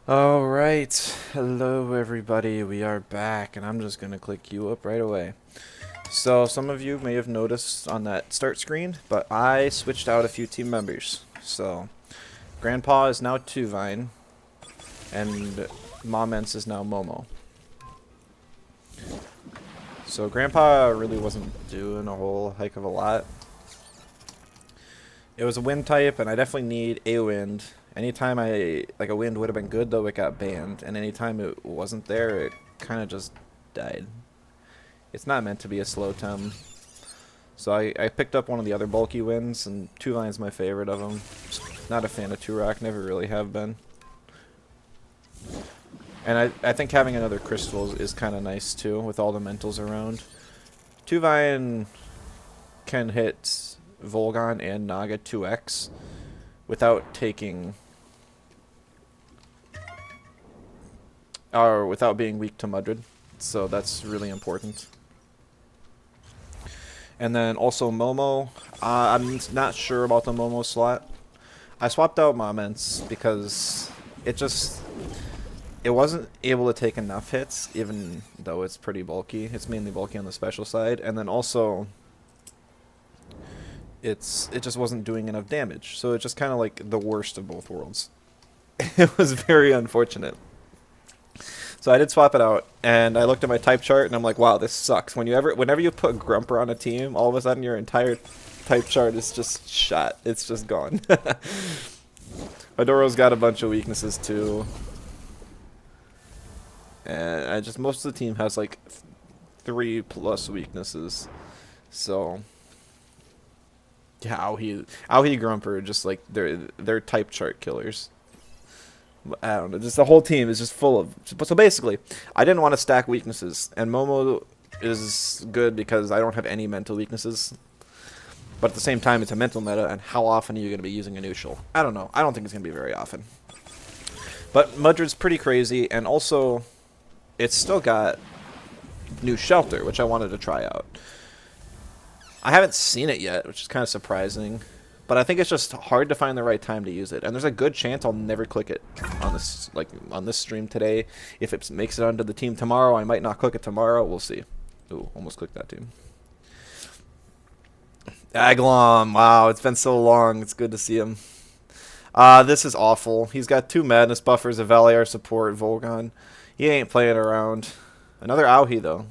Alright, hello everybody, we are back, and I'm just gonna click you up right away. So, some of you may have noticed on that start screen, but I switched out a few team members. So, Grandpa is now Tuvine, and Moments is now Momo. So, Grandpa really wasn't doing a whole heck of a lot. It was a wind type, and I definitely need a wind. Anytime like a wind would have been good, though it got banned, and anytime it wasn't there, it kind of just died. It's not meant to be a slow tem. So I picked up one of the other bulky winds, and Tuvine's my favorite of them. Not a fan of Turok, never really have been. And I think having another crystal is kind of nice too, with all the mentals around. Tuvine can hit Volgon and Naga 2x without taking, or without being weak to Mudred, so that's really important. And then also Momo, I'm not sure about the Momo slot. I swapped out Moments because it wasn't able to take enough hits, even though it's pretty bulky. It's mainly bulky on the special side, and then also it just wasn't doing enough damage. So it's just kind of like the worst of both worlds. It was very unfortunate. So I did swap it out, and I looked at my type chart, and I'm like, wow, this sucks. Whenever you put Grumper on a team, all of a sudden your entire type chart is just shot. It's just gone. Adoro's got a bunch of weaknesses too. And most of the team has like 3+ weaknesses. So yeah, Aohi Grumper, just like they're type chart killers. I don't know, just the whole team is just full of. So basically, I didn't want to stack weaknesses, and Momo is good because I don't have any mental weaknesses. But at the same time, it's a mental meta, and how often are you going to be using a neutral? I don't know. I don't think it's going to be very often. But Mudred's pretty crazy, and also, it's still got new Shelter, which I wanted to try out. I haven't seen it yet, which is kind of surprising. But I think it's just hard to find the right time to use it, and there's a good chance I'll never click it on this stream today. If it makes it onto the team tomorrow, I might not click it tomorrow. We'll see. Ooh, almost clicked that team. Aglom, wow, it's been so long. It's good to see him. This is awful. He's got 2 madness buffers, a Valiar support, Volgon. He ain't playing around. Another Aohi though.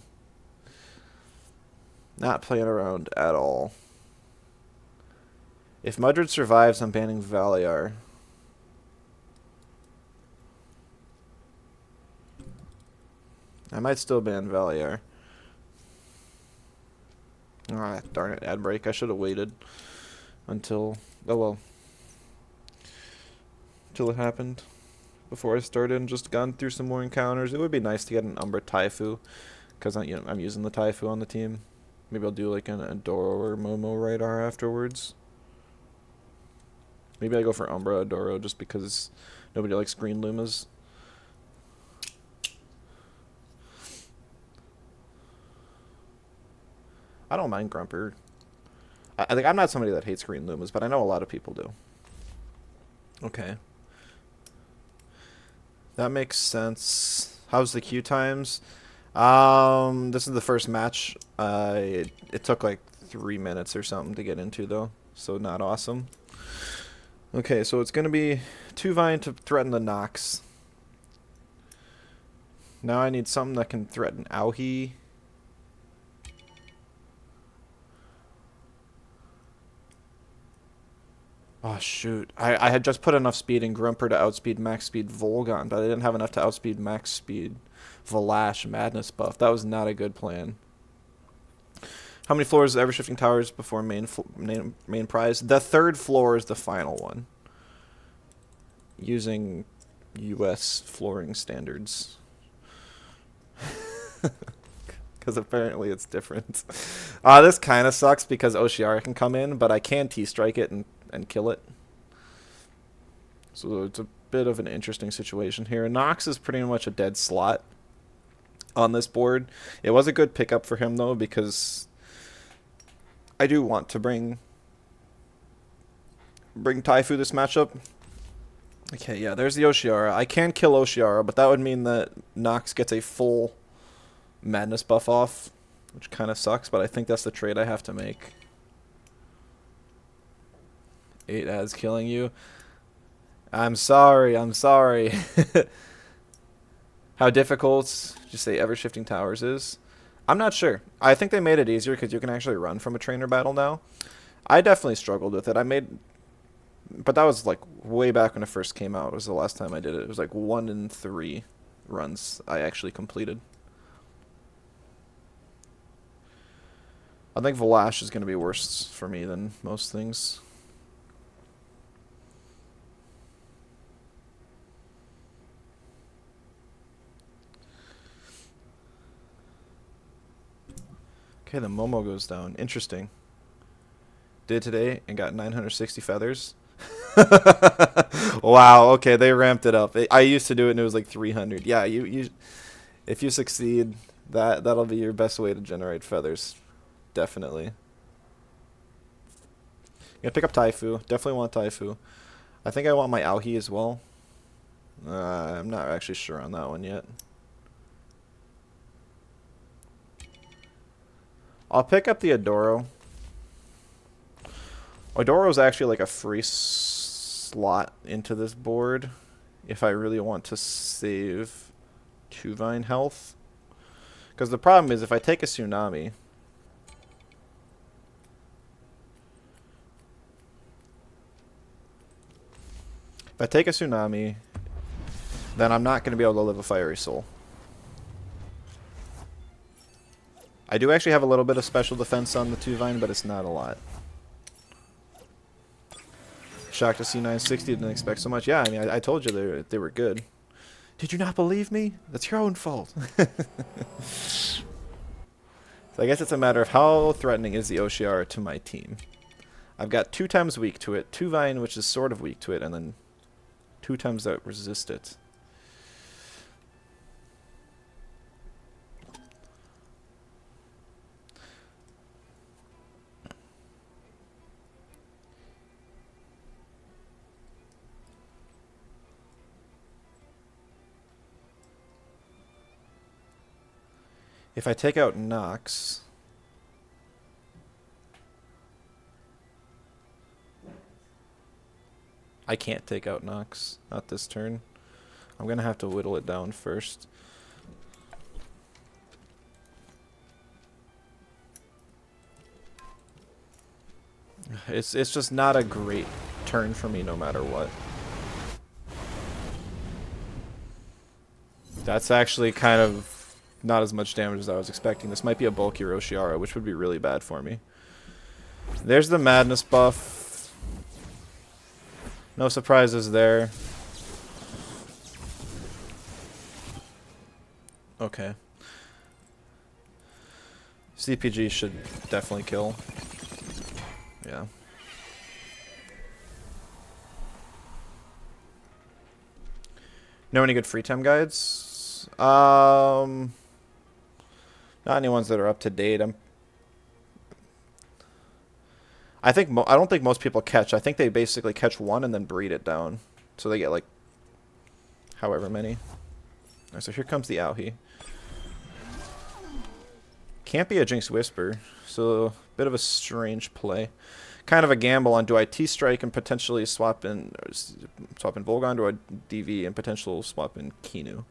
Not playing around at all. If Mudred survives, I'm banning Valiar. I might still ban Valiar. Ah, darn it, ad break. I should have waited until... Oh well. Until it happened. Before I started and just gone through some more encounters. It would be nice to get an Umbra Taifu, because I'm using the Taifu on the team. Maybe I'll do like an Adoro or Momo Radar afterwards. Maybe I go for Umbra Adoro just because nobody likes green Lumas. I don't mind Grumper. I'm not somebody that hates green Lumas, but I know a lot of people do. Okay. That makes sense. How's the queue times? This is the first match. It took like 3 minutes or something to get into though, so not awesome. Okay, so it's going to be Tuvine to threaten the Nox. Now I need something that can threaten Aohi. Oh shoot, I had just put enough speed in Grumper to outspeed max speed Volgon, but I didn't have enough to outspeed max speed Valash Madness buff. That was not a good plan. How many floors is Ever Shifting Towers before main prize? The 3rd floor is the final one. Using US flooring standards. Because apparently it's different. This kind of sucks because Oshiara can come in, but I can T-strike it and kill it. So it's a bit of an interesting situation here. Nox is pretty much a dead slot on this board. It was a good pickup for him, though, because I do want to bring Taifu this matchup. Okay, yeah, there's the Oshiara. I can kill Oshiara, but that would mean that Nox gets a full madness buff off, which kind of sucks, but I think that's the trade I have to make. 8 ads killing you. I'm sorry, I'm sorry. How difficult, did you say Ever-Shifting Towers is? I'm not sure. I think they made it easier because you can actually run from a trainer battle now. I definitely struggled with it. But that was like way back when it first came out. It was the last time I did it. It was like 1 in 3 runs I actually completed. I think Valash is going to be worse for me than most things. Okay, the Momo goes down. Interesting. Did today and got 960 feathers. Wow, okay, they ramped it up. I used to do it and it was like 300. Yeah, if you succeed, that'll be your best way to generate feathers. Definitely. Gonna pick up Taifu. Definitely want Taifu. I think I want my Aohi as well. I'm not actually sure on that one yet. I'll pick up the Adoro. Adoro is actually like a free slot into this board if I really want to save 2 Vine health. Because the problem is if I take a Tsunami, then I'm not going to be able to live a Fiery Soul. I do actually have a little bit of special defense on the 2 Vine, but it's not a lot. Shocked to see 960, didn't expect so much. Yeah, I mean, I told you they were good. Did you not believe me? That's your own fault. So I guess it's a matter of how threatening is the Oshiara to my team. I've got 2 times weak to it, 2 Vine, which is sort of weak to it, and then 2 times that resist it. If I take out Nox, I can't take out Nox, not this turn. I'm going to have to whittle it down first. It's just not a great turn for me no matter what. That's actually kind of not as much damage as I was expecting. This might be a bulkier Oshiara, which would be really bad for me. There's the Madness buff. No surprises there. Okay. CPG should definitely kill. Yeah. Know any good free time guides? Not any ones that are up to date. I don't think most people catch. I think they basically catch one and then breed it down, so they get like however many. Alright, so here comes the Aohi. Can't be a Jinx Whisper, so a bit of a strange play. Kind of a gamble on do I T-Strike and potentially swap in Volgon, or DV and potential swap in Kinu.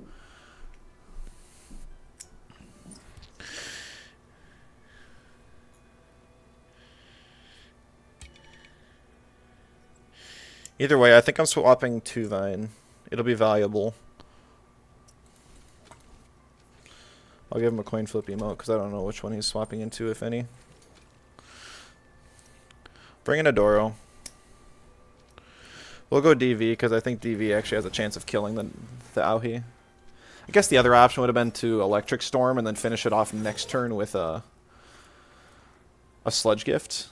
Either way, I think I'm swapping 2 Vine. It'll be valuable. I'll give him a coin flip emote because I don't know which one he's swapping into, if any. Bring in Adoro. We'll go DV because I think DV actually has a chance of killing the Aohi. I guess the other option would have been to Electric Storm and then finish it off next turn with a Sludge Gift.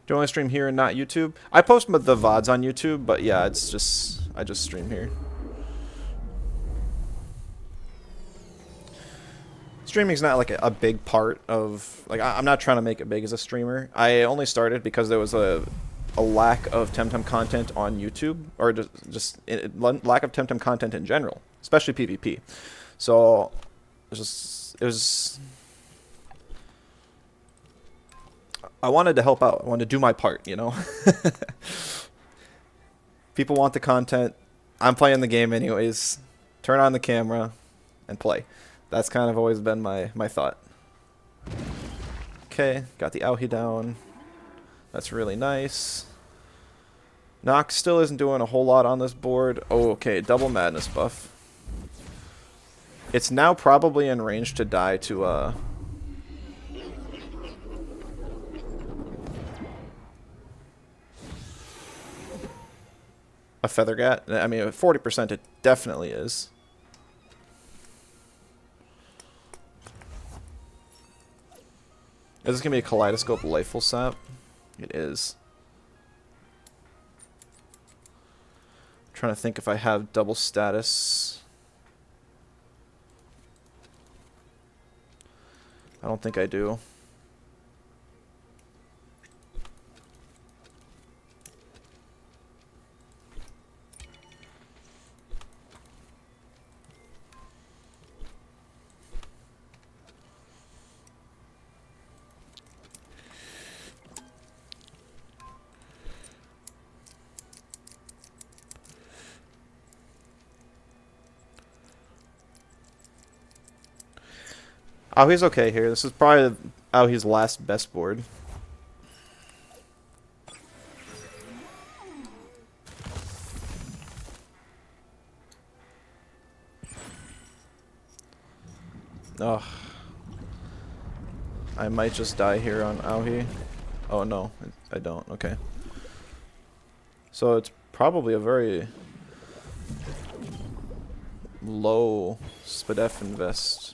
Do you only stream here and not YouTube? I post the VODs on YouTube, but yeah, it's just I just stream here. Streaming's not like a big part of, like, I'm not trying to make it big as a streamer. I only started because there was a a lack of Temtem content on YouTube, or lack of Temtem content in general, especially PvP. So it was I wanted to help out. I wanted to do my part, you know. People want the content. I'm playing the game anyways. Turn on the camera and play. That's kind of always been my thought. Okay, got the Auhi down. That's really nice. Nox still isn't doing a whole lot on this board. Oh, okay, double madness buff. It's now probably in range to die to a Feathergat. I mean, 40% it definitely is. Is this going to be a Kaleidoscope Lifeful Sap? It is. I'm trying to think if I have double status. I don't think I do. Oh, he's okay here. This is probably Auhi's last best board. Ugh. I might just die here on Auhi. Oh no, I don't. Okay. So it's probably a very low SPDF invest.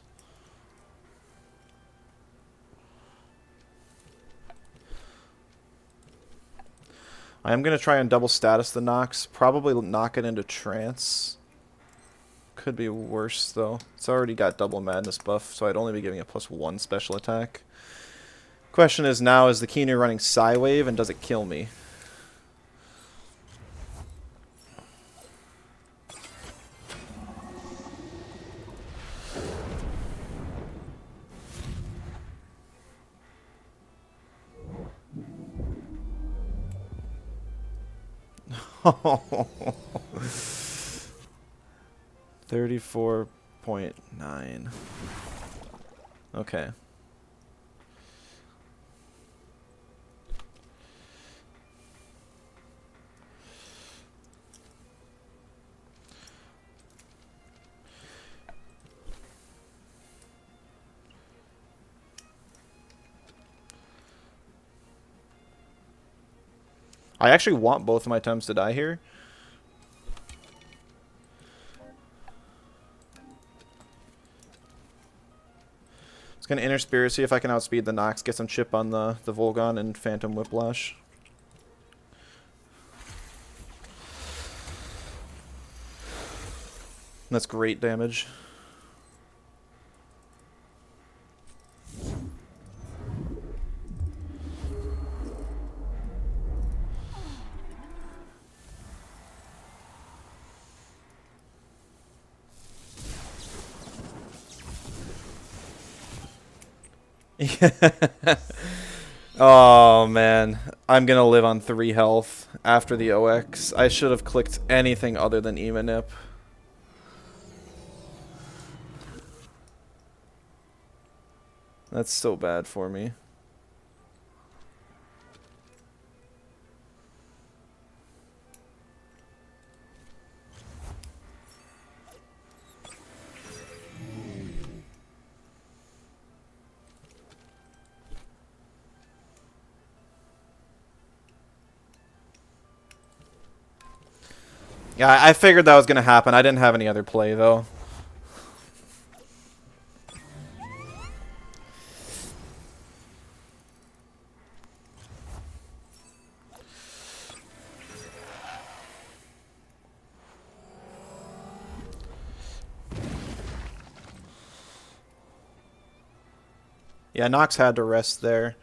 I am going to try and double status the Nox. Probably knock it into trance. Could be worse, though. It's already got double madness buff, so I'd only be giving it +1 special attack. Question is now, is the Kinu running Psywave, and does it kill me? $34.9. Okay. I actually want both of my Tems to die here. It's going to Interspirit, see if I can outspeed the Nox, get some chip on the Volgon and Phantom Whiplash. That's great damage. Oh man, I'm gonna live on 3 health after the OX. I should have clicked anything other than Emanip. That's so bad for me. Yeah, I figured that was going to happen. I didn't have any other play, though. Yeah, Nox had to rest there.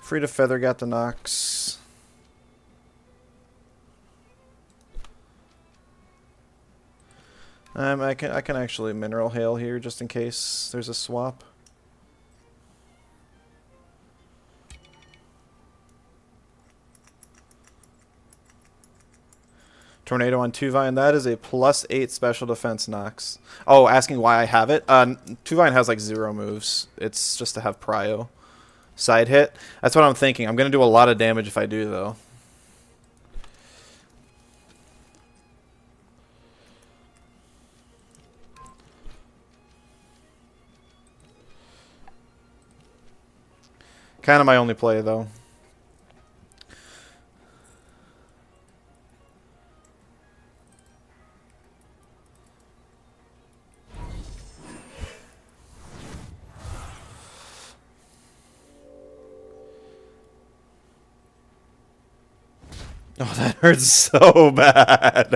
Free to feather got the Nox. I can actually mineral hail here just in case there's a swap. Tornado on Tuvine. That is a +8 special defense Nox. Oh, asking why I have it? Tuvine has like 0 moves. It's just to have prio. Side hit. That's what I'm thinking. I'm going to do a lot of damage if I do, though. Kind of my only play, though. Oh, that hurts so bad.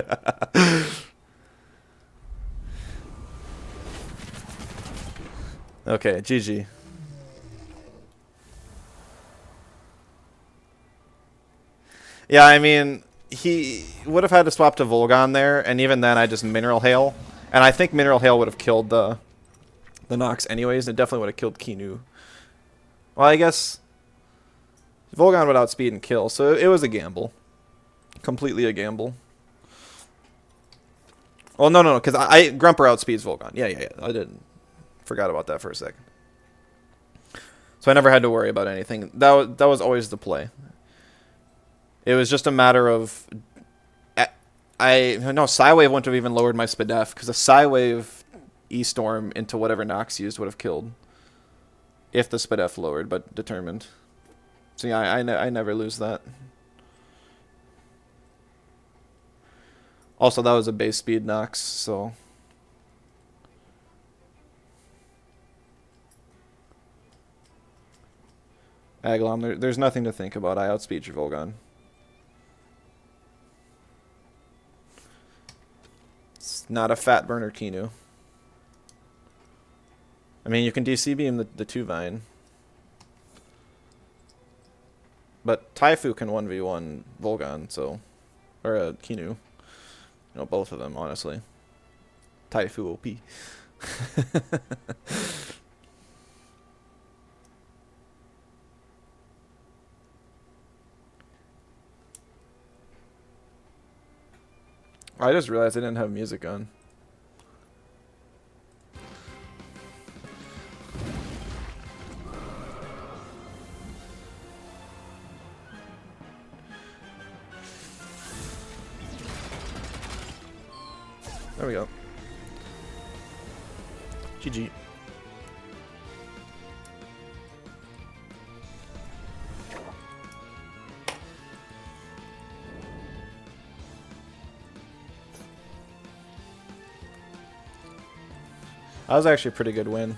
Okay, GG. Yeah, I mean, he would have had to swap to Volgon there, and even then I just Mineral Hail. And I think Mineral Hail would have killed the Nox anyways, and it definitely would have killed Kinu. Well, I guess Volgon would outspeed and kill, so it was a gamble. Completely a gamble. Well, no, because Grumper outspeeds Volgon. Yeah, I didn't. Forgot about that for a second. So I never had to worry about anything. That was always the play. It was just a matter of... No, Psywave wouldn't have even lowered my Spadef, because a Psywave E-Storm into whatever Nox used would have killed. If the Spadef lowered, but determined. So yeah, I never lose that. Also, that was a base speed Nox, so... Aglom, there's nothing to think about. I outspeed your Volgon. It's not a fat burner Kinu. I mean, you can DC beam the Tuvine. But Taifu can 1v1 Volgon, so... Or Kinu. You know, both of them, honestly. Taifu OP. I just realized I didn't have music on. There we go. GG. That was actually a pretty good win.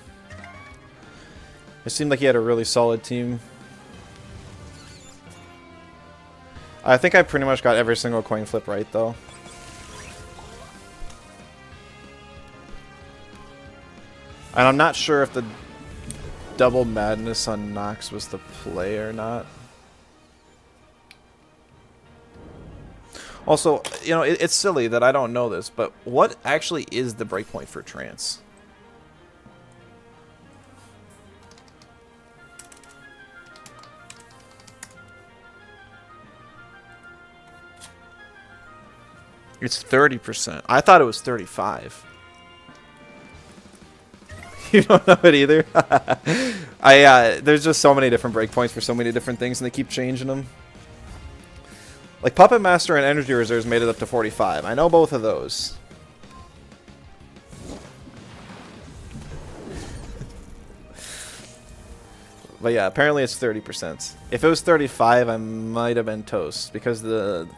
It seemed like he had a really solid team. I think I pretty much got every single coin flip right, though. And I'm not sure if the double madness on Nox was the play or not. Also, you know, it's silly that I don't know this, but what actually is the breakpoint for trance? It's 30%. I thought it was 35. You don't know it either? There's just so many different breakpoints for so many different things, and they keep changing them. Like, Puppet Master and Energy Reserves made it up to 45. I know both of those. But yeah, apparently it's 30%. If it was 35, I might have been toast, because the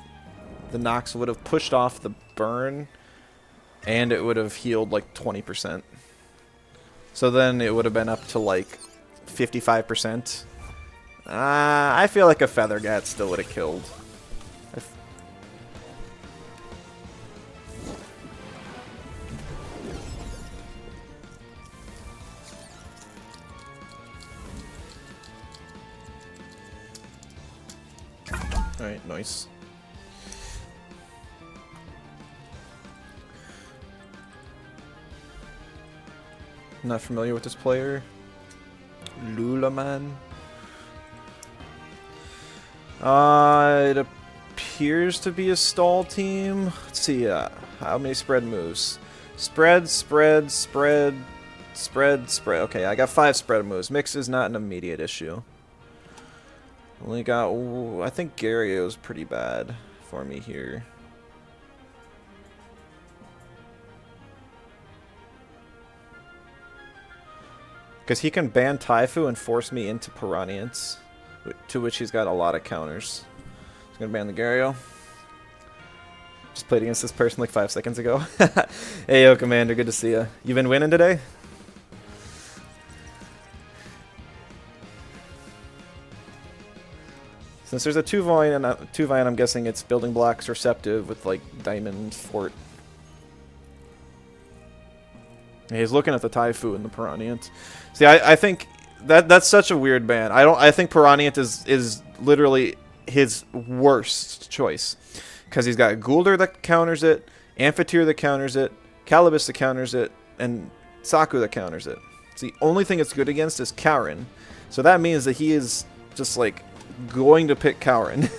Nox would have pushed off the burn, and it would have healed like 20%. So then it would have been up to like 55%. I feel like a Feathergat still would have killed. Alright, nice. Not familiar with this player. Lulaman. It appears to be a stall team. Let's see, how many spread moves? Spread, spread, spread, spread, spread. Okay, I got 5 spread moves. Mix is not an immediate issue. Only got, ooh, I think Garrio's pretty bad for me here. Because he can ban Taifu and force me into Piranhans, to which he's got a lot of counters. He's going to ban the Gario. Just played against this person like 5 seconds ago. Hey, yo, Commander, good to see you. You been winning today? Since there's a 2-Vine, I'm guessing it's Building Blocks Receptive with like Diamond Fort. He's looking at the Taifu and the Piranhans. See, I think that's such a weird ban. I think Piranhant is literally his worst choice, because he's got Guldur that counters it, Amphitheater that counters it, Calibus that counters it, and Saku that counters it. So the only thing it's good against is Kaurin. So that means that he is just like going to pick Kaurin.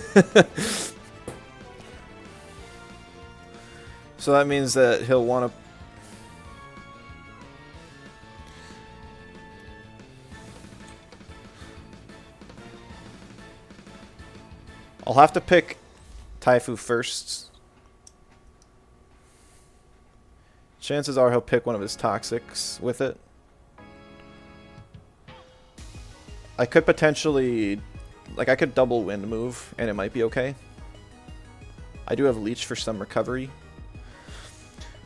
So that means that he'll want to. I'll have to pick Taifu first. Chances are he'll pick one of his Toxics with it. I could potentially, like, I could double Wind move and it might be okay. I do have Leech for some recovery.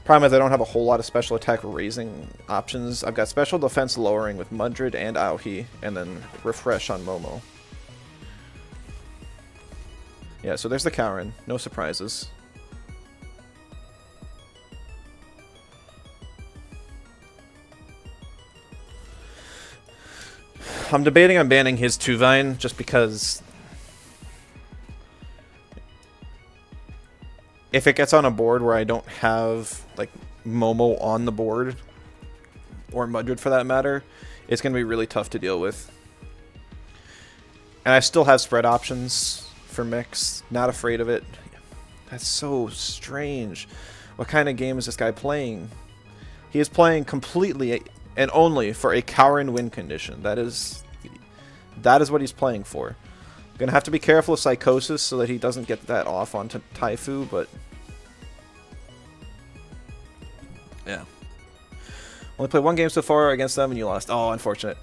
Problem is I don't have a whole lot of special attack raising options. I've got special defense lowering with Mudrid and Aohi, and then refresh on Momo. Yeah, so there's the Kaurin. No surprises. I'm debating on banning his 2-Vine just because if it gets on a board where I don't have like Momo on the board, or Mudrid for that matter, it's going to be really tough to deal with. And I still have spread options for Mix. Not afraid of it. That's so strange. What kind of game is this guy playing? He is playing completely and only for a Kaurin win condition. That is what he's playing for. Gonna have to be careful of Psychosis so that he doesn't get that off onto Taifu, but yeah. Only played 1 game so far against them and you lost. Oh, unfortunate.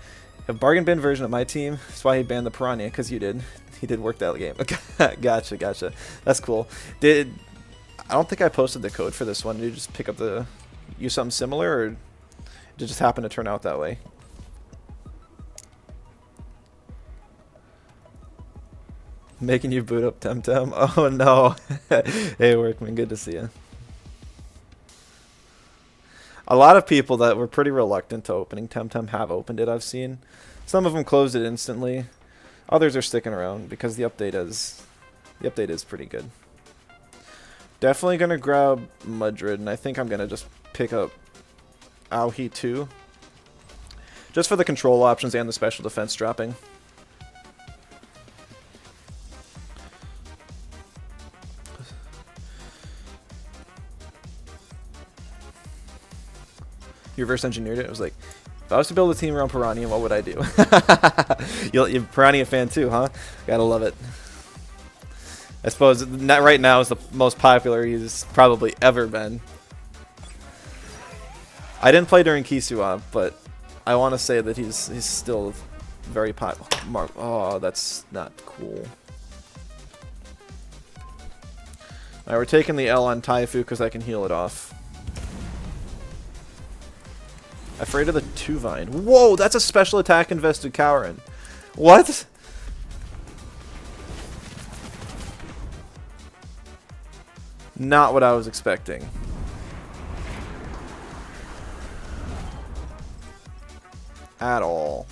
A bargain bin version of my team. That's why he banned the Piranha, because you did. He did work that game. Gotcha, gotcha. That's cool. I don't think I posted the code for this one. Did you just pick up use something similar, or did it just happen to turn out that way? Making you boot up Temtem? Oh no. Hey Workman, good to see you. A lot of people that were pretty reluctant to opening Temtem have opened it, I've seen. Some of them closed it instantly. Others are sticking around because the update is pretty good. Definitely gonna grab Mudrid, and I think I'm gonna just pick up Aohi too. Just for the control options and the special defense dropping. You reverse engineered it. It was like, if I was to build a team around Piranha, what would I do? You're a Piranha fan too, huh? Gotta love it. I suppose right now is the most popular he's probably ever been. I didn't play during Kisua, but I want to say that he's still very popular. Oh, that's not cool. Alright, we're taking the L on Taifu because I can heal it off. Afraid of the 2-Vine. Whoa, that's a special attack invested Kaurin. What? Not what I was expecting. At all.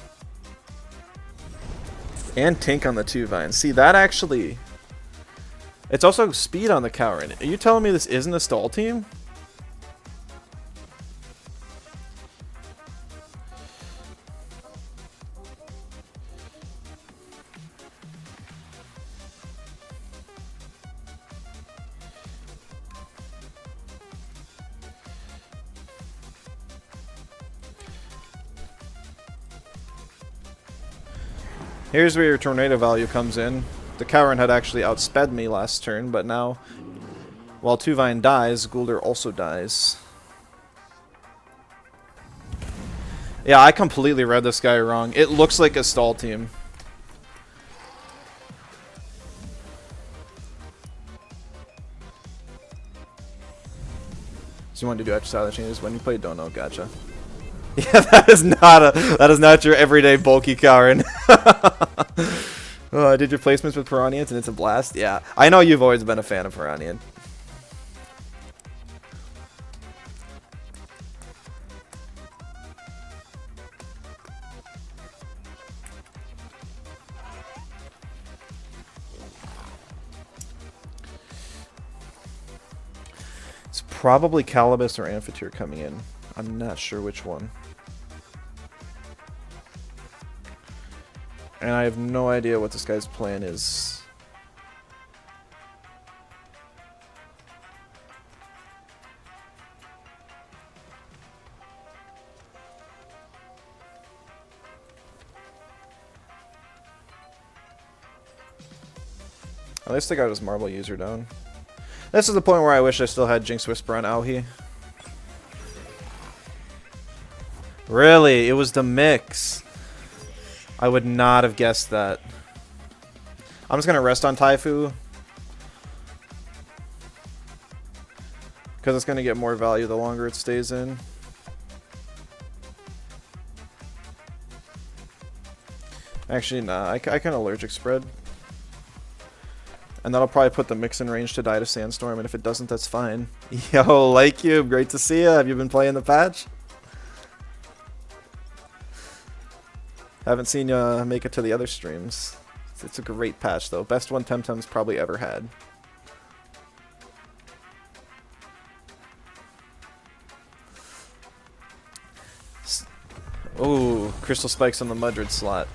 And Tink on the 2-Vine. See, that actually It's also speed on the Coward. Are you telling me this isn't a stall team? Here's where your tornado value comes in. The Coward had actually outsped me last turn, but now, while Tuvine dies, Guldur also dies. Yeah, I completely read this guy wrong. It looks like a stall team. So you want to do extra style changes when you play Don't Know, gotcha. Yeah, that is not your everyday bulky Coward. Oh, I did your placements with Piranians and it's a blast? Yeah. I know you've always been a fan of Piranian. It's probably Calibus or Amphitheater coming in. I'm not sure which one. And I have no idea what this guy's plan is. At least I got his marble user down. This is the point where I wish I still had Jinx Whisper on Aohi. Really? It was the mix. I would not have guessed that. I'm just going to rest on Taifu. Because it's going to get more value the longer it stays in. Actually, nah. I can allergic spread. And that'll probably put the mix in range to die to Sandstorm. And if it doesn't, that's fine. Yo, like you. Great to see you. Have you been playing the patch? Haven't seen you make it to the other streams. It's a great patch, though. Best one Temtem's probably ever had. Ooh, Crystal Spikes on the Mudred slot.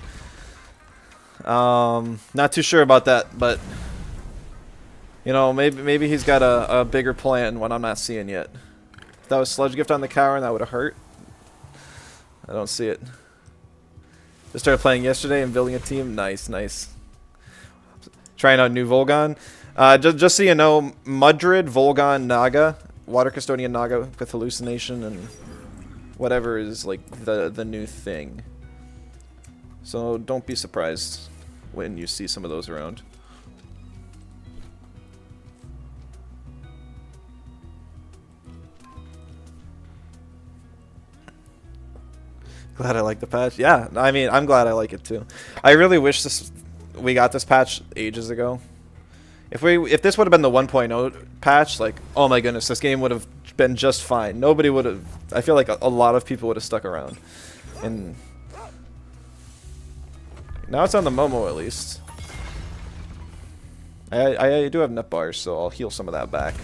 Not too sure about that, but... You know, maybe he's got a bigger plan, one I'm not seeing yet. If that was Sludge Gift on the Coward, that would have hurt. I don't see it. Just started playing yesterday and building a team. Nice, nice. Trying out new Volgon. Just so you know, Mudred, Volgon, Naga, Water Custodian Naga with Hallucination and whatever is like the new thing. So don't be surprised when you see some of those around. Glad I like the patch. Yeah, I mean, I'm glad I like it too. I really wish we got this patch ages ago. If this would have been the 1.0 patch, like, oh my goodness, this game would have been just fine. Nobody would have... I feel like a lot of people would have stuck around. And now it's on the Momo at least. I do have nut bars, so I'll heal some of that back.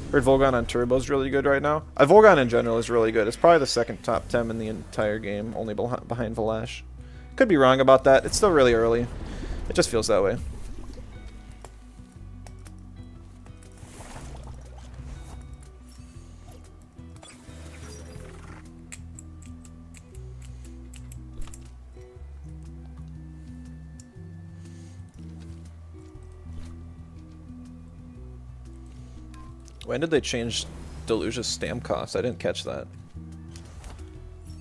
Heard Volgon on Turbo is really good right now. Volgon in general is really good. It's probably the second top 10 in the entire game, only behind Valash. Could be wrong about that. It's still really early. It just feels that way. When did they change Deluge's stamp cost? I didn't catch that.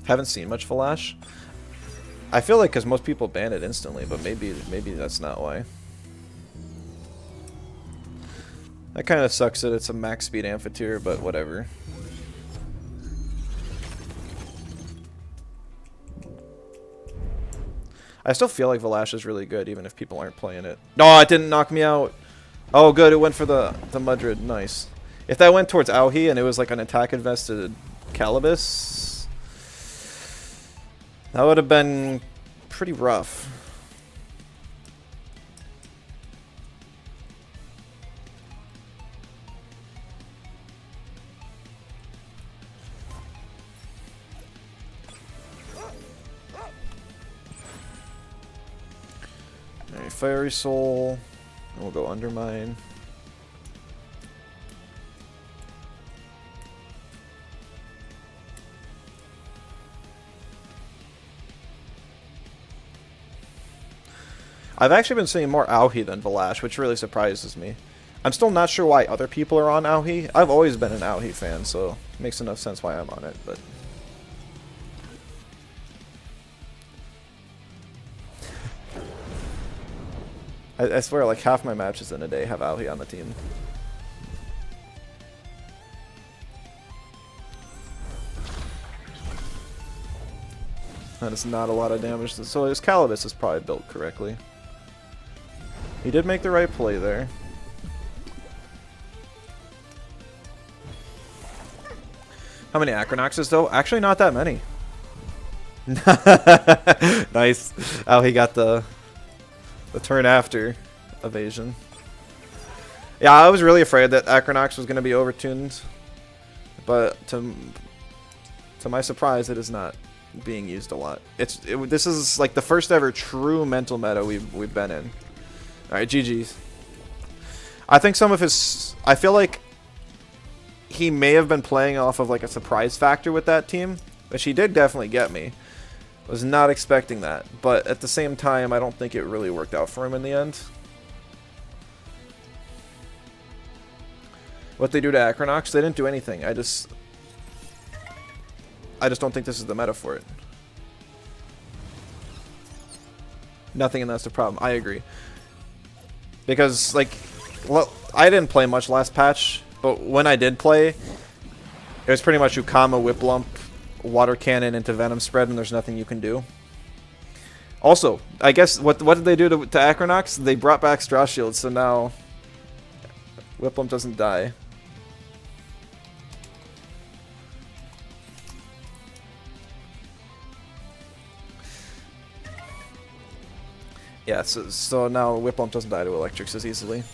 Haven't seen much Valash. I feel like because most people ban it instantly, but maybe that's not why. That kind of sucks that it's a max speed amphitheater, but whatever. I still feel like Valash is really good, even if people aren't playing it. No, it didn't knock me out. Oh, good. It went for the Mudred. Nice. If that went towards Aohi and it was like an attack invested Calibus, that would have been pretty rough. Fairy Soul. And we'll go Undermine. I've actually been seeing more Auhi than Valash, which really surprises me. I'm still not sure why other people are on Auhi. I've always been an Auhi fan, so it makes enough sense why I'm on it, but... I swear, like, half my matches in a day have Auhi on the team. That is not a lot of damage. So his Calibus is probably built correctly. He did make the right play there. How many Acronoxes, though? Actually, not that many. Nice. Oh, he got the turn after evasion. Yeah, I was really afraid that Acronox was going to be overtuned. But to my surprise, it is not being used a lot. This is like the first ever true mental meta we've been in. Alright, GG's. I think some of his... I feel like he may have been playing off of like a surprise factor with that team, which he did definitely get me. Was not expecting that, but at the same time, I don't think it really worked out for him in the end. What they do to Acronox, they didn't do anything. I just don't think this is the meta for it. Nothing, and that's the problem. I agree. Because, like, well, I didn't play much last patch, but when I did play, it was pretty much Ukama, Whiplump, Water Cannon into Venom Spread, and there's nothing you can do. Also, I guess, what did they do to Acronox? They brought back Straw Shield, so now Whiplump doesn't die. Yeah, so now Whiplump doesn't die to Electrics as easily.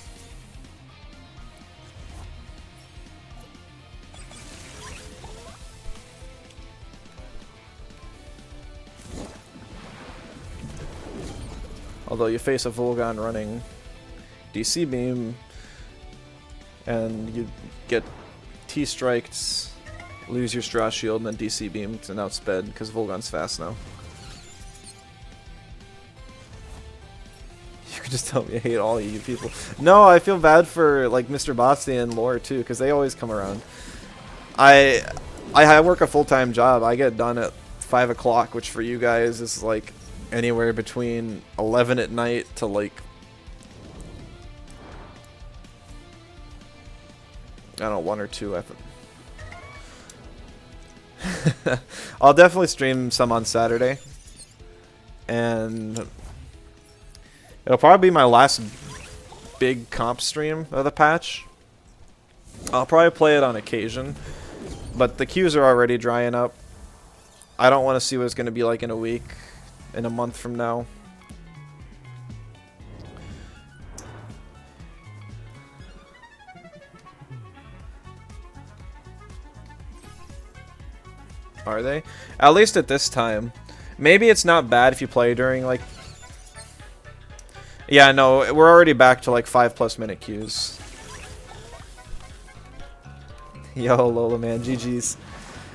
Although you face a Volgon running DC Beam, and you get T-Striked, lose your Straw Shield, and then DC Beam to outsped, because Volgon's fast now. You can just tell me I hate all of you people. No, I feel bad for like Mr. Bossy and Lore too, because they always come around. I work a full-time job. I get done at 5 o'clock, which for you guys is like anywhere between 11 at night to like, I don't know, 1 or 2. I'll definitely stream some on Saturday, and it'll probably be my last big comp stream of the patch. I'll probably play it on occasion, but the queues are already drying up. I don't want to see what it's going to be like in a week, in a month from now. Are they? At least at this time. Maybe it's not bad if you play during like... Yeah, no, we're already back to like 5+ minute queues. Yo, Lola, man, GG's.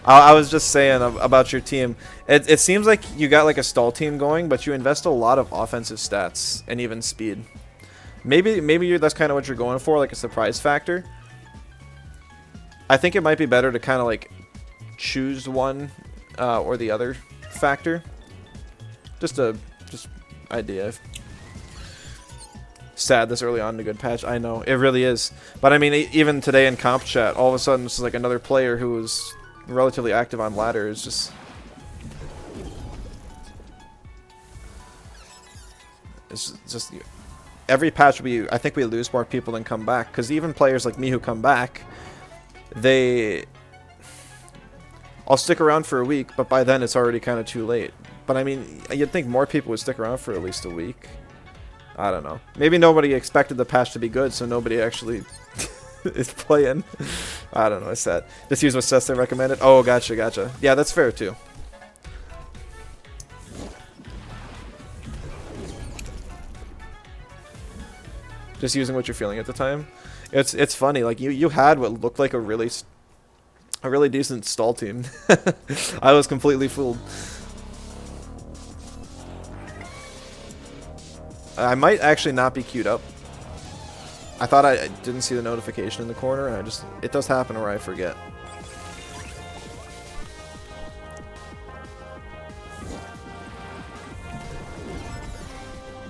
I was just saying about your team. It seems like you got like a stall team going, but you invest a lot of offensive stats and even speed. Maybe that's kind of what you're going for, like a surprise factor. I think it might be better to kind of like choose one or the other factor. Just idea. Sad this early on in a good patch. I know, it really is. But I mean, even today in comp chat, all of a sudden this is like another player who was relatively active on ladder is just... It's just... Every patch I think we lose more people than come back. Because even players like me who come back, I'll stick around for a week, but by then it's already kind of too late. But I mean, you'd think more people would stick around for at least a week. I don't know. Maybe nobody expected the patch to be good, so nobody actually is playing. I don't know. It's sad. Just use what Cessna recommended. Oh, gotcha. Yeah, that's fair too. Just using what you're feeling at the time. It's funny. Like you had what looked like a really decent stall team. I was completely fooled. I might actually not be queued up. I thought I didn't see the notification in the corner, and it does happen where I forget.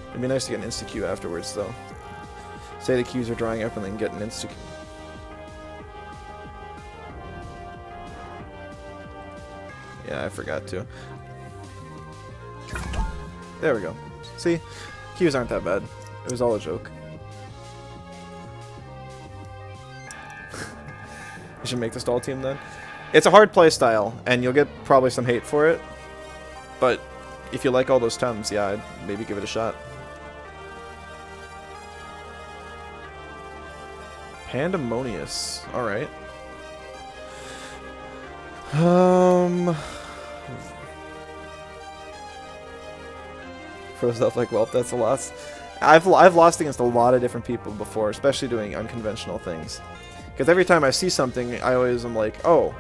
It'd be nice to get an insta-queue afterwards, though. Say the queues are drying up and then get an insta-queue. Yeah, I forgot to. There we go. See? Queues aren't that bad. It was all a joke. You should make the stall team then. It's a hard play style, and you'll get probably some hate for it. But if you like all those Tems, yeah, I'd maybe give it a shot. Pandemonious. Alright. Froze up like, well, that's a loss. I've lost against a lot of different people before, especially doing unconventional things. Because every time I see something, I always am like, oh,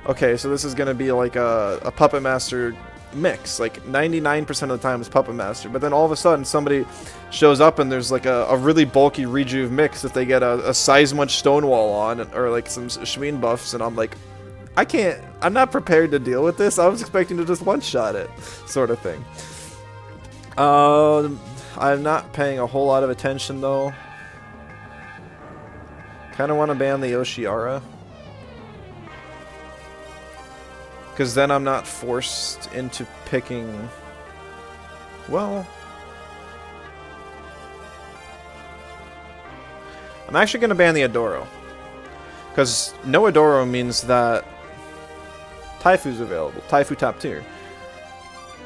okay, so this is going to be like a Puppet Master mix. Like 99% of the time it's Puppet Master. But then all of a sudden somebody shows up and there's like a really bulky Rejuve mix that they get a Size Munch Stonewall on, or like some Shween buffs, and I'm like, I'm not prepared to deal with this. I was expecting to just one-shot it, sort of thing. I'm not paying a whole lot of attention though. Kind of want to ban the Oshiara. Because then I'm not forced into picking... Well... I'm actually going to ban the Adoro. Because no Adoro means that Taifu's available. Taifu top tier.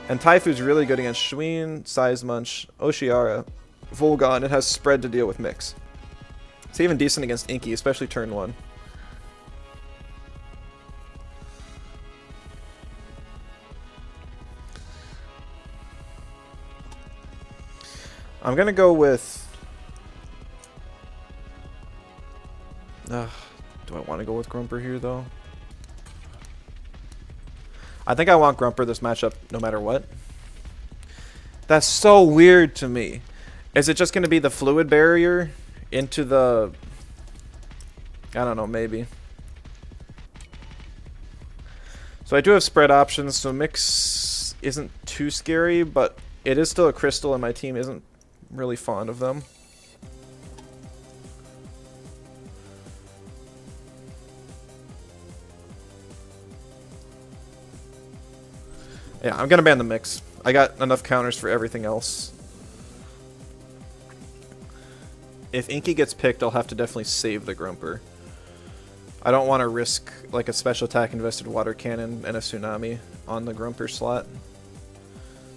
And Taifu's really good against Shween, Size Munch, Oshiara, Volgon. It has spread to deal with mix. It's even decent against Inky, especially turn 1. I'm gonna go with... do I want to go with Grumper here, though? I think I want Grumper this matchup no matter what. That's so weird to me. Is it just going to be the fluid barrier into the... I don't know, maybe. So I do have spread options, so mix isn't too scary, but it is still a crystal and my team isn't really fond of them. Yeah, I'm gonna ban the mix. I got enough counters for everything else. If Inky gets picked, I'll have to definitely save the Grumper. I don't want to risk like a special attack invested water cannon and a tsunami on the Grumper slot.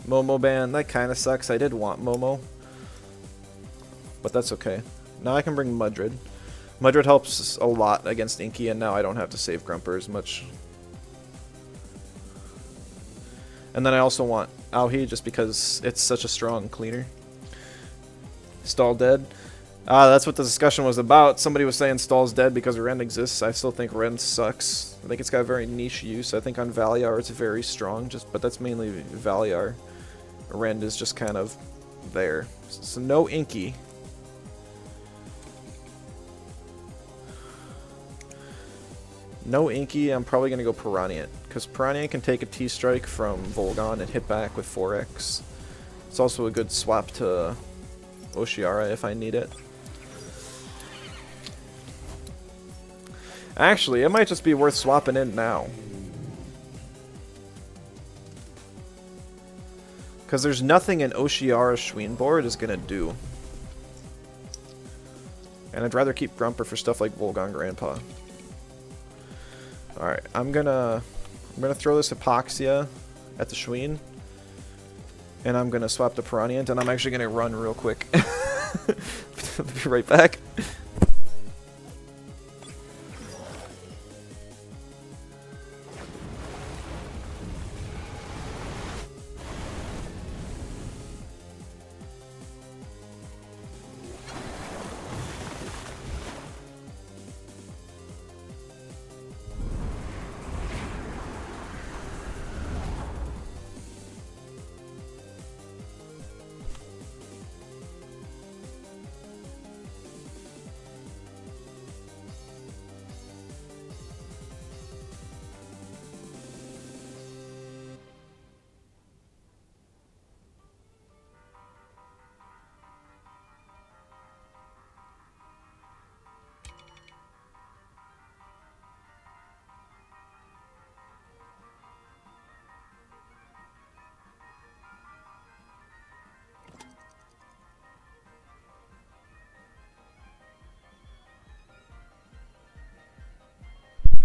Momo ban, that kind of sucks. I did want Momo. But that's okay. Now I can bring Mudred. Mudred helps a lot against Inky, and now I don't have to save Grumper as much. And then I also want Aohi just because it's such a strong cleaner. Stall dead. That's what the discussion was about. Somebody was saying Stall's dead because Ren exists. I still think Ren sucks. I think it's got a very niche use. I think on Valiar it's very strong, but that's mainly Valiar. Ren is just kind of there. So no Inky. No Inky, I'm probably going to go Piranha, because Piranha can take a T-Strike from Volgon and hit back with 4x. It's also a good swap to Oshiara if I need it. Actually, it might just be worth swapping in now. Because there's nothing in Oshiara's Shween board is going to do. And I'd rather keep Grumper for stuff like Volgon Grandpa. Alright, I'm gonna throw this Hypoxia at the Shween. And I'm gonna swap the Piranha, and I'm actually gonna run real quick. I'll be right back.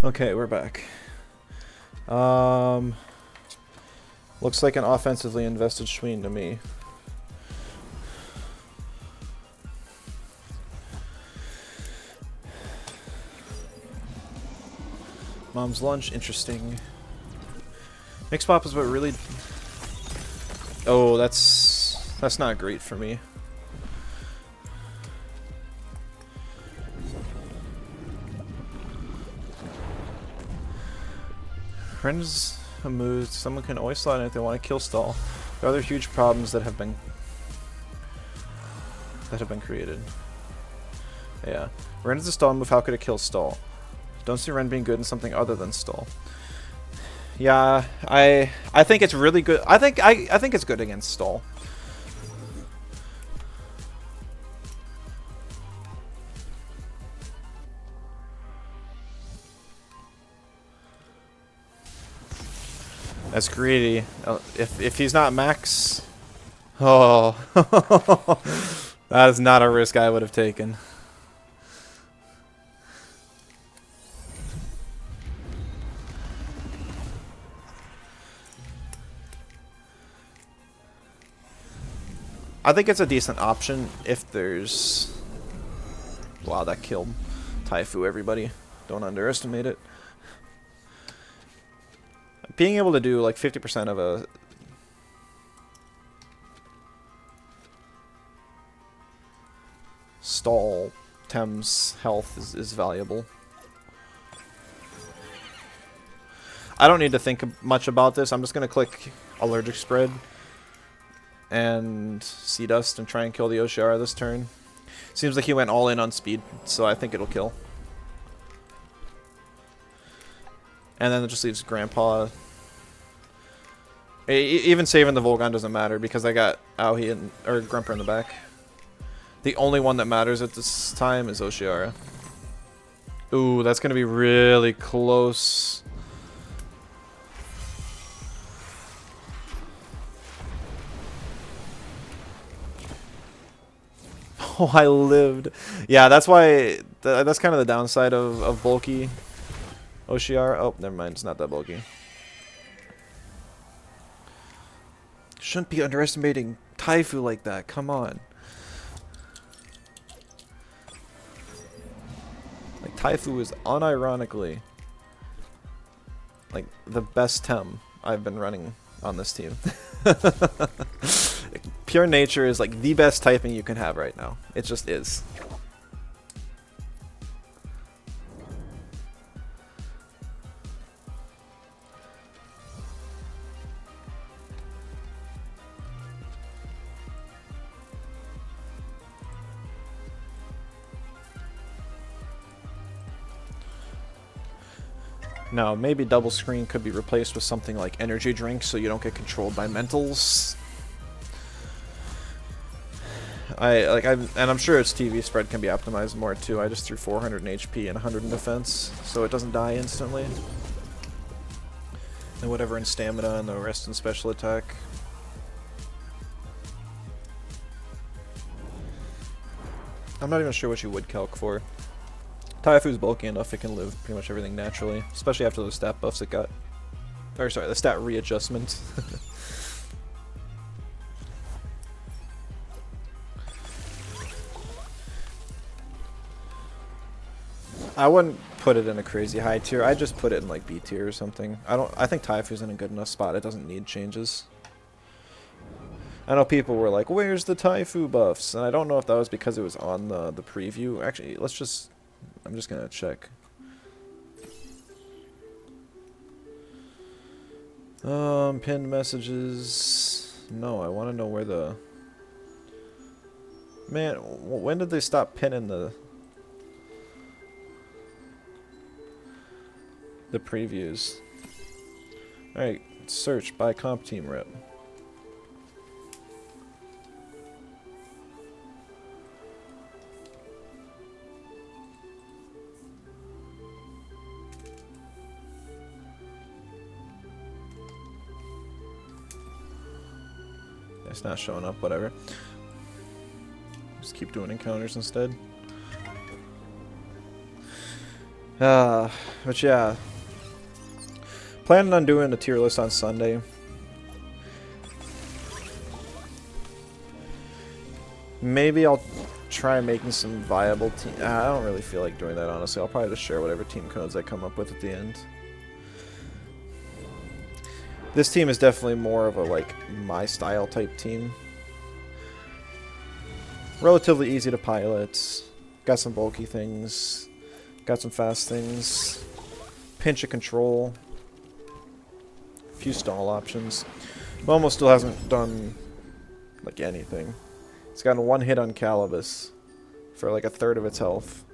Okay, we're back. Looks like an offensively invested Schween to me. Mom's lunch, interesting. Mix pop is what really... Oh, that's not great for me. Friends moved. Someone can always slot in if they want to kill stall. There are other huge problems that have been created. Yeah. Ren is a stall move. How could it kill stall? Don't see Ren being good in something other than stall. Yeah, I think it's really good. I think it's good against stall. That's greedy. If he's not max, oh, that is not a risk I would have taken. I think it's a decent option if there's... Wow, that killed Taifu, everybody. Don't underestimate it. Being able to do like 50% of a... stall Tem's health is valuable. I don't need to think much about this. I'm just going to click Allergic Spread and Sea Dust and try and kill the Oshiara this turn. Seems like he went all in on speed, so I think it'll kill. And then it just leaves Grandpa. Even saving the Volgon doesn't matter because I got Aohi and or Grumper in the back. The only one that matters at this time is Oshiara. Ooh, that's gonna be really close. Oh, I lived. Yeah, that's why. That's kind of the downside of bulky Oshiara. Oh, never mind. It's not that bulky. Shouldn't be underestimating Taifu like that. Come on. Like, Taifu is unironically like the best Tem I've been running on this team. Pure nature is like the best typing you can have right now. It just is. No, maybe double screen could be replaced with something like energy drink so you don't get controlled by mentals. And I'm sure its TV spread can be optimized more too. I just threw 400 in HP and 100 in defense, so it doesn't die instantly. And whatever in stamina and the rest in special attack. I'm not even sure what you would calc for. Taifu's bulky enough it can live pretty much everything naturally, especially after those stat buffs it got. Or sorry, the stat readjustment. I wouldn't put it in a crazy high tier. I'd just put it in like B tier or something. I think Taifu's in a good enough spot. It doesn't need changes. I know people were like, "Where's the Taifu buffs?" And I don't know if that was because it was on the preview. Actually, I'm just gonna check. Pinned messages. No, I want to know where the... Man, when did they stop pinning the previews? Alright, search by comp team rep. It's not showing up, whatever. Just keep doing encounters instead. But yeah. Planning on doing a tier list on Sunday. Maybe I'll try making some viable team. I don't really feel like doing that, honestly. I'll probably just share whatever team codes I come up with at the end. This team is definitely more of a, like, my style type team. Relatively easy to pilot. Got some bulky things. Got some fast things. Pinch of control. A few stall options. Momo still hasn't done, like, anything. It's gotten one hit on Calibus for like a third of its health.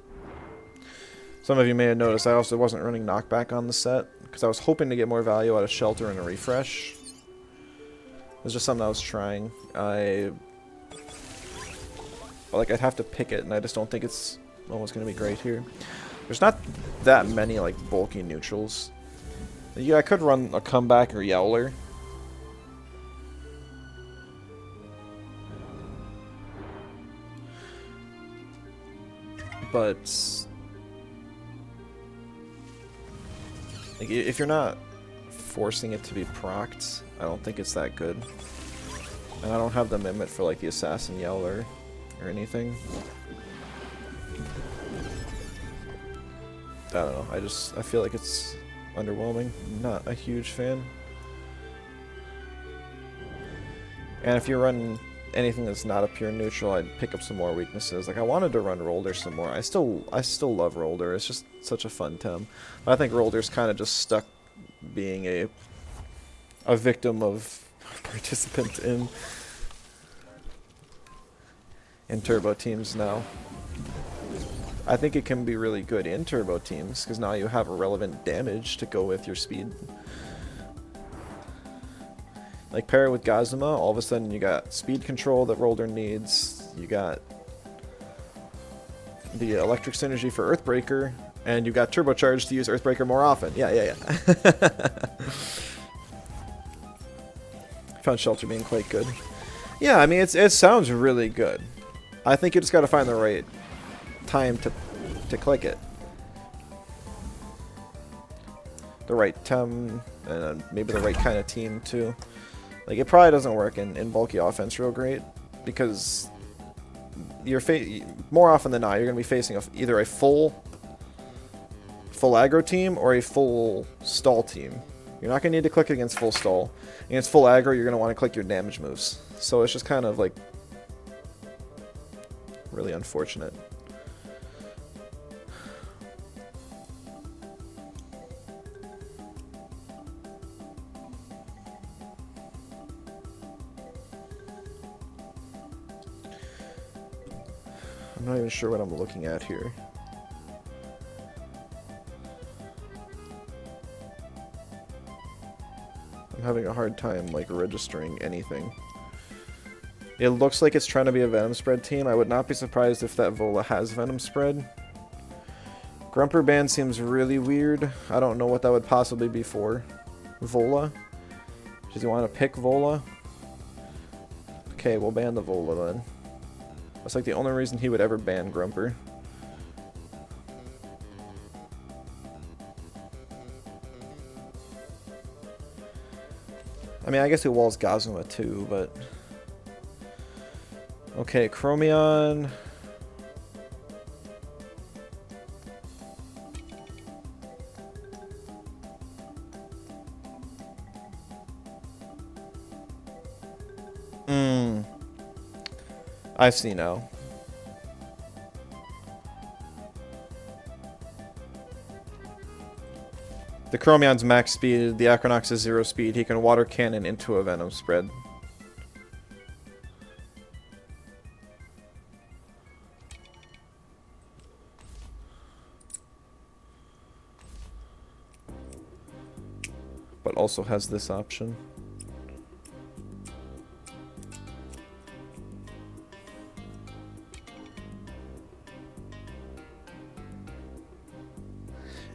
Some of you may have noticed I also wasn't running knockback on the set because I was hoping to get more value out of Shelter and a refresh. It was just something I was trying. I'd have to pick it, and I just don't think it's almost going to be great here. There's not that many like bulky neutrals. Yeah, I could run a comeback or Yowler. But like, if you're not forcing it to be procced, I don't think it's that good. And I don't have the Mimit for like the Assassin Yowler or anything. I don't know, I feel like it's underwhelming. Not a huge fan. And if you're running anything that's not a pure neutral, I'd pick up some more weaknesses. Like, I wanted to run Rolder some more. I still love Rolder. It's just such a fun tem. But I think Rolder's kind of just stuck being a victim of participant in turbo teams now. I think it can be really good in turbo teams because now you have a relevant damage to go with your speed. Like, pair it with Gazuma, all of a sudden you got speed control that Rolder needs, you got the electric synergy for Earthbreaker, and you got turbocharge to use Earthbreaker more often. Yeah. Found Shelter being quite good. Yeah, I mean, it sounds really good. I think you just gotta find the right time to click it. The right tem, and maybe the right kind of team, too. Like, it probably doesn't work in bulky offense real great, because you're more often than not, you're going to be facing either a full aggro team or a full stall team. You're not going to need to click against full stall. Against full aggro, you're going to want to click your damage moves. So it's just kind of, like, really unfortunate. I'm not even sure what I'm looking at here. I'm having a hard time, like, registering anything. It looks like it's trying to be a Venom Spread team. I would not be surprised if that Vola has Venom Spread. Grumper Band seems really weird. I don't know what that would possibly be for. Vola? Does he want to pick Vola? Okay, we'll ban the Vola then. That's like the only reason he would ever ban Grumper. I mean, I guess he walls Gazuma too, but... Okay, Chromion... I see now. The Chromion's max speed, the Acronox is 0 speed. He can water cannon into a Venom Spread. But also has this option.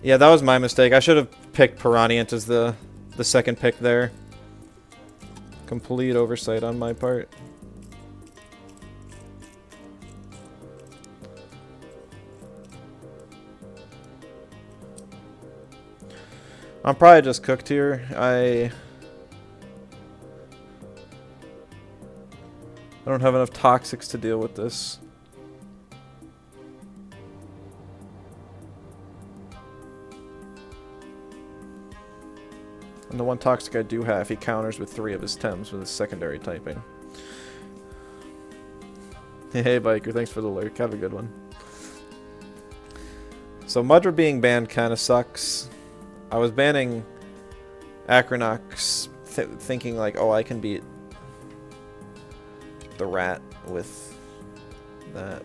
Yeah, that was my mistake. I should have picked Piranhient as the second pick there. Complete oversight on my part. I'm probably just cooked here. I don't have enough toxics to deal with this. And the one toxic I do have, he counters with 3 of his Tems with his secondary typing. Hey Biker, thanks for the lurk. Have a good one. So Mudra being banned kind of sucks. I was banning Acronox thinking like, oh, I can beat the rat with that.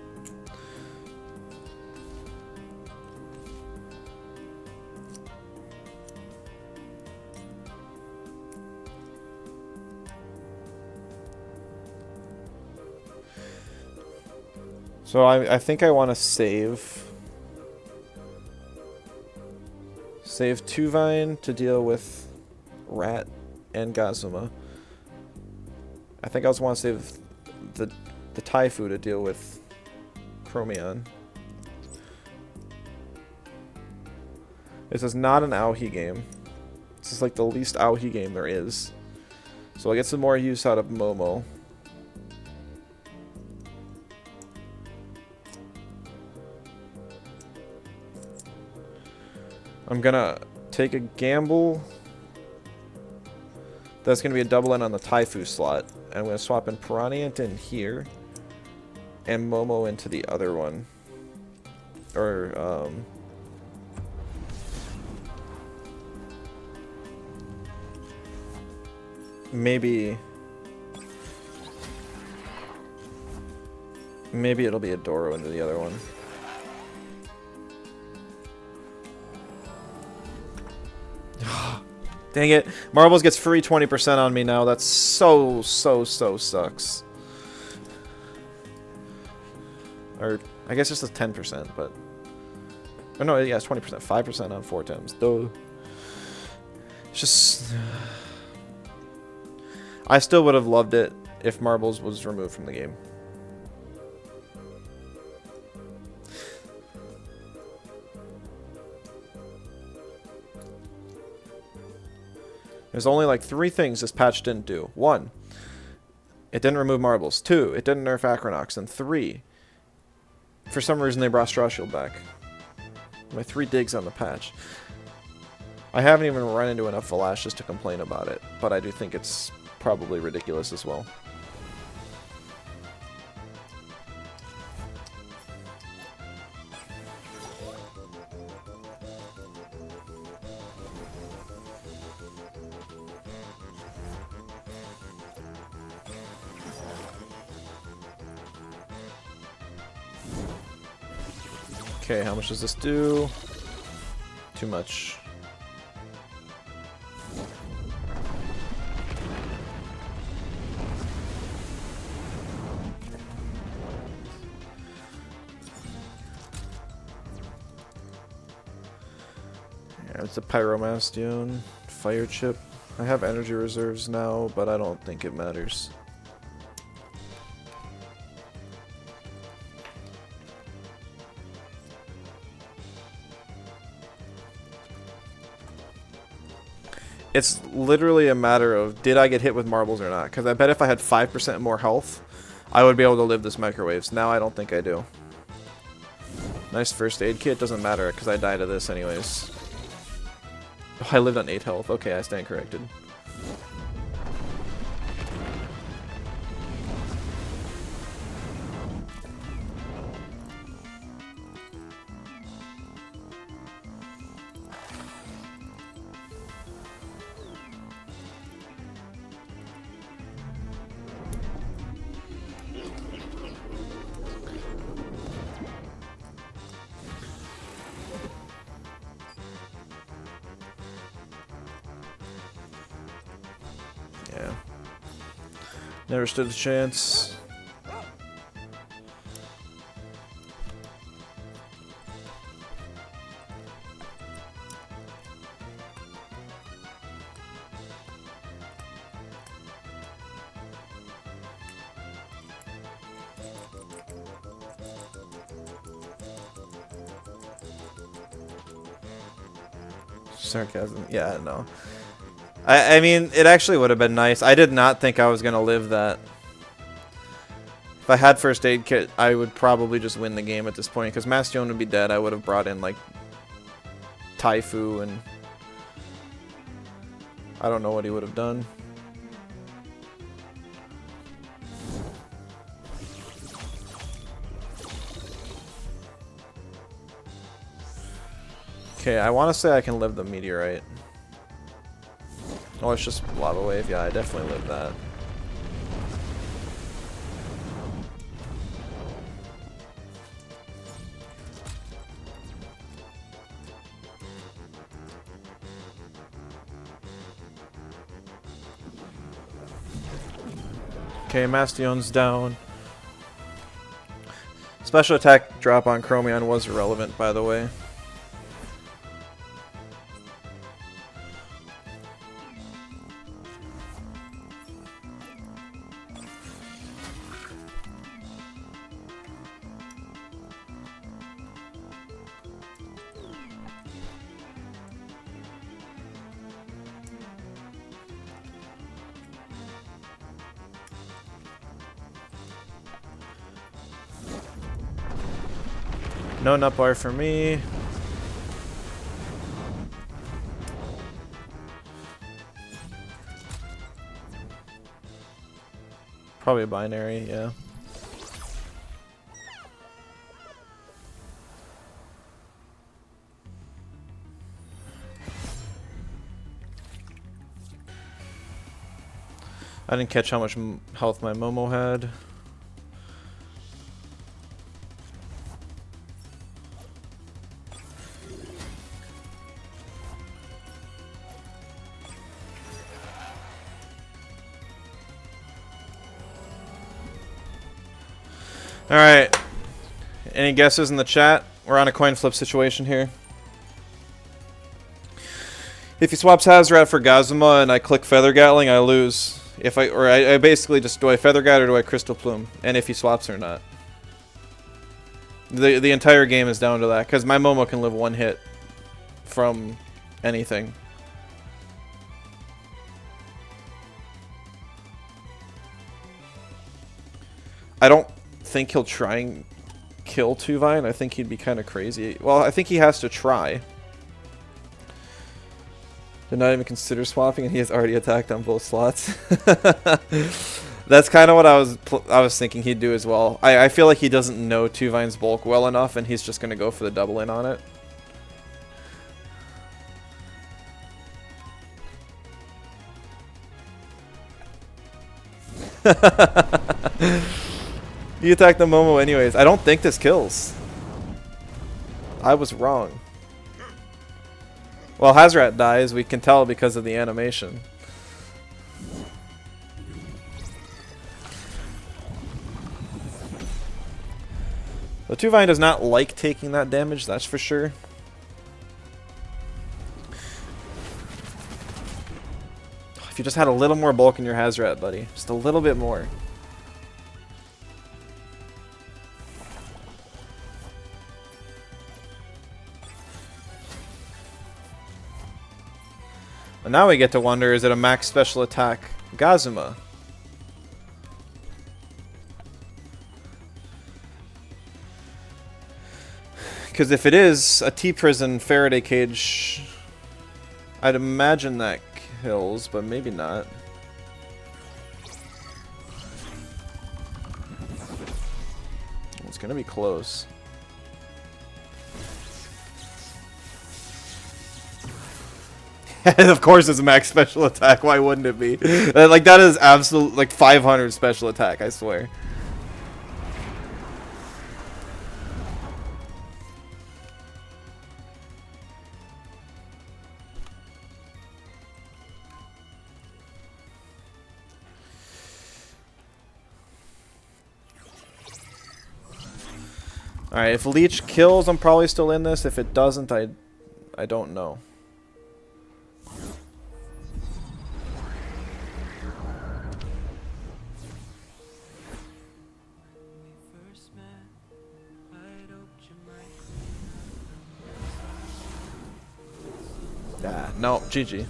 So I think I want to save 2-Vine to deal with Rat and Gazuma. I think I also want to save the Taifu to deal with Chromion. This is not an Aohi game. This is like the least Aohi game there is. So I'll get some more use out of Momo. I'm gonna take a gamble. That's gonna be a double in on the Taifu slot. And I'm gonna swap in Piranha in here. And Momo into the other one. Or, maybe it'll be a Doro into the other one. Dang it. Marbles gets free 20% on me now. That's so sucks. Or, I guess just a 10%, but... Oh no, yeah, it's 20%. 5% on 4 times. Duh. It's just... I still would have loved it if Marbles was removed from the game. There's only like 3 things this patch didn't do. 1, it didn't remove Marbles. 2, it didn't nerf Acronox. And 3, for some reason they brought Straw Shield back. My 3 digs on the patch. I haven't even run into enough Valash just to complain about it, but I do think it's probably ridiculous as well. Okay, how much does this do? Too much. Yeah, it's a Pyromastion, Fire Chip. I have energy reserves now, but I don't think it matters. It's literally a matter of, did I get hit with Marbles or not? Because I bet if I had 5% more health, I would be able to live this microwaves. Now I don't think I do. Nice first aid kit. Doesn't matter, because I died of this anyways. Oh, I lived on 8 health. Okay, I stand corrected. Yeah. Never stood a chance. Sarcasm. Yeah, no. I mean, it actually would have been nice. I did not think I was going to live that. If I had first aid kit, I would probably just win the game at this point. Because Bastion would be dead. I would have brought in, like, Taifu and... I don't know what he would have done. Okay, I want to say I can live the meteorite. Oh, it's just lava wave. Yeah, I definitely live that. Okay, Mastion's down. Special attack drop on Chromion was irrelevant, by the way. No nut bar for me. Probably a binary, yeah. I didn't catch how much health my Momo had. Alright. Any guesses in the chat? We're on a coin flip situation here. If he swaps Hazrat for Gazuma and I click Feather Gatling, I lose. If I basically just, do I Feather Gat or do I Crystal Plume? And if he swaps or not. The entire game is down to that, because my Momo can live one hit from anything. I don't think he'll try and kill Tuvine. I think he'd be kind of crazy. Well, I think he has to try. Did not even consider swapping, and he has already attacked on both slots. That's kind of what I was thinking he'd do as well. I feel like he doesn't know Tuvine's bulk well enough, and he's just going to go for the double in on it. He attacked the Momo anyways. I don't think this kills. I was wrong. Well, Hazrat dies, we can tell because of the animation. The Tuvine does not like taking that damage, that's for sure. If you just had a little more bulk in your Hazrat, buddy. Just a little bit more. And now we get to wonder, is it a max special attack Gazuma? Because if it is a T-Prison Faraday Cage, I'd imagine that kills, but maybe not. It's gonna be close. Of course it's a max special attack, why wouldn't it be? Like, that is absolute, like, 500 special attack, I swear. Alright, if Leech kills, I'm probably still in this. If it doesn't, I don't know. Ah, no, GG.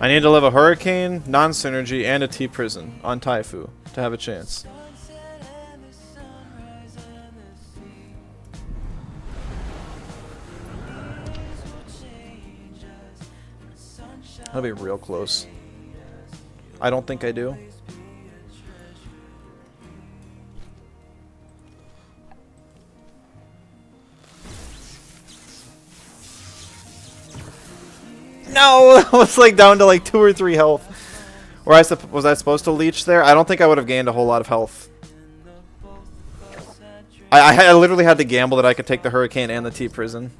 I need to live a Hurricane, non-synergy, and a T-Prison on Taifu to have a chance. That'll be real close. I don't think I do. No, I was like down to like 2 or 3 health. Or was I supposed to leech there? I don't think I would have gained a whole lot of health. I literally had to gamble that I could take the Hurricane and the T-Prison.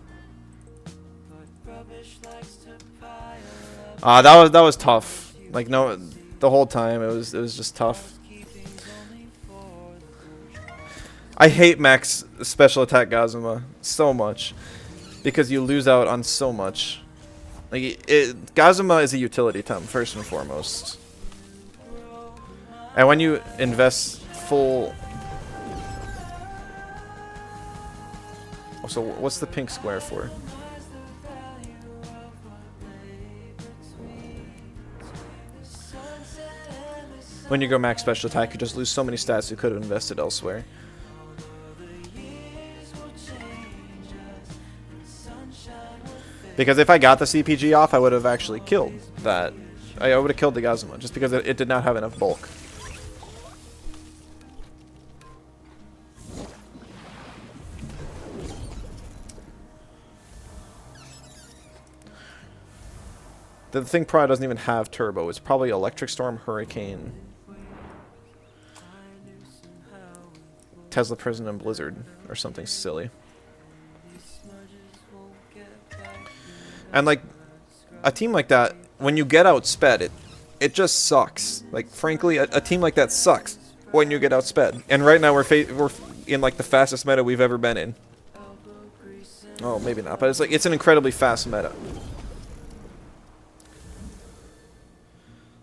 That was tough. Like no, the whole time it was just tough. I hate max special attack Gazuma so much because you lose out on so much. Like Gazuma is a utility temp first and foremost, and when you invest full. Oh, so what's the pink square for? When you go max special attack, you just lose so many stats you could have invested elsewhere. Because if I got the CPG off, I would have actually killed that. I would have killed the Gazuma, just because it did not have enough bulk. The thing probably doesn't even have turbo. It's probably Electric Storm, Hurricane, Tesla Prison, and Blizzard, or something silly. And like a team like that, when you get outsped, it just sucks. Like frankly, a team like that sucks when you get outsped. And right now we're in like the fastest meta we've ever been in. Oh, maybe not, but it's an incredibly fast meta.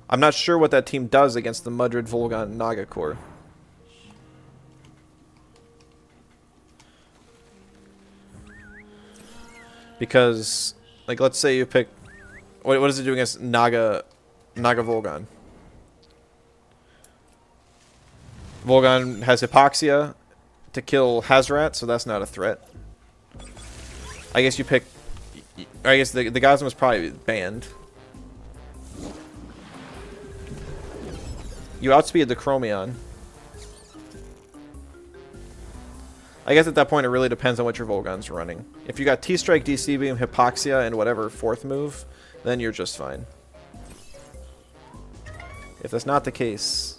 I'm not sure what that team does against the Mudrid, Volgon, Naga core. Because, like, let's say you pick... What does it do against Naga Volgon? Volgon has Hypoxia to kill Hazoret, so that's not a threat. I guess you pick... I guess the Gazma was probably banned. You outspeed the Chromion. I guess at that point it really depends on what your Volgon's running. If you got T-Strike, DC Beam, Hypoxia, and whatever 4th move, then you're just fine. If that's not the case,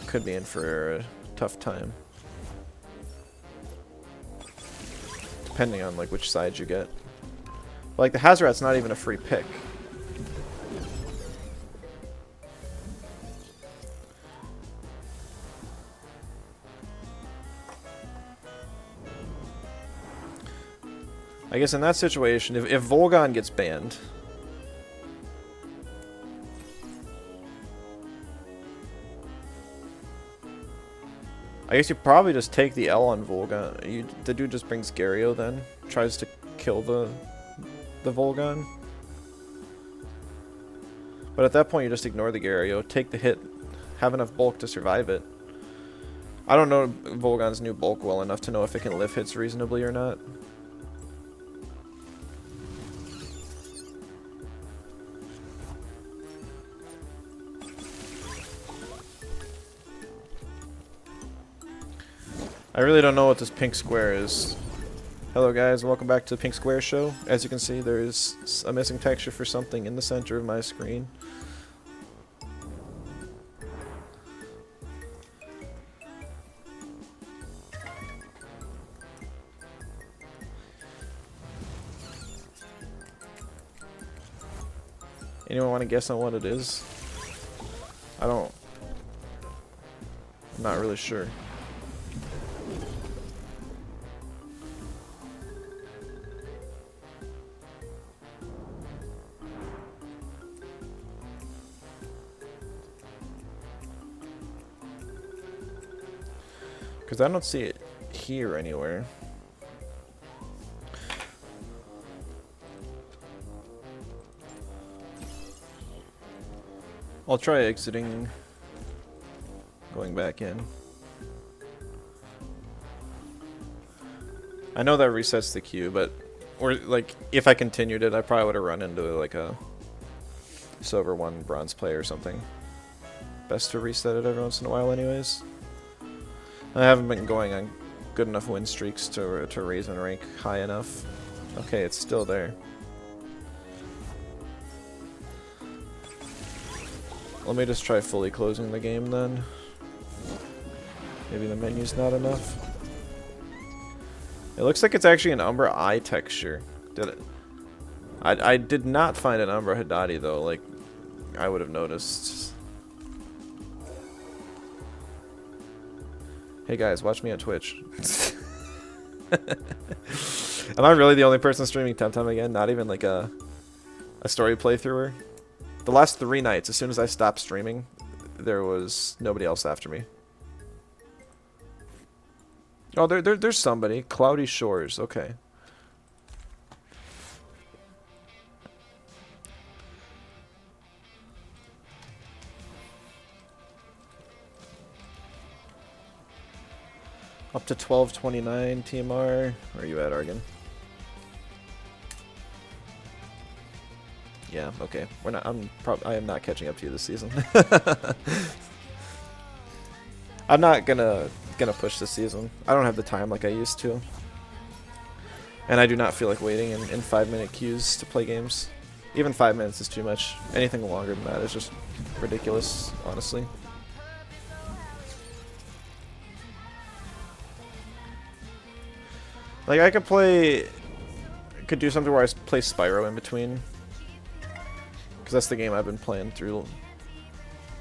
could be in for a tough time. Depending on like which side you get. But, like the Hazoret's not even a free pick. I guess in that situation, if Volgon gets banned, I guess you probably just take the L on Volgon. The dude just brings Gario then, tries to kill the Volgon. But at that point, you just ignore the Gario, take the hit, have enough bulk to survive it. I don't know Volgon's new bulk well enough to know if it can live hits reasonably or not. I really don't know what this pink square is. Hello guys, welcome back to the Pink Square Show. As you can see, there is a missing texture for something in the center of my screen. Anyone want to guess on what it is? I don't... I'm not really sure. Because I don't see it here anywhere. I'll try exiting, going back in. I know that resets the queue, but or like if I continued it, I probably would have run into like a silver 1 bronze player or something. Best to reset it every once in a while anyways. I haven't been going on good enough win streaks to raise and rank high enough. Okay, it's still there. Let me just try fully closing the game then. Maybe the menu's not enough. It looks like it's actually an Umbra eye texture. Did it? I did not find an Umbra Haddadi though, like I would have noticed. Hey guys, watch me on Twitch. Am I really the only person streaming Temtem again? Not even like a story playthrougher? The last 3 nights, as soon as I stopped streaming, there was nobody else after me. Oh, there's somebody. Cloudy Shores, okay. Up to 1229 TMR. Where are you at, Argon? Yeah, okay. We're not. I am not catching up to you this season. I'm not gonna push this season. I don't have the time like I used to, and I do not feel like waiting in 5-minute queues to play games. Even 5 minutes is too much. Anything longer than that is just ridiculous, honestly. Like I could do something where I play Spyro in between. Because that's the game I've been playing through.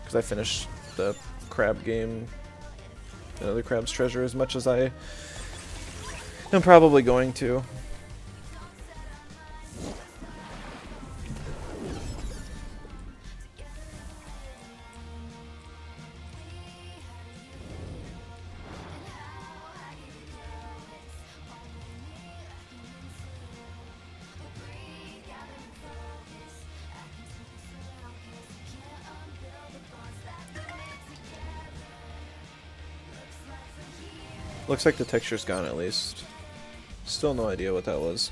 Because I finished the crab game, Another Crab's Treasure, as much as I am probably going to. Looks like the texture's gone at least. Still no idea what that was.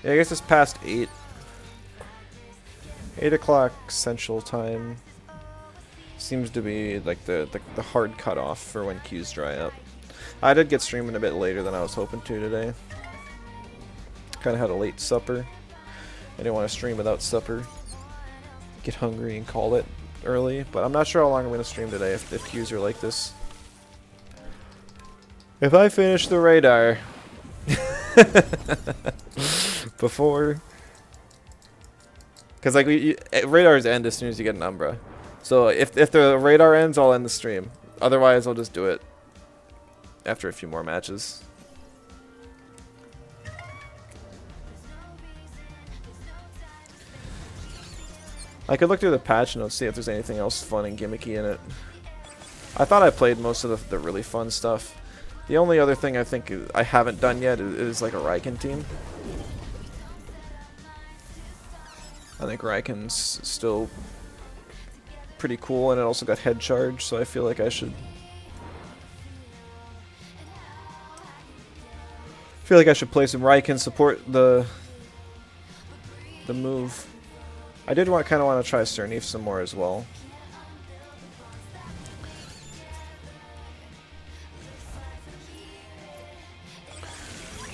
Yeah, I guess it's past 8. 8 o'clock Central Time seems to be like the hard cutoff for when queues dry up. I did get streaming a bit later than I was hoping to today. Kind of had a late supper. I didn't want to stream without supper. Get hungry and call it early, but I'm not sure how long I'm going to stream today if queues are like this. If I finish the radar before, because like radars end as soon as you get an Umbra, so if the radar ends, I'll end the stream. Otherwise, I'll just do it after a few more matches. I could look through the patch notes, see if there's anything else fun and gimmicky in it. I thought I played most of the really fun stuff. The only other thing I think I haven't done yet is like a Raiken team. I think Raiken's still pretty cool, and it also got head charge, so I feel like I should play some Raiken, support the move. I did kind of want to try Cernif some more as well.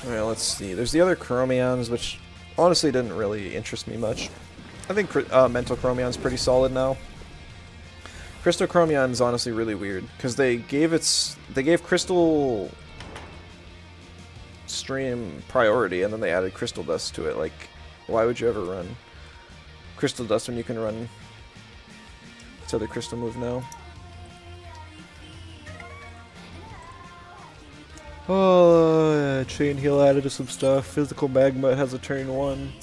Alright, let's see. There's the other Chromions, which honestly didn't really interest me much. I think Mental Chromion's pretty solid now. Crystal Chromion is honestly really weird because they gave Crystal Stream priority and then they added Crystal Dust to it. Like, why would you ever run Crystal Dust when you can run to the Crystal move now? Oh, Chain Heal added to some stuff. Physical Magma has a turn 1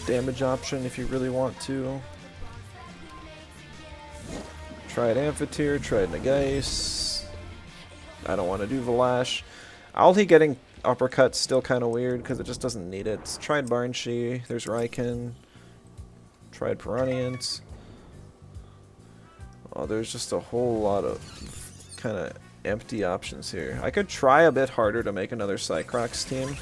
damage option if you really want to. Tried Amphitheater, tried Nagase. I don't want to do Valash. Alti getting Uppercut's still kind of weird because it just doesn't need it. Tried Barnshee, there's Raiken. Tried Piranhians. Oh, there's just a whole lot of kind of empty options here. I could try a bit harder to make another Cycrox team.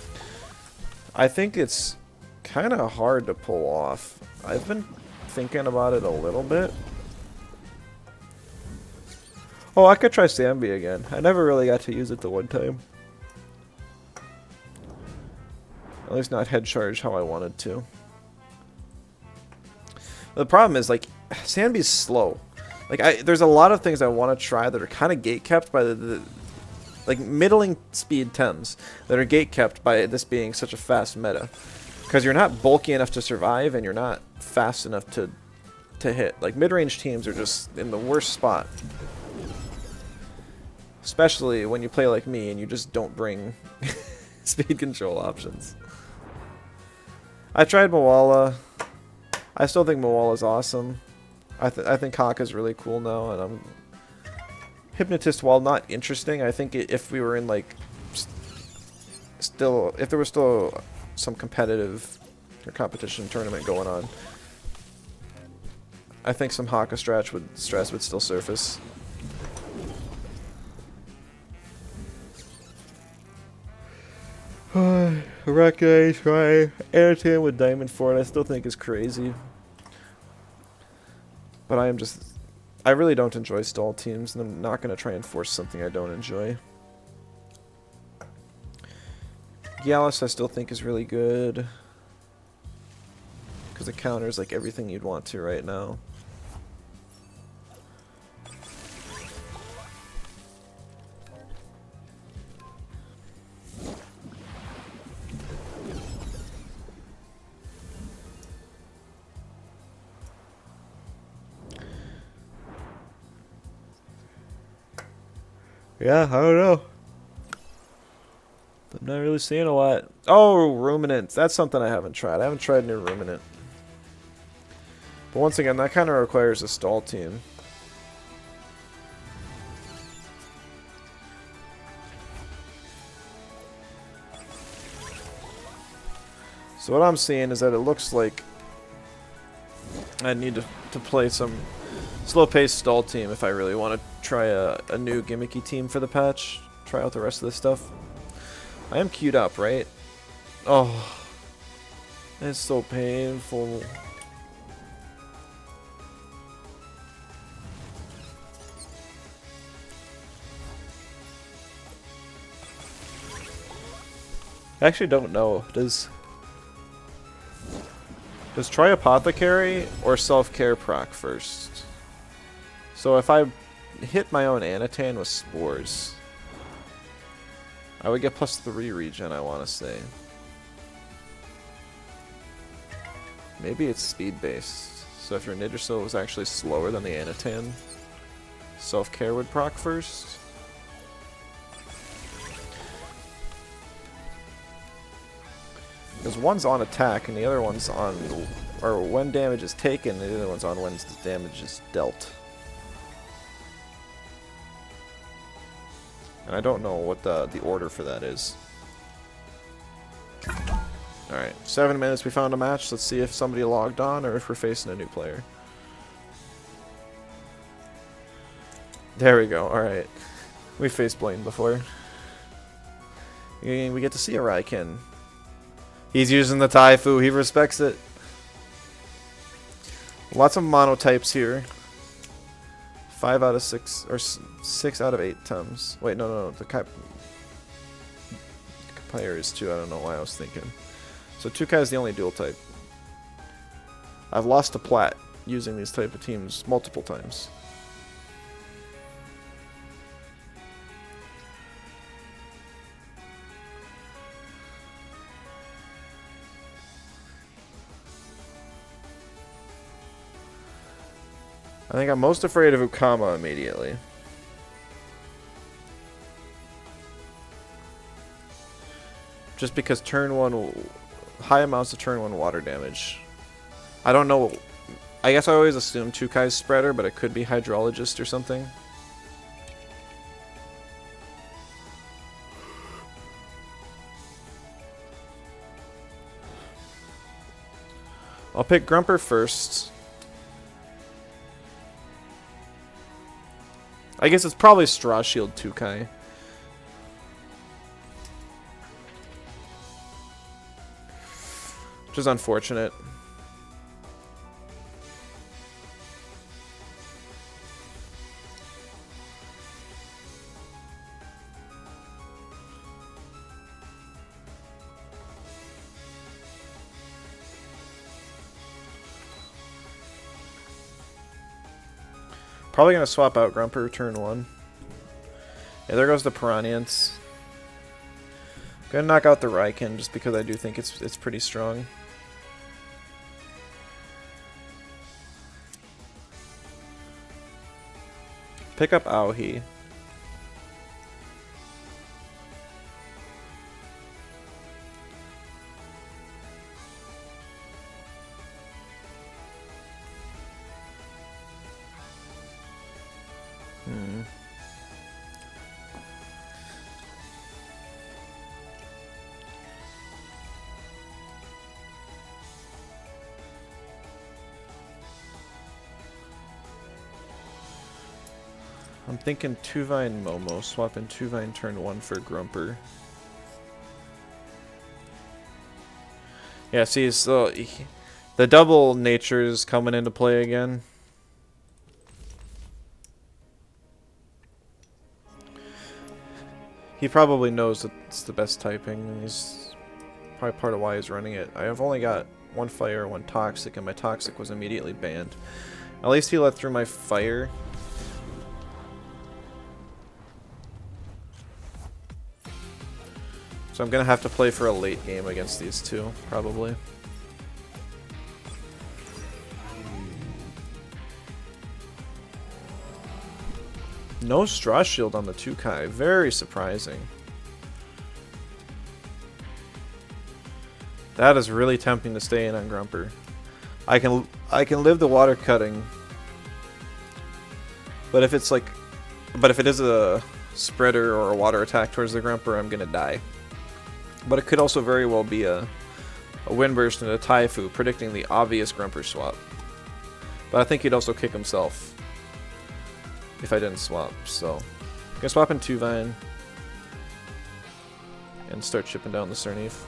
I think it's kind of hard to pull off. I've been thinking about it a little bit. Oh, I could try Sambi again. I never really got to use it the one time. At least not head charge how I wanted to. The problem is, like, Sambi's slow. Like, there's a lot of things I want to try that are kind of gatekept by the like, middling speed Tems that are gatekept by this being such a fast meta. Because you're not bulky enough to survive, and you're not fast enough to hit. Like, mid-range teams are just in the worst spot. Especially when you play like me and you just don't bring speed control options. I tried Moala. I still think Moala's awesome. I think Haka's really cool now, and Hypnotist, while not interesting, I think if we were in, like, if there was still some competitive or competition tournament going on, I think some Haka strats would still surface. Rakai, try Airtan with Diamond Fort, I still think is crazy. But I really don't enjoy stall teams, and I'm not going to try and force something I don't enjoy. Gallus I still think is really good, because it counters like everything you'd want to right now. Yeah, I don't know. I'm not really seeing a lot. Oh, Ruminant. That's something I haven't tried. I haven't tried new Ruminant. But once again, that kind of requires a stall team. So what I'm seeing is that it looks like I need to play some slow-paced stall team if I really want to try a new gimmicky team for the patch. Try out the rest of this stuff. I am queued up, right? Oh, it's so painful. I actually don't know. Does try Apothecary or Self-Care proc first? So if I hit my own Anatan with Spores, I would get +3 regen, I want to say. Maybe it's speed-based. So if your Nidosul was actually slower than the Anatan, Self-Care would proc first. Because one's on attack and the other one's on, or when damage is taken, the other one's on when the damage is dealt. And I don't know what the order for that is. Alright, 7 minutes, we found a match. Let's see if somebody logged on or if we're facing a new player. There we go, alright. We faced Blaine before. We get to see a Raiken. He's using the Taifu, he respects it. Lots of monotypes here. 5 out of 6, or 6 out of 8 Tems. Wait, no, the player is 2, I don't know why I was thinking. So Tukai is the only dual type. I've lost to Plat. using these type of teams multiple times. I think I'm most afraid of Ukama immediately. Just because turn 1, high amounts of turn 1 water damage. I don't know. I guess I always assume Tukai's spreader, but it could be hydrologist or something. I'll pick Grumper first. I guess it's probably Straw Shield Tukai. Which is unfortunate. Probably gonna swap out Grumper turn 1. Yeah, there goes the Piranhans. Gonna knock out the Raiken just because I do think it's pretty strong. Pick up Aohi. I'm thinking Tuvine Momo, swapping Tuvine turn 1 for Grumper. Yeah, see, so the double nature is coming into play again. He probably knows that it's the best typing, and he's probably part of why he's running it. I have only got 1 fire, 1 toxic, and my toxic was immediately banned. At least he let through my fire. So I'm gonna have to play for a late game against these two, probably. No Straw Shield on the Tukai, very surprising. That is really tempting to stay in on Grumper. I can live the water cutting, but if it's but if it is a spreader or a water attack towards the Grumper, I'm gonna die. But it could also very well be a Windburst and a Taifu, predicting the obvious Grumper swap. But I think he'd also kick himself if I didn't swap, so I'm gonna swap in Tuvine and start chipping down the Cernif.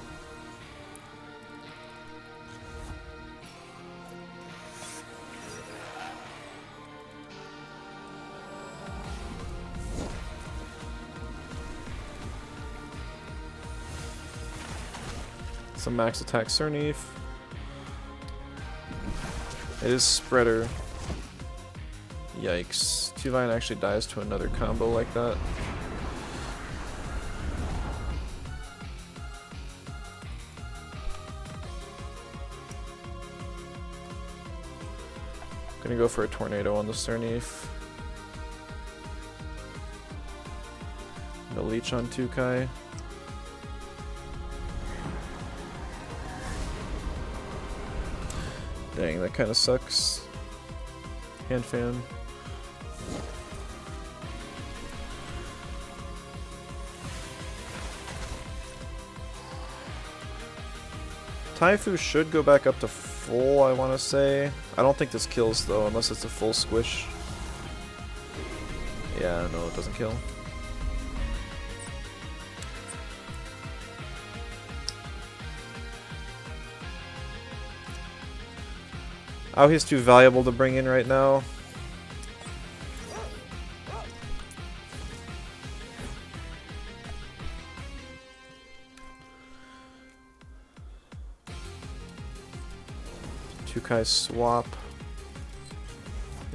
Some max attack Cernif. It is Spreader. Yikes. Tuvine actually dies to another combo like that. Gonna go for a Tornado on the Cernif. No Leech on Tukai. Dang, that kind of sucks. Hand fan. Taifu should go back up to full, I want to say. I don't think this kills, though, unless it's a full squish. Yeah, no, it doesn't kill. Oh, he's too valuable to bring in right now. Tukai swap.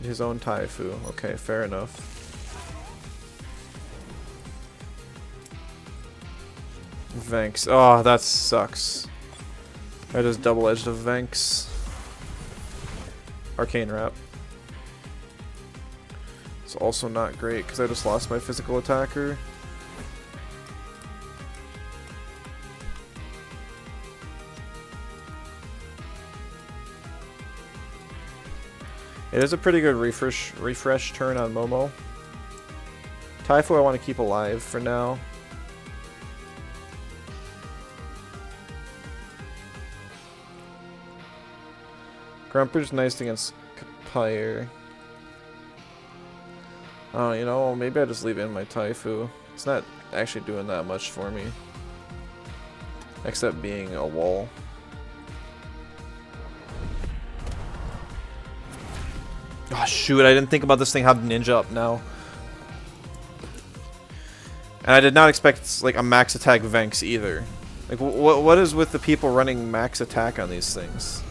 His own Taifu. Okay, fair enough. Venks. Oh, that sucks. I just double-edged a Venks. Arcane Wrap. It's also not great because I just lost my physical attacker. It is a pretty good refresh turn on Momo. Taifu I want to keep alive for now. Grumper's nice against Kapire. Oh, you know, maybe I just leave in my Taifu. It's not actually doing that much for me. Except being a wall. Oh shoot, I didn't think about this thing how to ninja up now. And I did not expect like a max attack Venks either. Like what is with the people running max attack on these things?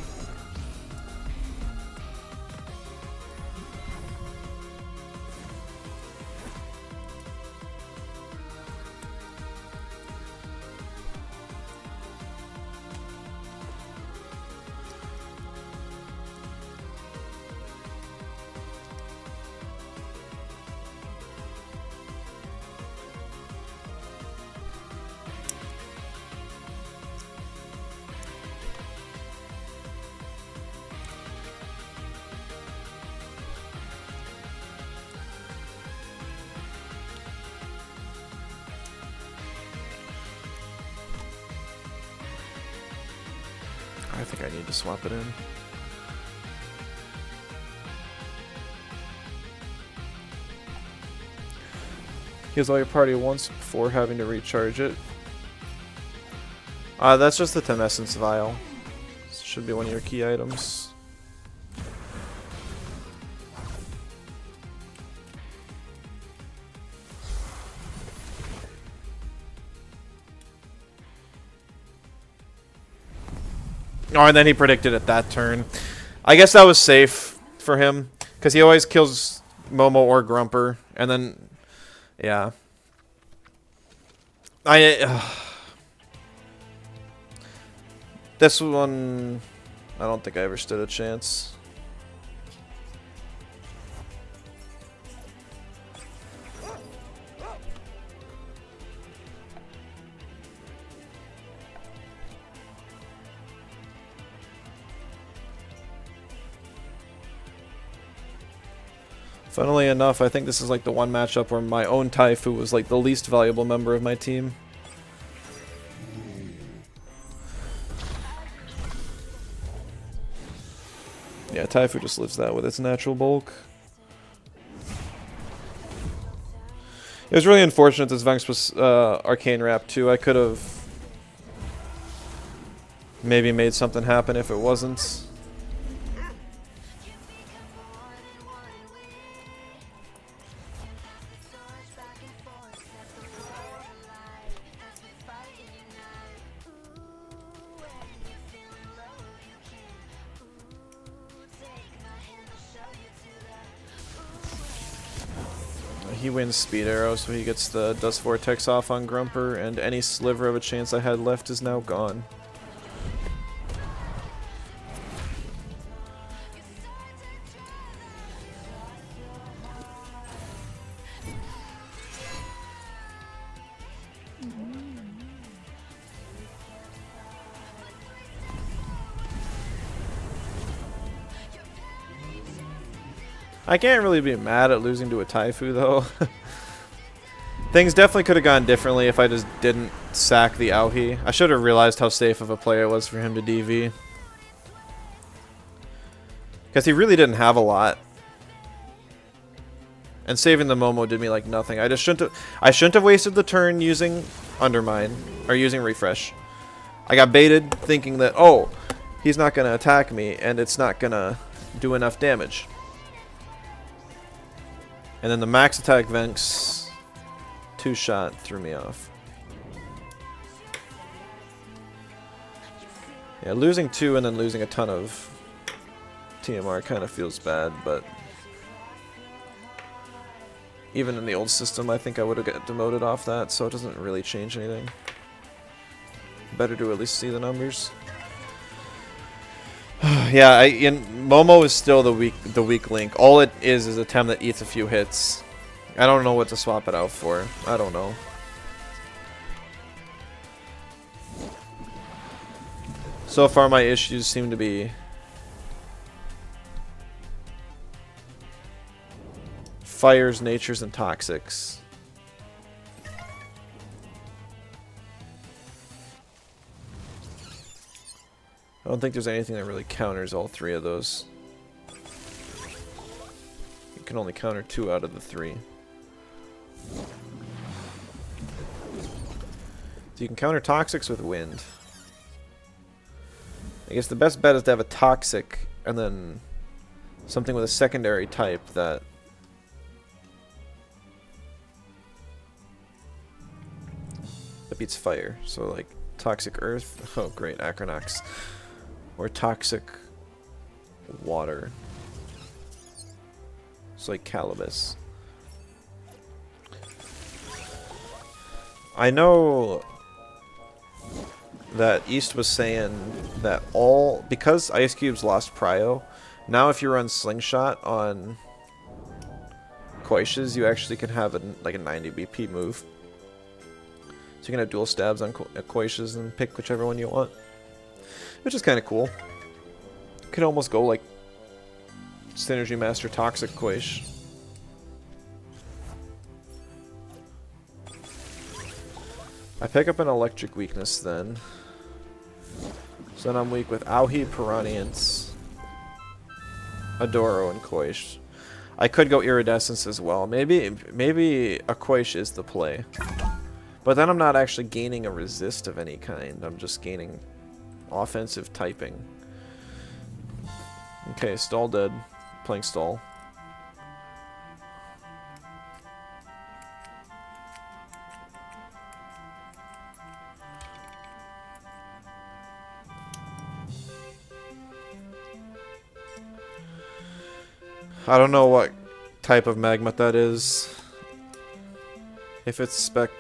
I think I need to swap it in. Heals all your party once before having to recharge it. That's just the Temessence Vial. This should be one of your key items. Oh, and then he predicted it that turn. I guess that was safe for him, because he always kills Momo or Grumper, and then, yeah. This one, I don't think I ever stood a chance. Funnily enough, I think this is like the one matchup where my own Taifu was like the least valuable member of my team. Yeah, Taifu just lives that with its natural bulk. It was really unfortunate this Venks was Arcane Wrap too. I could have maybe made something happen if it wasn't. He wins Speed Arrow, so he gets the Dust Vortex off on Grumper, and any sliver of a chance I had left is now gone. I can't really be mad at losing to a Taifu, though. Things definitely could have gone differently if I just didn't sack the Aohi. I should have realized how safe of a play it was for him to DV. Because he really didn't have a lot. And saving the Momo did me like nothing. I shouldn't have wasted the turn using Undermine, or using Refresh. I got baited thinking that, oh, he's not going to attack me, and it's not going to do enough damage. And then the max attack Venks 2-shot threw me off. Yeah, losing 2 and then losing a ton of TMR kind of feels bad, but Even in the old system, I think I would have got demoted off that, so it doesn't really change anything. Better to at least see the numbers. Yeah, Momo is still the weak link. All it is a Tem that eats a few hits. I don't know what to swap it out for. I don't know. So far, my issues seem to be fires, natures, and toxics. I don't think there's anything that really counters all three of those. You can only counter 2 out of the 3. So you can counter toxics with wind. I guess the best bet is to have a toxic and then something with a secondary type that beats fire. So like toxic earth. Oh great, Acronox. Or toxic water. It's like Calibus. I know that East was saying that because Ice Cube's lost Prio, now if you run Slingshot on Koishes, you actually can have like a 90 BP move. So you can have dual stabs on Koishes and pick whichever one you want. Which is kind of cool. You can almost go like Synergy Master Toxic Koish. I pick up an electric weakness then. So then I'm weak with Auhi, Piranhians, Adoro, and Koish. I could go Iridescence as well. Maybe a Koish is the play. But then I'm not actually gaining a resist of any kind. I'm just gaining offensive typing. Okay, Stall dead. Playing Stall. I don't know what type of magma that is. If it's spec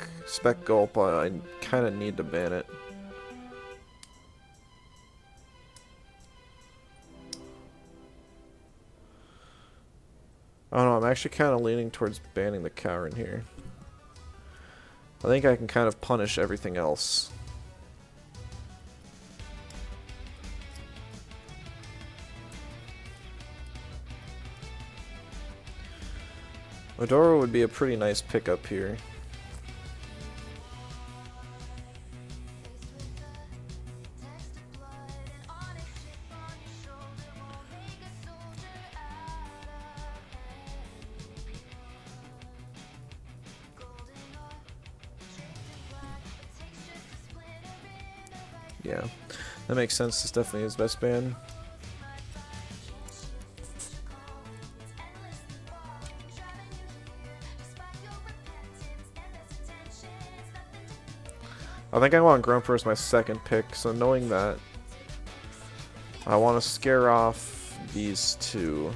gulp, I kind of need to ban it. I don't know, I'm actually kind of leaning towards banning the Cowrin here. I think I can kind of punish everything else. Odoro would be a pretty nice pickup here. Yeah, that makes sense. It's definitely his best ban. I think I want Grumper as my second pick, so knowing that, I want to scare off these two.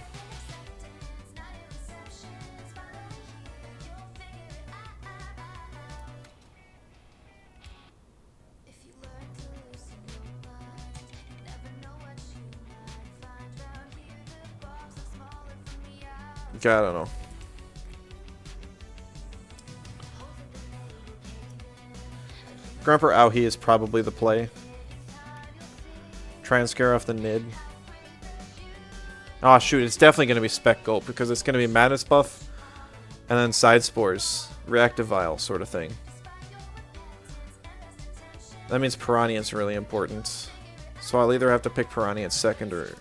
Okay, I don't know. Grumper Auhi is probably the play. Try and scare off the Nid. Oh shoot, it's definitely going to be Spec Gulp because it's going to be Madness buff and then Side Spores, Reactive Vial sort of thing. That means Piranha's really important. So I'll either have to pick Piranha second or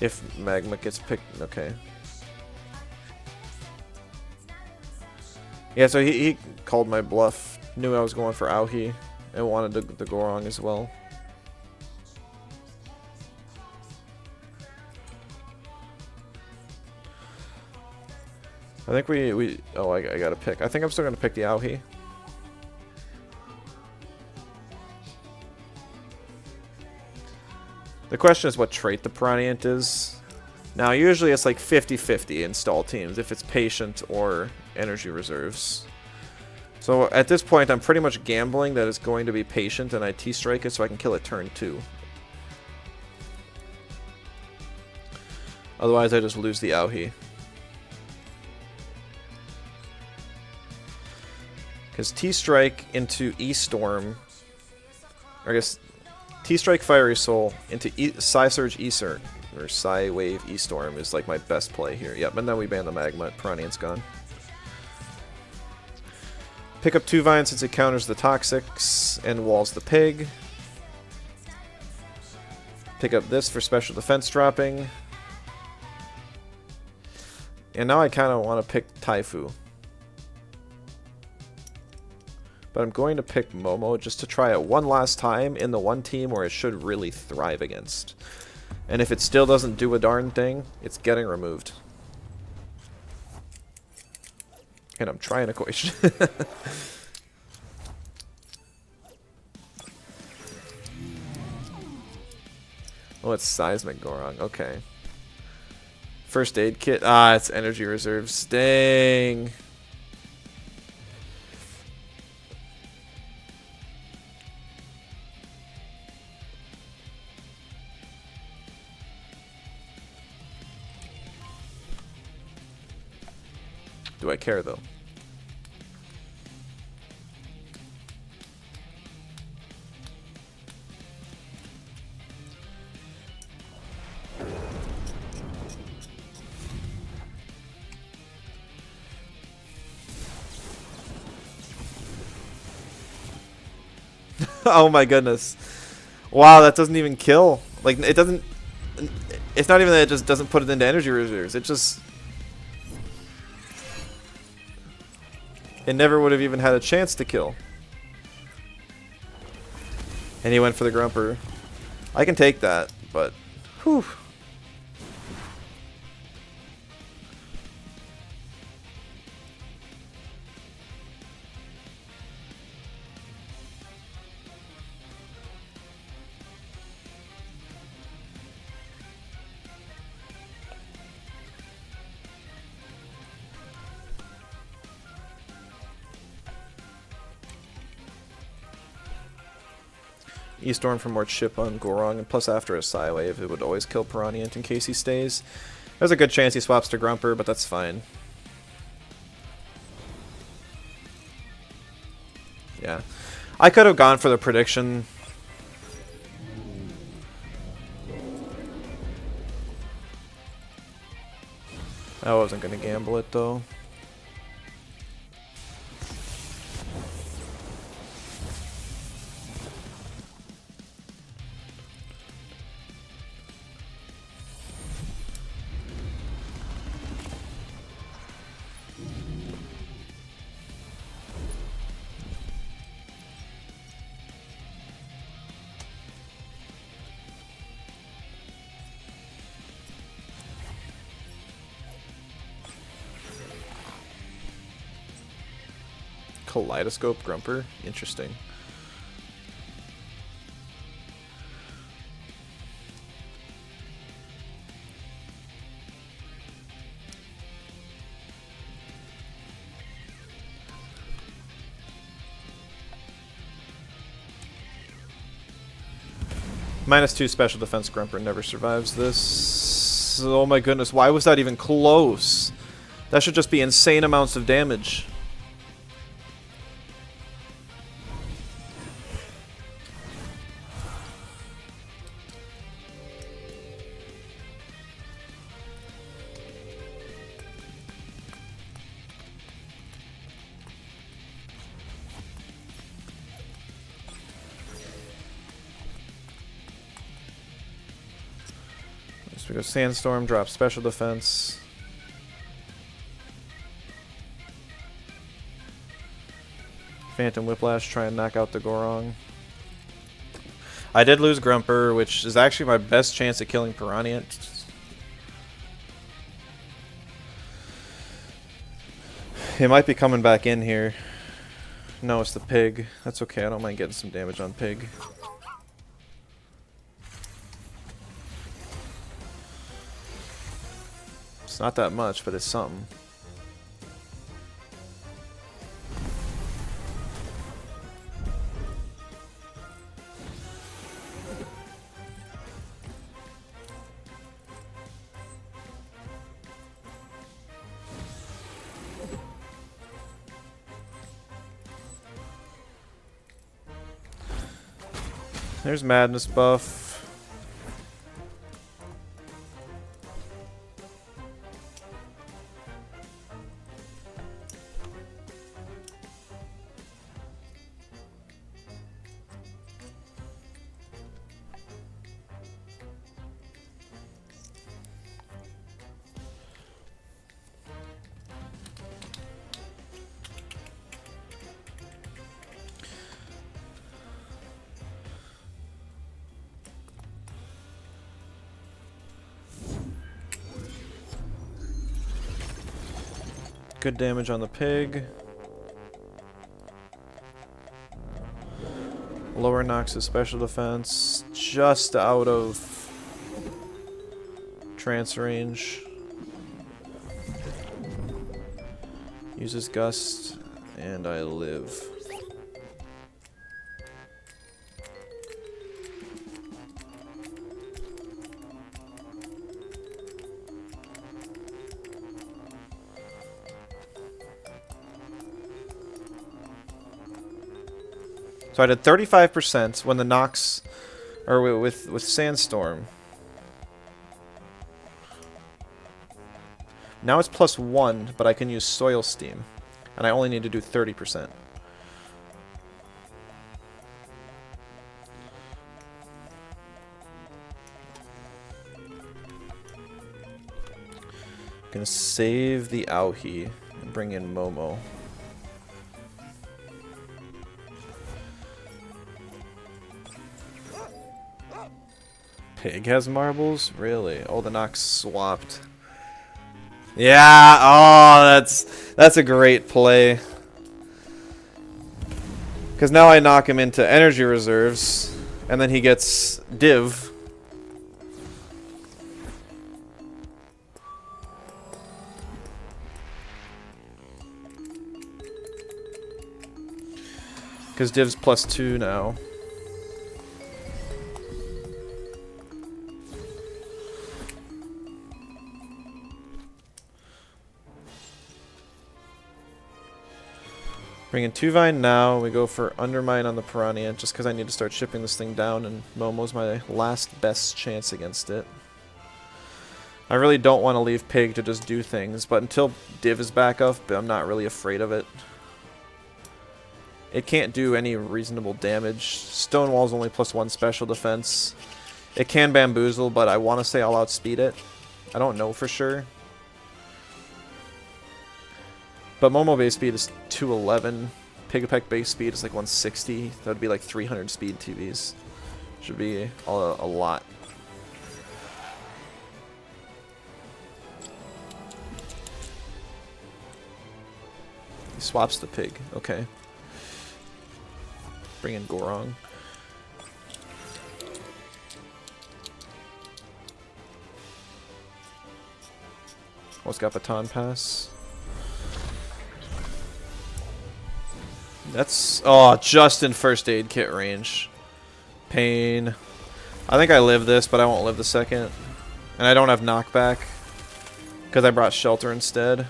if Magma gets picked, okay. Yeah, so he called my bluff. Knew I was going for Auhi and wanted the Gorong as well. I think oh, I gotta pick. I think I'm still gonna pick the Auhi. The question is what trait the Piranha is. Now, usually it's like 50-50 install teams, if it's patient or energy reserves. So at this point, I'm pretty much gambling that it's going to be patient and I T-strike it so I can kill it turn 2. Otherwise, I just lose the Auhi. Because T-strike into E-storm, or I guess T-strike Fiery Soul into Psy-surge E-surge, or Psy-wave E-storm is like my best play here. Yep, and then we ban the Magma. Piranha's gone. Pick up 2 Vines since it counters the Toxics and walls the Pig. Pick up this for special defense dropping. And now I kind of want to pick Taifu. But I'm going to pick Momo just to try it one last time in the one team where it should really thrive against. And if it still doesn't do a darn thing, it's getting removed. And I'm trying Equation. Oh, it's Seismic Gorong. Okay. First aid kit. Ah, it's energy reserves. Dang. Do I care, though? Oh my goodness. Wow, that doesn't even kill. Like, it doesn't... It's not even that it just doesn't put it into energy reserves. It just... It never would have even had a chance to kill. And he went for the Grumper. I can take that, but... Whew. E-Storm for more chip on Gorong, and plus after a Psy Wave, it would always kill Piranha in case he stays. There's a good chance he swaps to Grumper, but that's fine. Yeah. I could have gone for the prediction. I wasn't going to gamble it, though. Kaleidoscope Grumper? Interesting. -2 special defense Grumper never survives this. Oh my goodness, why was that even close? That should just be insane amounts of damage. So we go Sandstorm, drop special defense. Phantom Whiplash, try and knock out the Gorong. I did lose Grumper, which is actually my best chance at killing Piranha. He might be coming back in here. No, it's the Pig. That's okay, I don't mind getting some damage on Pig. It's not that much, but it's something. There's Madness buff. Good damage on the pig. Lower Nox's special defense. Just out of trance range. Uses Gust, and I live. So I did 35% when the Nox, or with Sandstorm. Now it's +1, but I can use Soil Steam, and I only need to do 30%. Gonna save the Auhi and bring in Momo. Pig has marbles? Really? Oh, the Nox swapped. Yeah, oh, that's a great play. Because now I knock him into energy reserves, and then he gets div. Because div's +2 now. Bring in 2 Vine now. We go for Undermine on the Piranha just because I need to start shipping this thing down, and Momo's my last best chance against it. I really don't want to leave Pig to just do things, but until Div is back up, I'm not really afraid of it. It can't do any reasonable damage. Stonewall's only +1 special defense. It can Bamboozle, but I want to say I'll outspeed it. I don't know for sure. But Momo base speed is 211. Pigapec base speed is like 160. That would be like 300 speed TVs. Should be a lot. He swaps the pig. Okay. Bring in Gorong. Oh, it's got Baton Pass. That's, oh, just in first aid kit range. Pain. I think I live this, but I won't live the second. And I don't have knockback, because I brought shelter instead.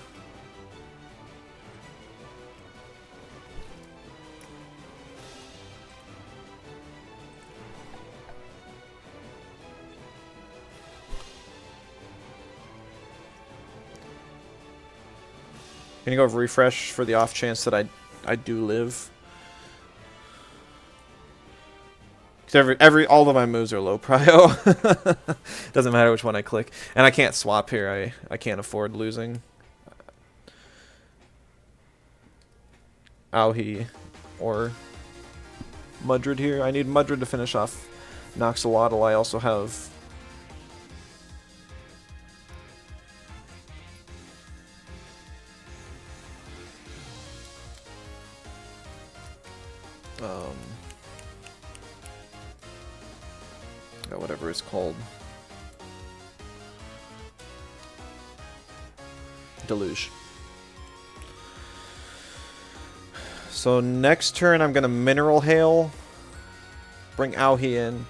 Gonna go refresh for the off chance that I do live. All of my moves are low prio. Doesn't matter which one I click, and I can't swap here. I can't afford losing. Auhi or Mudrid here. I need Mudrid to finish off Noxolotl. I also have whatever it's called. Deluge. So next turn I'm gonna Mineral Hail, bring Aohi in,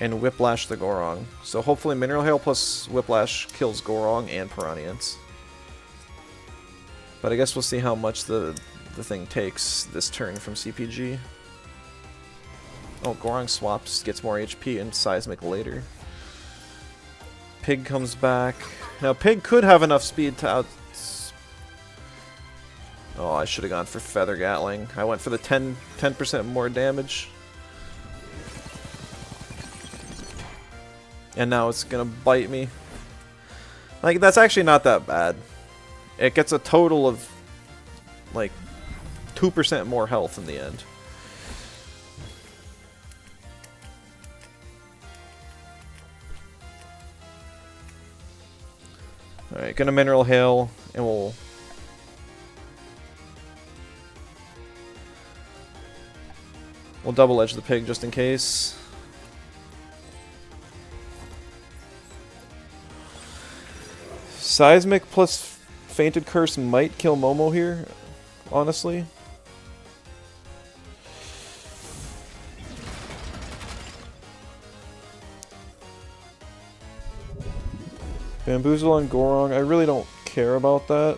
and Whiplash the Gorong. So hopefully Mineral Hail plus Whiplash kills Gorong and Piranhans. But I guess we'll see how much the thing takes this turn from CPG. Oh, Gorong swaps, gets more HP and Seismic later. Pig comes back. Now Pig could have enough speed to out... Oh, I should have gone for Feather Gatling. I went for the 10% more damage. And now it's gonna bite me. Like, that's actually not that bad. It gets a total of, like, 2% more health in the end. Alright, gonna Mineral Hail, and we'll... We'll double edge the pig just in case. Seismic plus Fainted Curse might kill Momo here, honestly. Bamboozle on Gorong, I really don't care about that.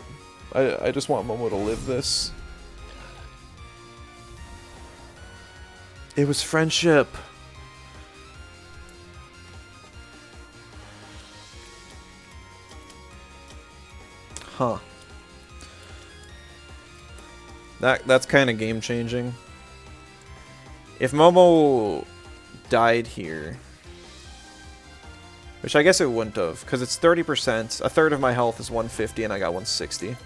I just want Momo to live this. It was friendship. Huh. That's kind of game changing. If Momo died here, which I guess it wouldn't have, because it's 30%, a third of my health is 150 and I got 160.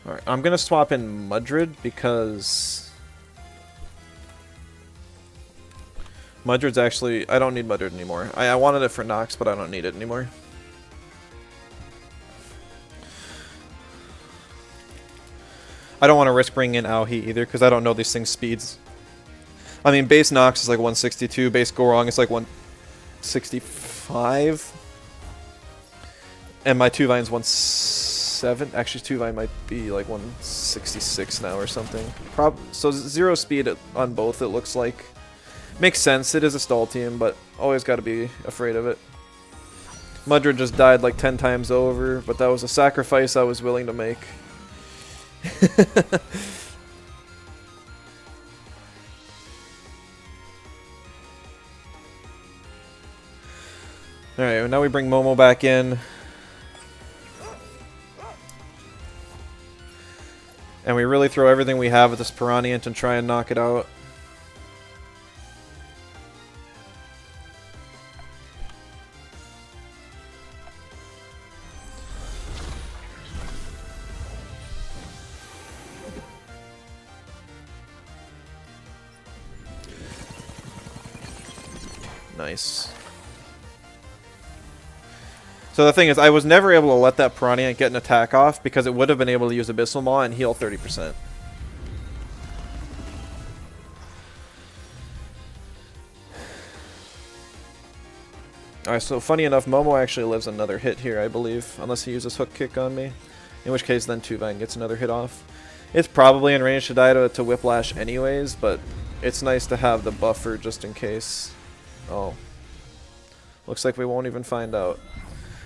Alright, I'm gonna swap in Mudrid because Mudrid's actually... I don't need Mudrid anymore. I wanted it for Nox, but I don't need it anymore. I don't want to risk bringing in Aohi either because I don't know these things' speeds. I mean, base Nox is like 162, base Gorong is like 165. And my 2-Vine's 170. Actually, 2-Vine might be like 166 now or something. So 0 speed on both, it looks like. Makes sense, it is a stall team, but always got to be afraid of it. Mudrid just died like 10 times over, but that was a sacrifice I was willing to make. Alright, now we bring Momo back in. And we really throw everything we have at this Piranhant and try and knock it out. Nice. So the thing is, I was never able to let that Piranha get an attack off because it would have been able to use Abyssal Maw and heal 30%. Alright, so funny enough, Momo actually lives another hit here, I believe, unless he uses Hook Kick on me. In which case, then 2-Vine gets another hit off. It's probably in range to die to Whiplash anyways, but it's nice to have the buffer just in case. Oh. Looks like we won't even find out.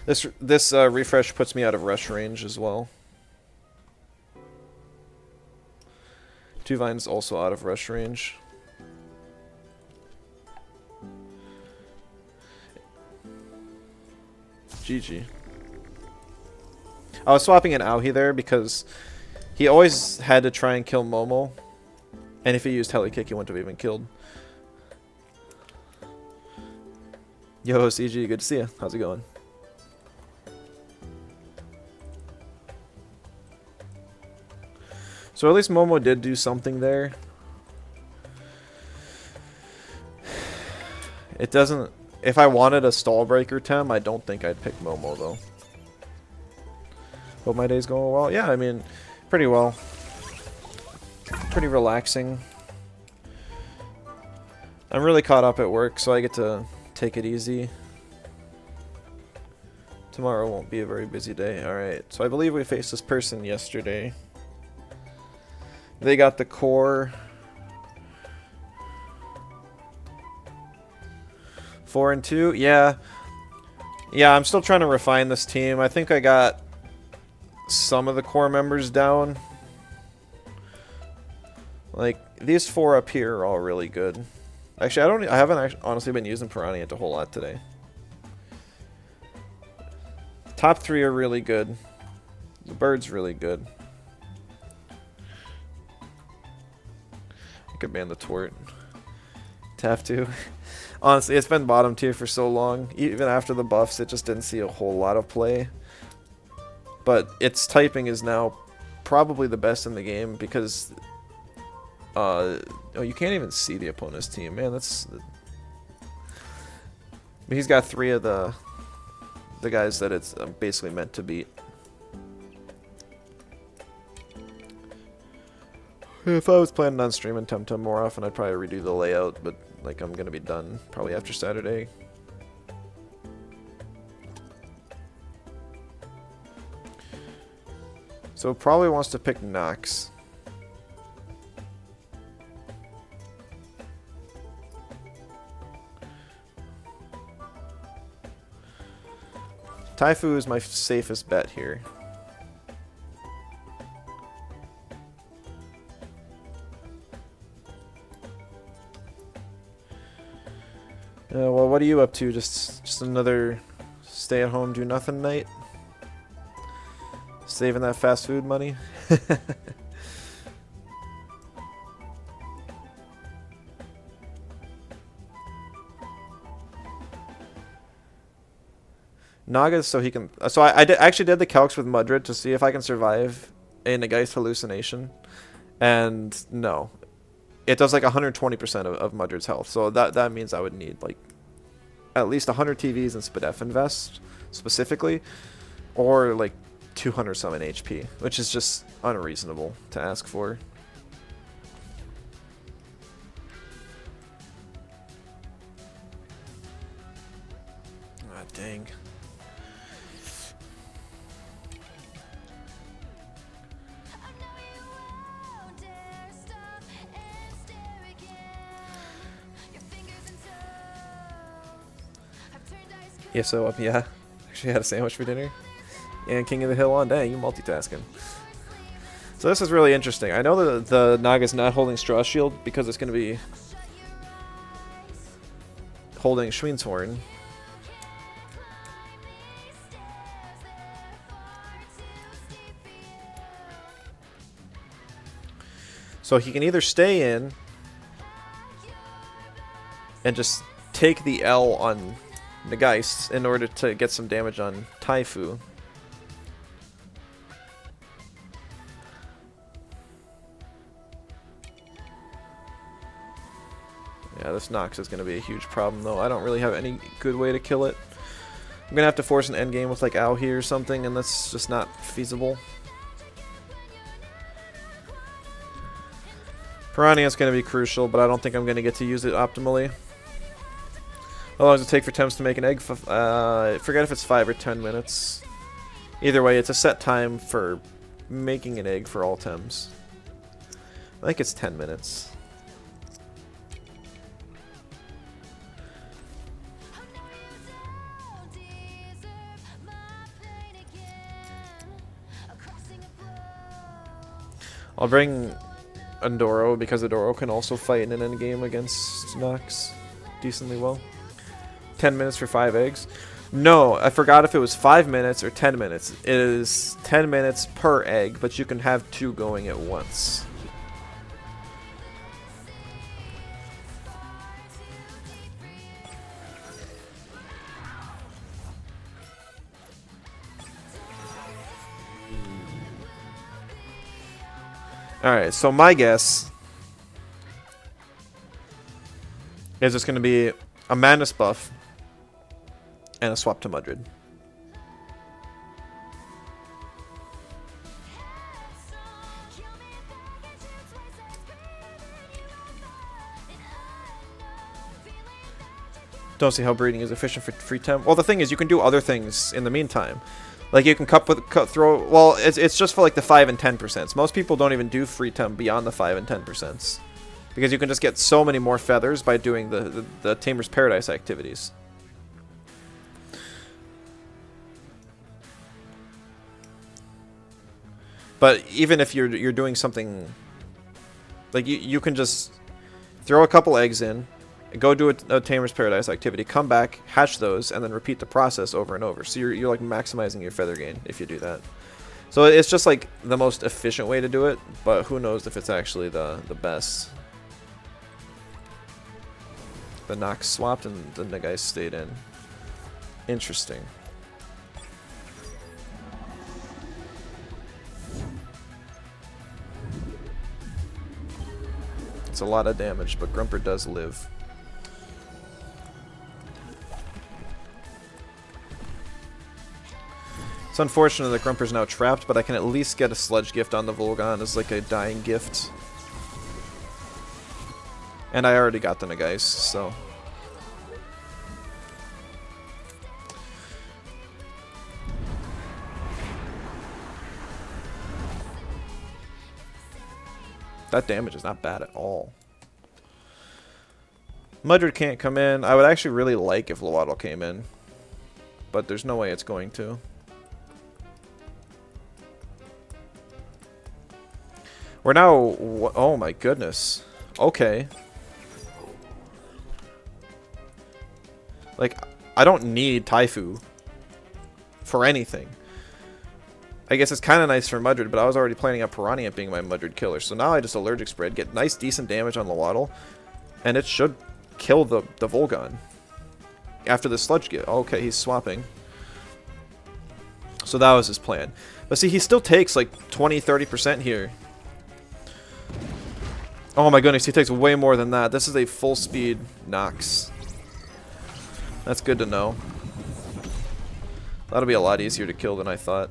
This refresh puts me out of rush range as well. 2-Vine's also out of rush range. GG. I was swapping an Aohi there because he always had to try and kill Momo. And if he used Heli Kick, he wouldn't have even killed. Yo, CG, good to see you. How's it going? So at least Momo did do something there. It doesn't... If I wanted a stall breaker Tem, I don't think I'd pick Momo though. Hope my day's going well. Yeah, I mean, pretty well. Pretty relaxing. I'm really caught up at work, so I get to take it easy. Tomorrow won't be a very busy day. Alright, so I believe we faced this person yesterday. They got the core 4 and 2. Yeah, I'm still trying to refine this team. I think I got some of the core members down. Like these 4 up here are all really good. Actually, I haven't honestly been using Piranha a whole lot today. Top 3 are really good. The bird's really good. I could ban the Twort. Have to. Honestly, it's been bottom tier for so long. Even after the buffs, it just didn't see a whole lot of play. But its typing is now probably the best in the game because... oh, you can't even see the opponent's team. Man, that's... He's got 3 of the guys that it's basically meant to beat. If I was planning on streaming Temtem more often, I'd probably redo the layout, but like I'm gonna be done probably after Saturday. So probably wants to pick Nox. Taifu is my safest bet here. Well, what are you up to? Just another stay-at-home, do-nothing night? Saving that fast food money? Naga, so he can... So I actually did the calcs with Mudrid to see if I can survive in a Geist hallucination. And no. It does like 120% of Mudrid's health. So that means I would need like at least 100 TVs and Spadef Invest specifically. Or like 200 summon HP. Which is just unreasonable to ask for. Ah, dang. Yeah, so yeah, actually had a sandwich for dinner. And King of the Hill on. Dang, you multitasking. So this is really interesting. I know that the Naga's not holding Straw Shield because it's going to be holding Schween's Horn. So he can either stay in and just take the L on the Geist in order to get some damage on Taifu. Yeah, this Nox is going to be a huge problem though. I don't really have any good way to kill it. I'm going to have to force an endgame with like Ow here or something, and that's just not feasible. Piranha is going to be crucial, but I don't think I'm going to get to use it optimally. How long does it take for Temps to make an egg? I forget if it's 5 or 10 minutes. Either way, it's a set time for making an egg for all Temps. I think it's 10 minutes. I'll bring Andoro because Andoro can also fight in an endgame against Nox decently well. 10 minutes for 5 eggs? No, I forgot if it was 5 minutes or 10 minutes. It is 10 minutes per egg, but you can have 2 going at once. Alright, so my guess is it's going to be a Madness buff And a swap to Mudrid. Don't see how breeding is efficient for free temp. Well, the thing is, you can do other things in the meantime. Like, you can throw... Well, it's just for, like, the 5 and 10%. Most people don't even do free temp beyond the 5 and 10%. Because you can just get so many more feathers by doing the Tamer's Paradise activities. But even if you're doing something... Like, you can just throw a couple eggs in, go do a Tamer's Paradise activity, come back, hatch those, and then repeat the process over and over. So you're like maximizing your feather gain if you do that. So it's just like the most efficient way to do it, but who knows if it's actually the best. The Nox swapped and the Nagais stayed in. Interesting. It's a lot of damage, but Grumper does live. It's unfortunate that Grumper's now trapped, but I can at least get a Sludge Gift on the Volgon as like a dying gift. And I already got the Nagais, so... That damage is not bad at all. Mudrid can't come in. I would actually really like if Lowaddle came in. But there's no way it's going to. We're now... Oh my goodness. Okay. Like, I don't need Taifu for anything. I guess it's kind of nice for Mudrid, but I was already planning on Piranha being my Mudrid killer. So now I just Allergic Spread, get nice, decent damage on Lowaddle, and it should kill the Volgon. After the Sludge Gift. Okay, he's swapping. So that was his plan. But see, he still takes like 20-30% here. Oh my goodness, he takes way more than that. This is a full speed Nox. That's good to know. That'll be a lot easier to kill than I thought.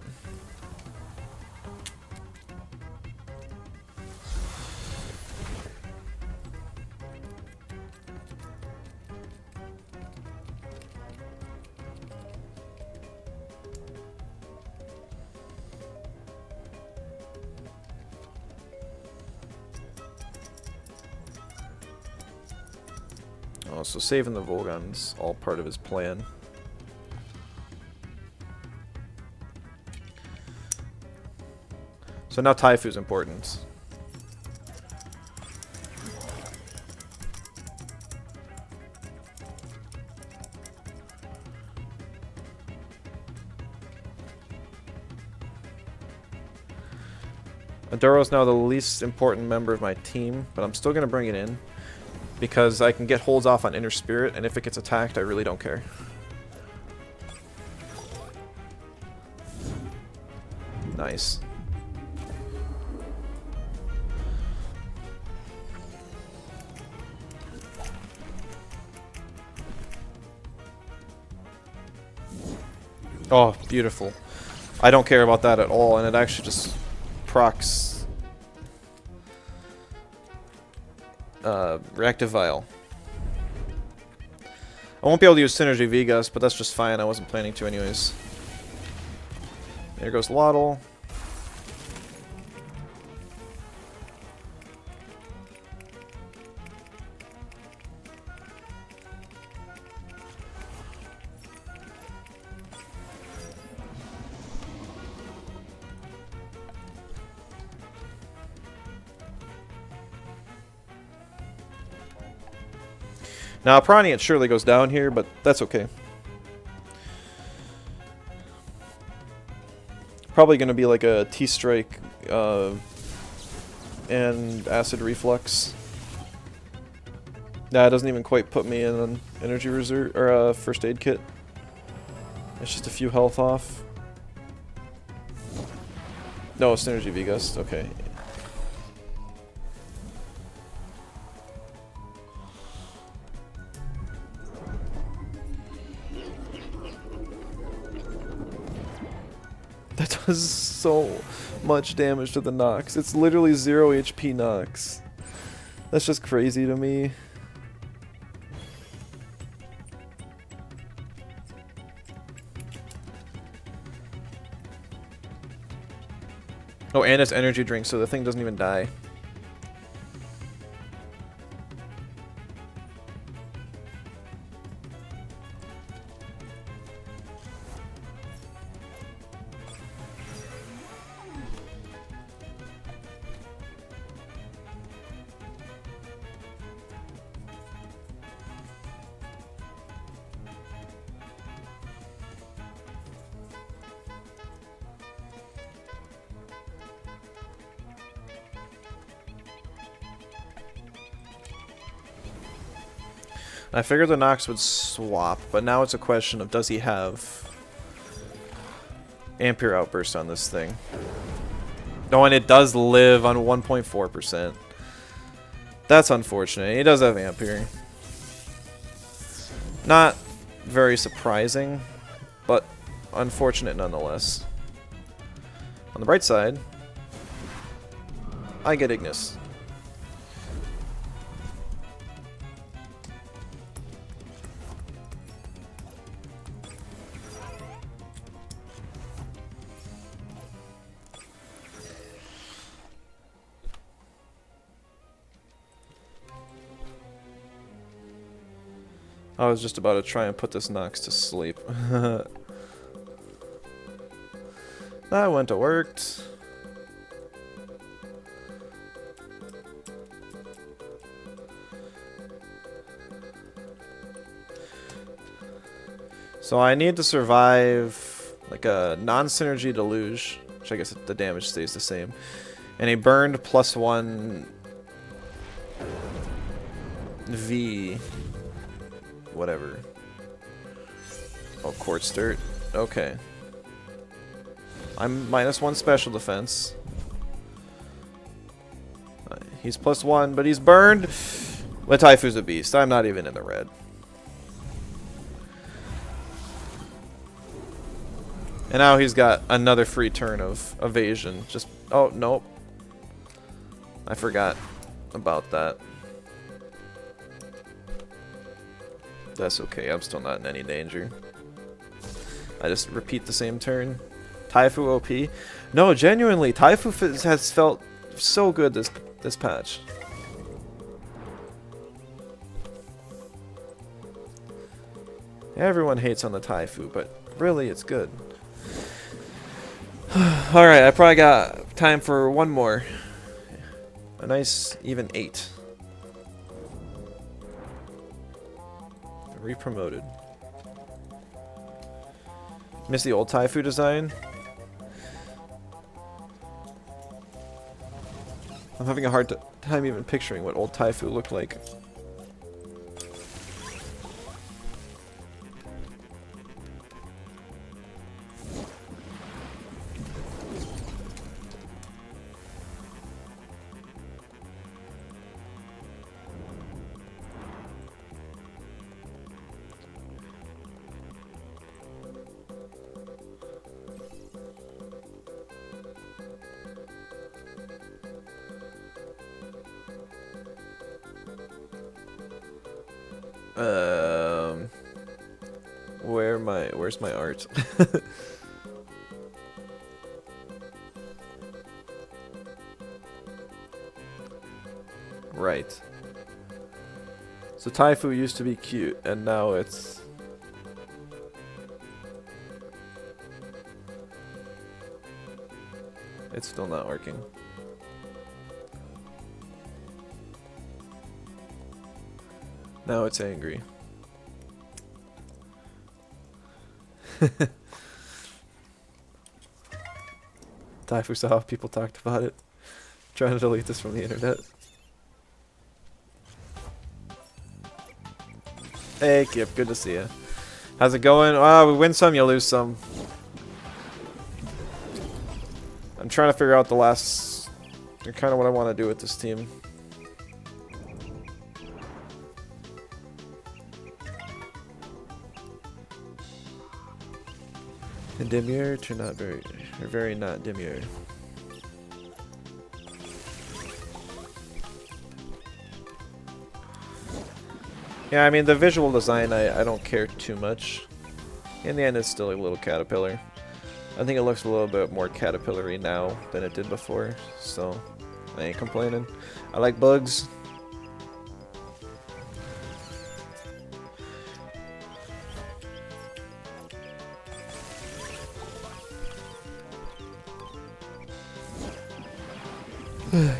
Oh, so saving the Volgon's all part of his plan. So now Taifu's important. Aduro's now the least important member of my team, but I'm still going to bring it in. Because I can get holds off on Inner Spirit, and if it gets attacked, I really don't care. Nice. Oh, beautiful. I don't care about that at all, and it actually just procs Reactive Vial. I won't be able to use Synergy Vegas, but that's just fine. I wasn't planning to anyways. There goes Lowaddle. Now, Piranha it surely goes down here, but that's okay. Probably going to be like a T-Strike and Acid Reflux. Nah, it doesn't even quite put me in an Energy Reserve or First Aid Kit. It's just a few health off. No, Synergy V-Gust. Okay. That does so much damage to the Nox. It's literally 0 HP Nox. That's just crazy to me. Oh, and it's energy drink, so the thing doesn't even die. I figured the Nox would swap, but now it's a question of does he have Ampere Outburst on this thing. Oh, and it does live on 1.4%. That's unfortunate. He does have Ampere. Not very surprising, but unfortunate nonetheless. On the bright side, I get Ignis. I was just about to try and put this Nox to sleep. That wouldn't have worked. So I need to survive like a non-synergy deluge, which I guess the damage stays the same, and a burned +1 V whatever. Oh, quartz dirt. Okay. I'm -1 special defense. He's +1, but he's burned. Taifu's a beast. I'm not even in the red. And now he's got another free turn of evasion. Just, oh, nope. I forgot about that. That's okay, I'm still not in any danger. I just repeat the same turn. Taifu OP? No, genuinely, Taifu has felt so good this patch. Everyone hates on the Taifu, but really it's good. Alright, I probably got time for one more. A nice even 8. Re-promoted. Miss the old Taifu design? I'm having a hard time even picturing what old Taifu looked like. Where's my art? Right. So Taifu used to be cute, and now it's... It's still not working. Now it's angry. Taifu saw how people talked about it. Trying to delete this from the internet. Hey Kip, good to see you. How's it going? Oh, we win some, you lose some. I'm trying to figure out the last... kind of what I want to do with this team. Demure to not very, or very not demure. Yeah, I mean, the visual design, I don't care too much. In the end, it's still a little caterpillar. I think it looks a little bit more caterpillar-y now than it did before, so I ain't complaining. I like bugs.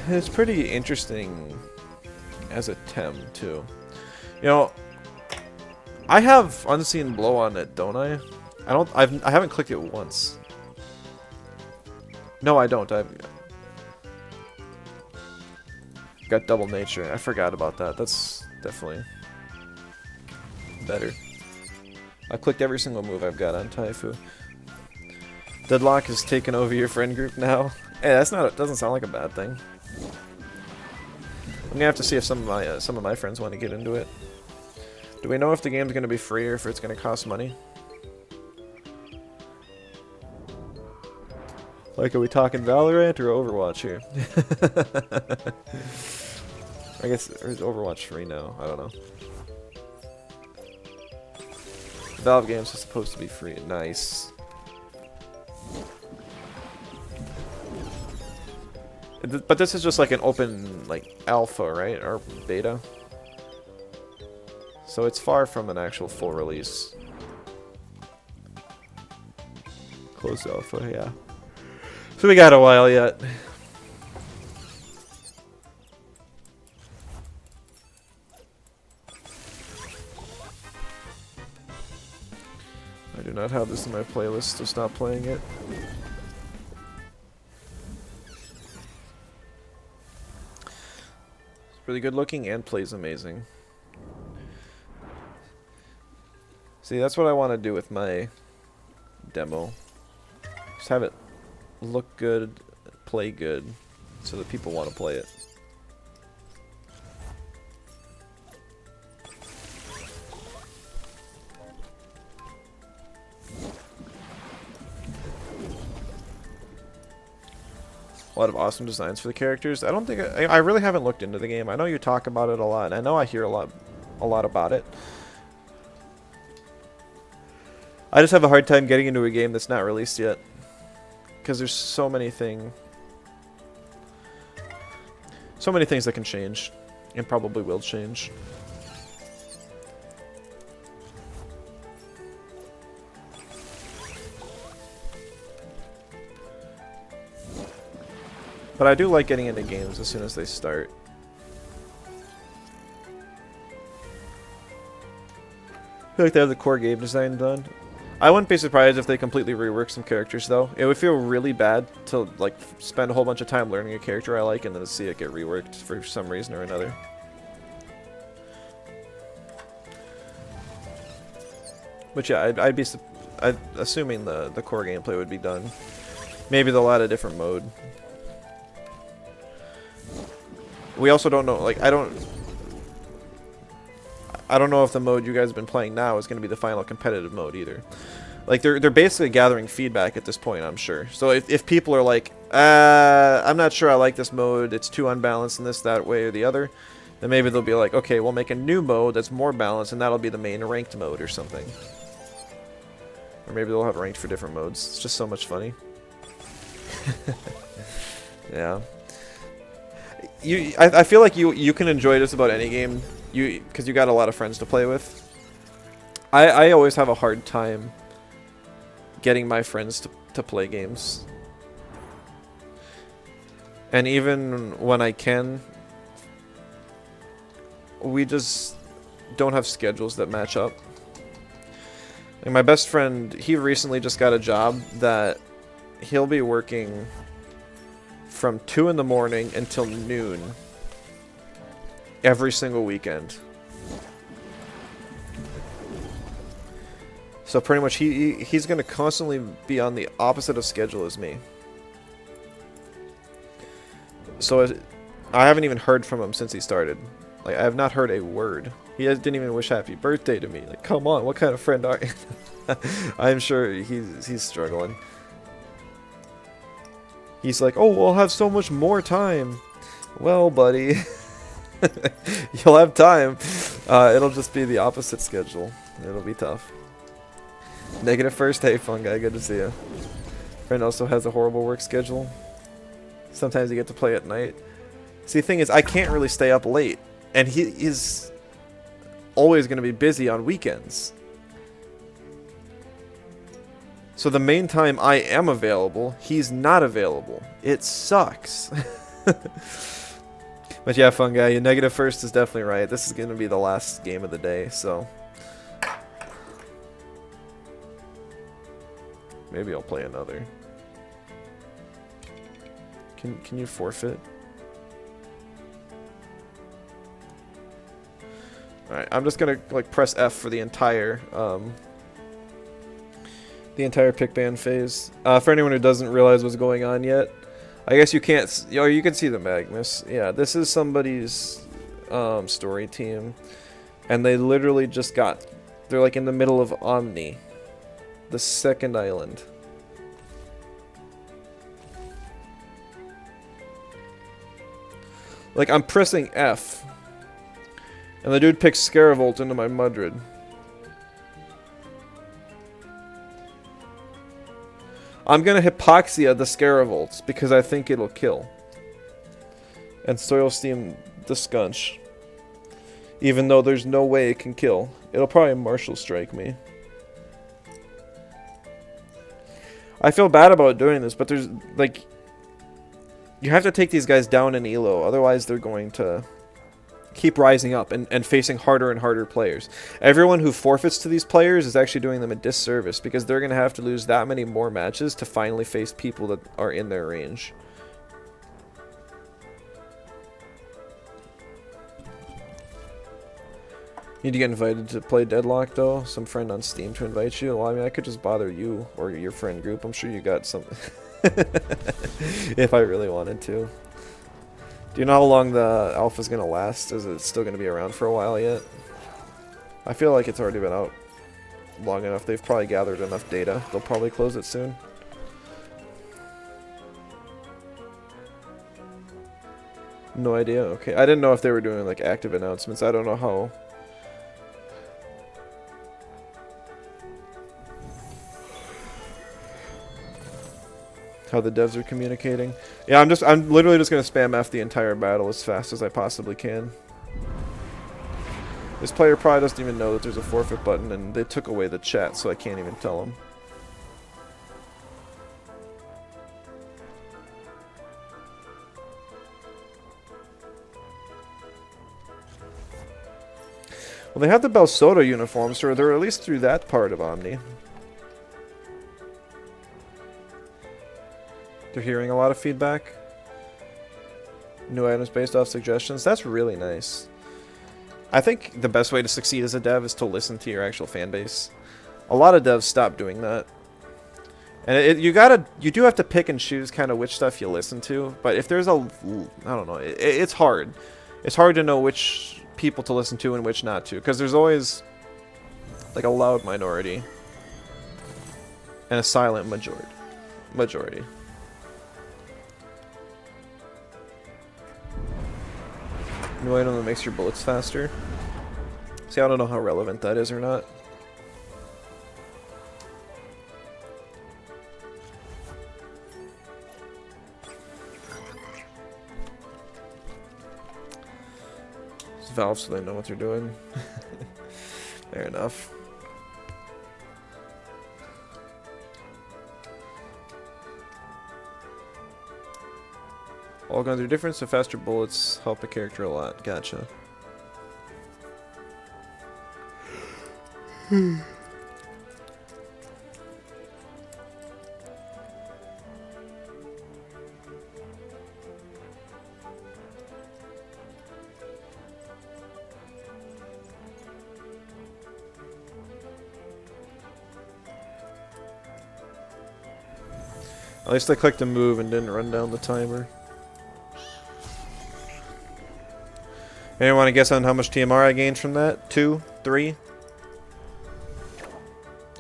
It's pretty interesting as a Tem, too. You know, I have Unseen Blow on it, don't I? I haven't clicked it once. No, I don't. I've got Double Nature. I forgot about that. That's definitely better. I clicked every single move I've got on Taifu. Deadlock has taken over your friend group now. Hey, that's not. It doesn't sound like a bad thing. I'm gonna have to see if some of my friends want to get into it. Do we know if the game's gonna be free or if it's gonna cost money? Like, are we talking Valorant or Overwatch here? I guess, or is Overwatch free now? I don't know. Valve games are supposed to be free. Nice. But this is just like an open, like, alpha, right? Or beta. So it's far from an actual full release. Closed alpha, yeah. So we got a while yet. I do not have this in my playlist to stop playing it. It's really good looking and plays amazing. See, that's what I want to do with my demo. Just have it look good, play good, so that people want to play it. A lot of awesome designs for the characters. I don't think I really haven't looked into the game. I know you talk about it a lot, and I know I hear a lot about it. I just have a hard time getting into a game that's not released yet. Because there's so many things that can change, and probably will change. But I do like getting into games as soon as they start. I feel like they have the core game design done. I wouldn't be surprised if they completely rework some characters, though. It would feel really bad to, like, spend a whole bunch of time learning a character I like and then to see it get reworked for some reason or another. But yeah, I'd assuming the core gameplay would be done. Maybe they'll add a different mode. We also don't know, like, I don't know if the mode you guys have been playing now is going to be the final competitive mode either. Like, they're basically gathering feedback at this point, I'm sure. So if people are like, I'm not sure I like this mode, it's too unbalanced in this, that way, or the other, then maybe they'll be like, okay, we'll make a new mode that's more balanced, and that'll be the main ranked mode or something. Or maybe they'll have ranked for different modes. It's just so much funny. Yeah. I feel like you can enjoy just about any game, because you got a lot of friends to play with. I always have a hard time getting my friends to play games. And even when I can, we just don't have schedules that match up. And my best friend, he recently just got a job that he'll be working from 2 in the morning until noon every single weekend. So pretty much he's going to constantly be on the opposite of schedule as me. So I haven't even heard from him since he started. Like, I have not heard a word. Didn't even wish happy birthday to me. Like, come on, what kind of friend are you? I'm sure he's struggling. He's like, oh, we'll have so much more time. Well, buddy, you'll have time. It'll just be the opposite schedule. It'll be tough. Negative first. Hey, fun guy, good to see you. Friend also has a horrible work schedule. Sometimes you get to play at night. See, the thing is, I can't really stay up late. And he is always going to be busy on weekends. So the main time I am available, he's not available. It sucks. But yeah, fun guy, your negative first is definitely right. This is going to be the last game of the day, so... maybe I'll play another. Can you forfeit? Alright, I'm just gonna like press F for the entire pick ban phase. For anyone who doesn't realize what's going on yet, I guess you can't. You can see the Magnus. Yeah, this is somebody's story team, and they literally just got. They're like in the middle of Omni, the second island. Like, I'm pressing F, and the dude picks Scaravolt into my Mudrid. I'm gonna Hypoxia the Scaravolts, because I think it'll kill. And Soil Steam the Skunch. Even though there's no way it can kill. It'll probably Martial Strike me. I feel bad about doing this, but there's, like... you have to take these guys down in elo, otherwise they're going to keep rising up and facing harder and harder players. Everyone who forfeits to these players is actually doing them a disservice, because they're going to have to lose that many more matches to finally face people that are in their range. Need to get invited to play Deadlock, though? Some friend on Steam to invite you? Well, I mean, I could just bother you or your friend group. I'm sure you got some... if I really wanted to. Do you know how long the alpha's gonna last? Is it still gonna be around for a while yet? I feel like it's already been out long enough. They've probably gathered enough data. They'll probably close it soon. No idea? Okay. I didn't know if they were doing like active announcements. I don't know how the devs are communicating. Yeah, I'm literally just gonna spam F the entire battle as fast as I possibly can. This player probably doesn't even know that there's a forfeit button, and they took away the chat, so I can't even tell them. Well, they have the Belsoda uniforms, so they're at least through that part of Omni. They're hearing a lot of feedback. New items based off suggestions. That's really nice. I think the best way to succeed as a dev is to listen to your actual fan base. A lot of devs stop doing that. And you do have to pick and choose kind of which stuff you listen to. But if there's I don't know, it's hard. It's hard to know which people to listen to and which not to. Because there's always like a loud minority and a silent majority. New item that makes your bullets faster. See, I don't know how relevant that is or not. It's Valve, so they know what they're doing. Fair enough. All guns are different, so faster bullets help a character a lot. Gotcha. At least I clicked a move and didn't run down the timer. Anyone want to guess on how much TMR I gained from that? 2? 3?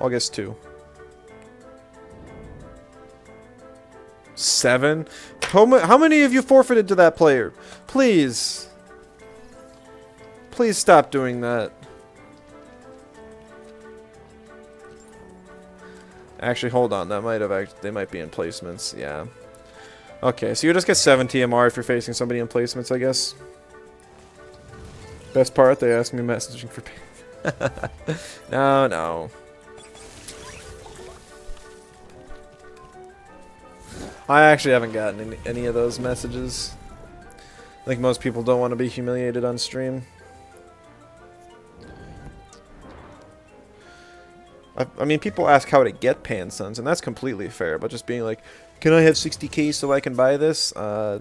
I'll guess 2. 7? How many of you forfeited to that player? Please. Please stop doing that. Actually, hold on. That might have they might be in placements. Yeah. Okay, so you just get 7 TMR if you're facing somebody in placements, I guess. Best part, they asked me messaging for pay. No, no. I actually haven't gotten any of those messages. I think most people don't want to be humiliated on stream. I mean, people ask how to get Pansuns, and that's completely fair, but just being like, can I have 60k so I can buy this?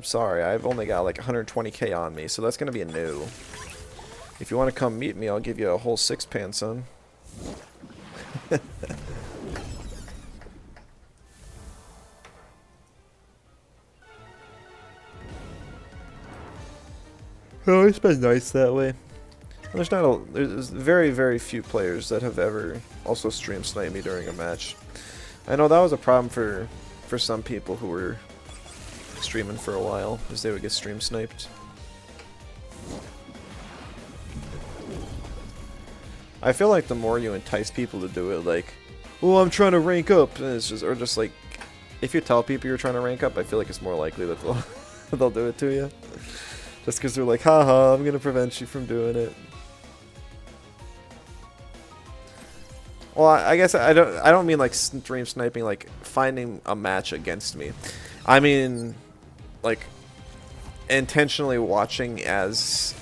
Sorry, I've only got like 120k on me, so that's going to be a no. If you want to come meet me, I'll give you a whole 6 Pansun. Oh, it's been nice that way. There's very, very few players that have ever also stream sniped me during a match. I know that was a problem for some people who were streaming for a while, is they would get stream sniped. I feel like the more you entice people to do it, like, oh, I'm trying to rank up, and it's just, or just like, if you tell people you're trying to rank up, I feel like it's more likely that they'll do it to you. Just because they're like, haha, I'm gonna prevent you from doing it. Well, I guess I don't mean like stream sniping, like finding a match against me. I mean, like intentionally watching as,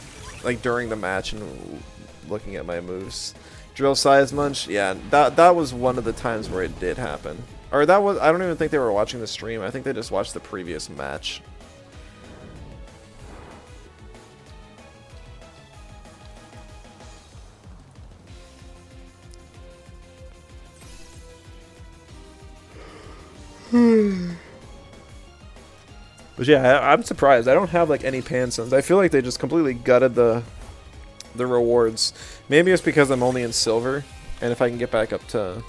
like during the match and looking at my moves. Drill size munch, yeah, that was one of the times where it did happen. Or that was, I don't even think they were watching the stream. I think they just watched the previous match. But yeah, I'm surprised. I don't have like any Pansuns. I feel like they just completely gutted the rewards. Maybe it's because I'm only in silver, and if I can get back up to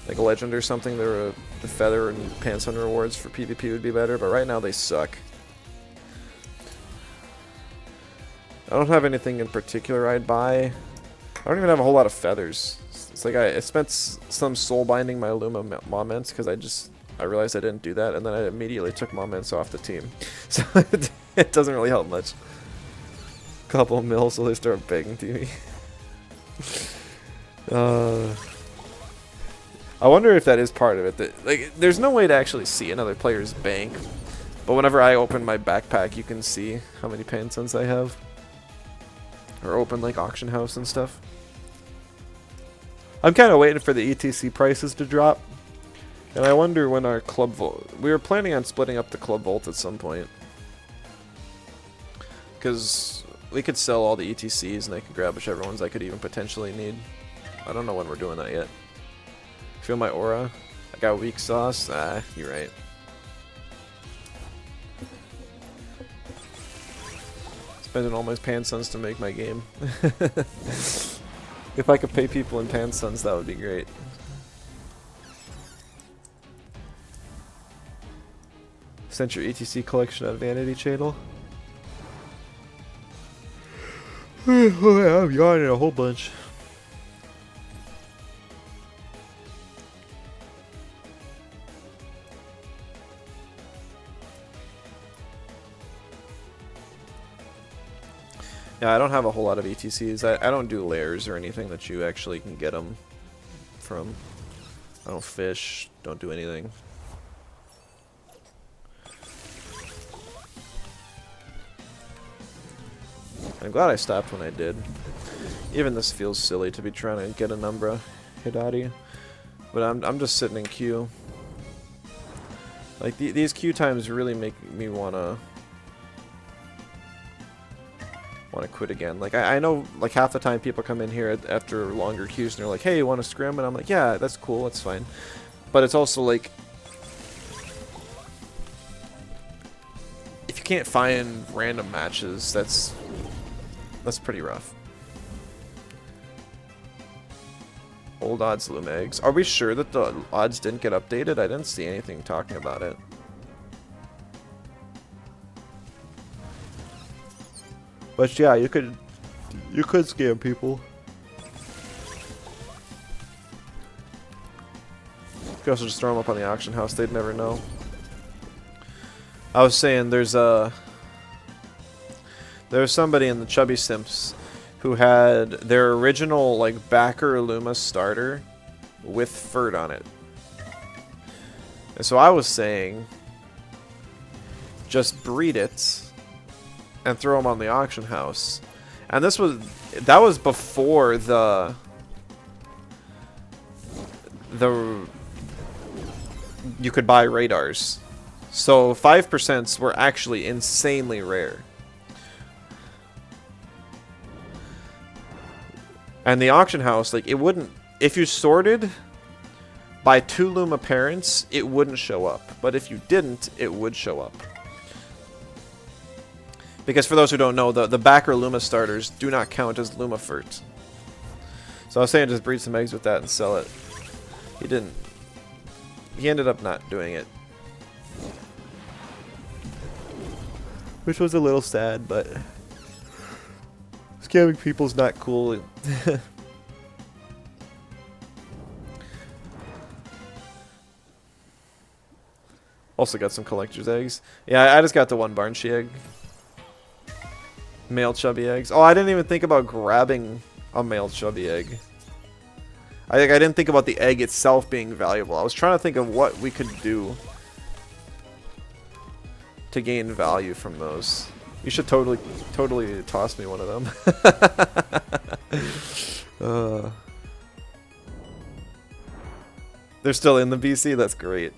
like a legend or something, the feather and Pansun rewards for PvP would be better. But right now they suck. I don't have anything in particular I'd buy. I don't even have a whole lot of feathers. It's like I spent some soul binding my Luma moments because I realized I didn't do that, and then I immediately took moments off the team. So it doesn't really help much. Couple mil, so they start begging to me. I wonder if that is part of it. Like, there's no way to actually see another player's bank, but whenever I open my backpack, you can see how many Pansuns I have. Or open like auction house and stuff. I'm kind of waiting for the ETC prices to drop. And I wonder when our club vault... We were planning on splitting up the club vault at some point. Because we could sell all the ETCs and I could grab whichever ones I could even potentially need. I don't know when we're doing that yet. Feel my aura? I got weak sauce? Ah, you're right. Spending all my Pansuns to make my game. If I could pay people in Pansuns, that would be great. Sent your ETC collection on Vanity Channel. I'm yawning a whole bunch. Yeah, I don't have a whole lot of ETCs. I don't do layers or anything that you actually can get them from. I don't fish, don't do anything. I'm glad I stopped when I did. Even this feels silly to be trying to get an Umbra Hidari. But I'm just sitting in queue. Like, these queue times really make me wanna quit again. Like, I know, like, half the time people come in here after longer queues and they're like, hey, you want to scrim? And I'm like, yeah, that's cool, that's fine. But it's also like, if you can't find random matches, that's That's pretty rough. Old odds loom eggs. Are we sure that the odds didn't get updated? I didn't see anything talking about it. But yeah, you could scam people. You could also just throw them up on the auction house. They'd never know. I was saying there's somebody in the Chubby Simps who had their original like backer Luma starter with Furt on it. And so I was saying just breed it and throw them on the auction house. And that was before the you could buy radars. So 5% were actually insanely rare. And the auction house, like, it wouldn't... If you sorted by 2 Luma parents, it wouldn't show up. But if you didn't, it would show up. Because for those who don't know, the backer Luma starters do not count as Luma Furt. So I was saying just breed some eggs with that and sell it. He didn't. He ended up not doing it. Which was a little sad, but... Scamming people's not cool. Also got some collector's eggs. Yeah, I just got the 1 Barnshee egg. Male chubby eggs. Oh, I didn't even think about grabbing a male chubby egg. I didn't think about the egg itself being valuable. I was trying to think of what we could do to gain value from those. You should totally toss me one of them. They're still in the BC? That's great.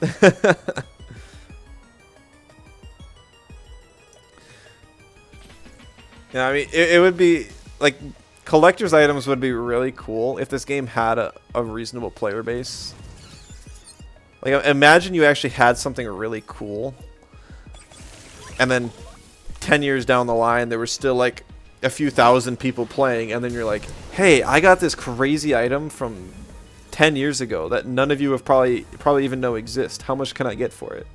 Yeah, I mean, it would be, like, collector's items would be really cool if this game had a reasonable player base. Like, imagine you actually had something really cool, and then 10 years down the line, there were still, like, a few thousand people playing, and then you're like, hey, I got this crazy item from 10 years ago that none of you have probably even know exist. How much can I get for it?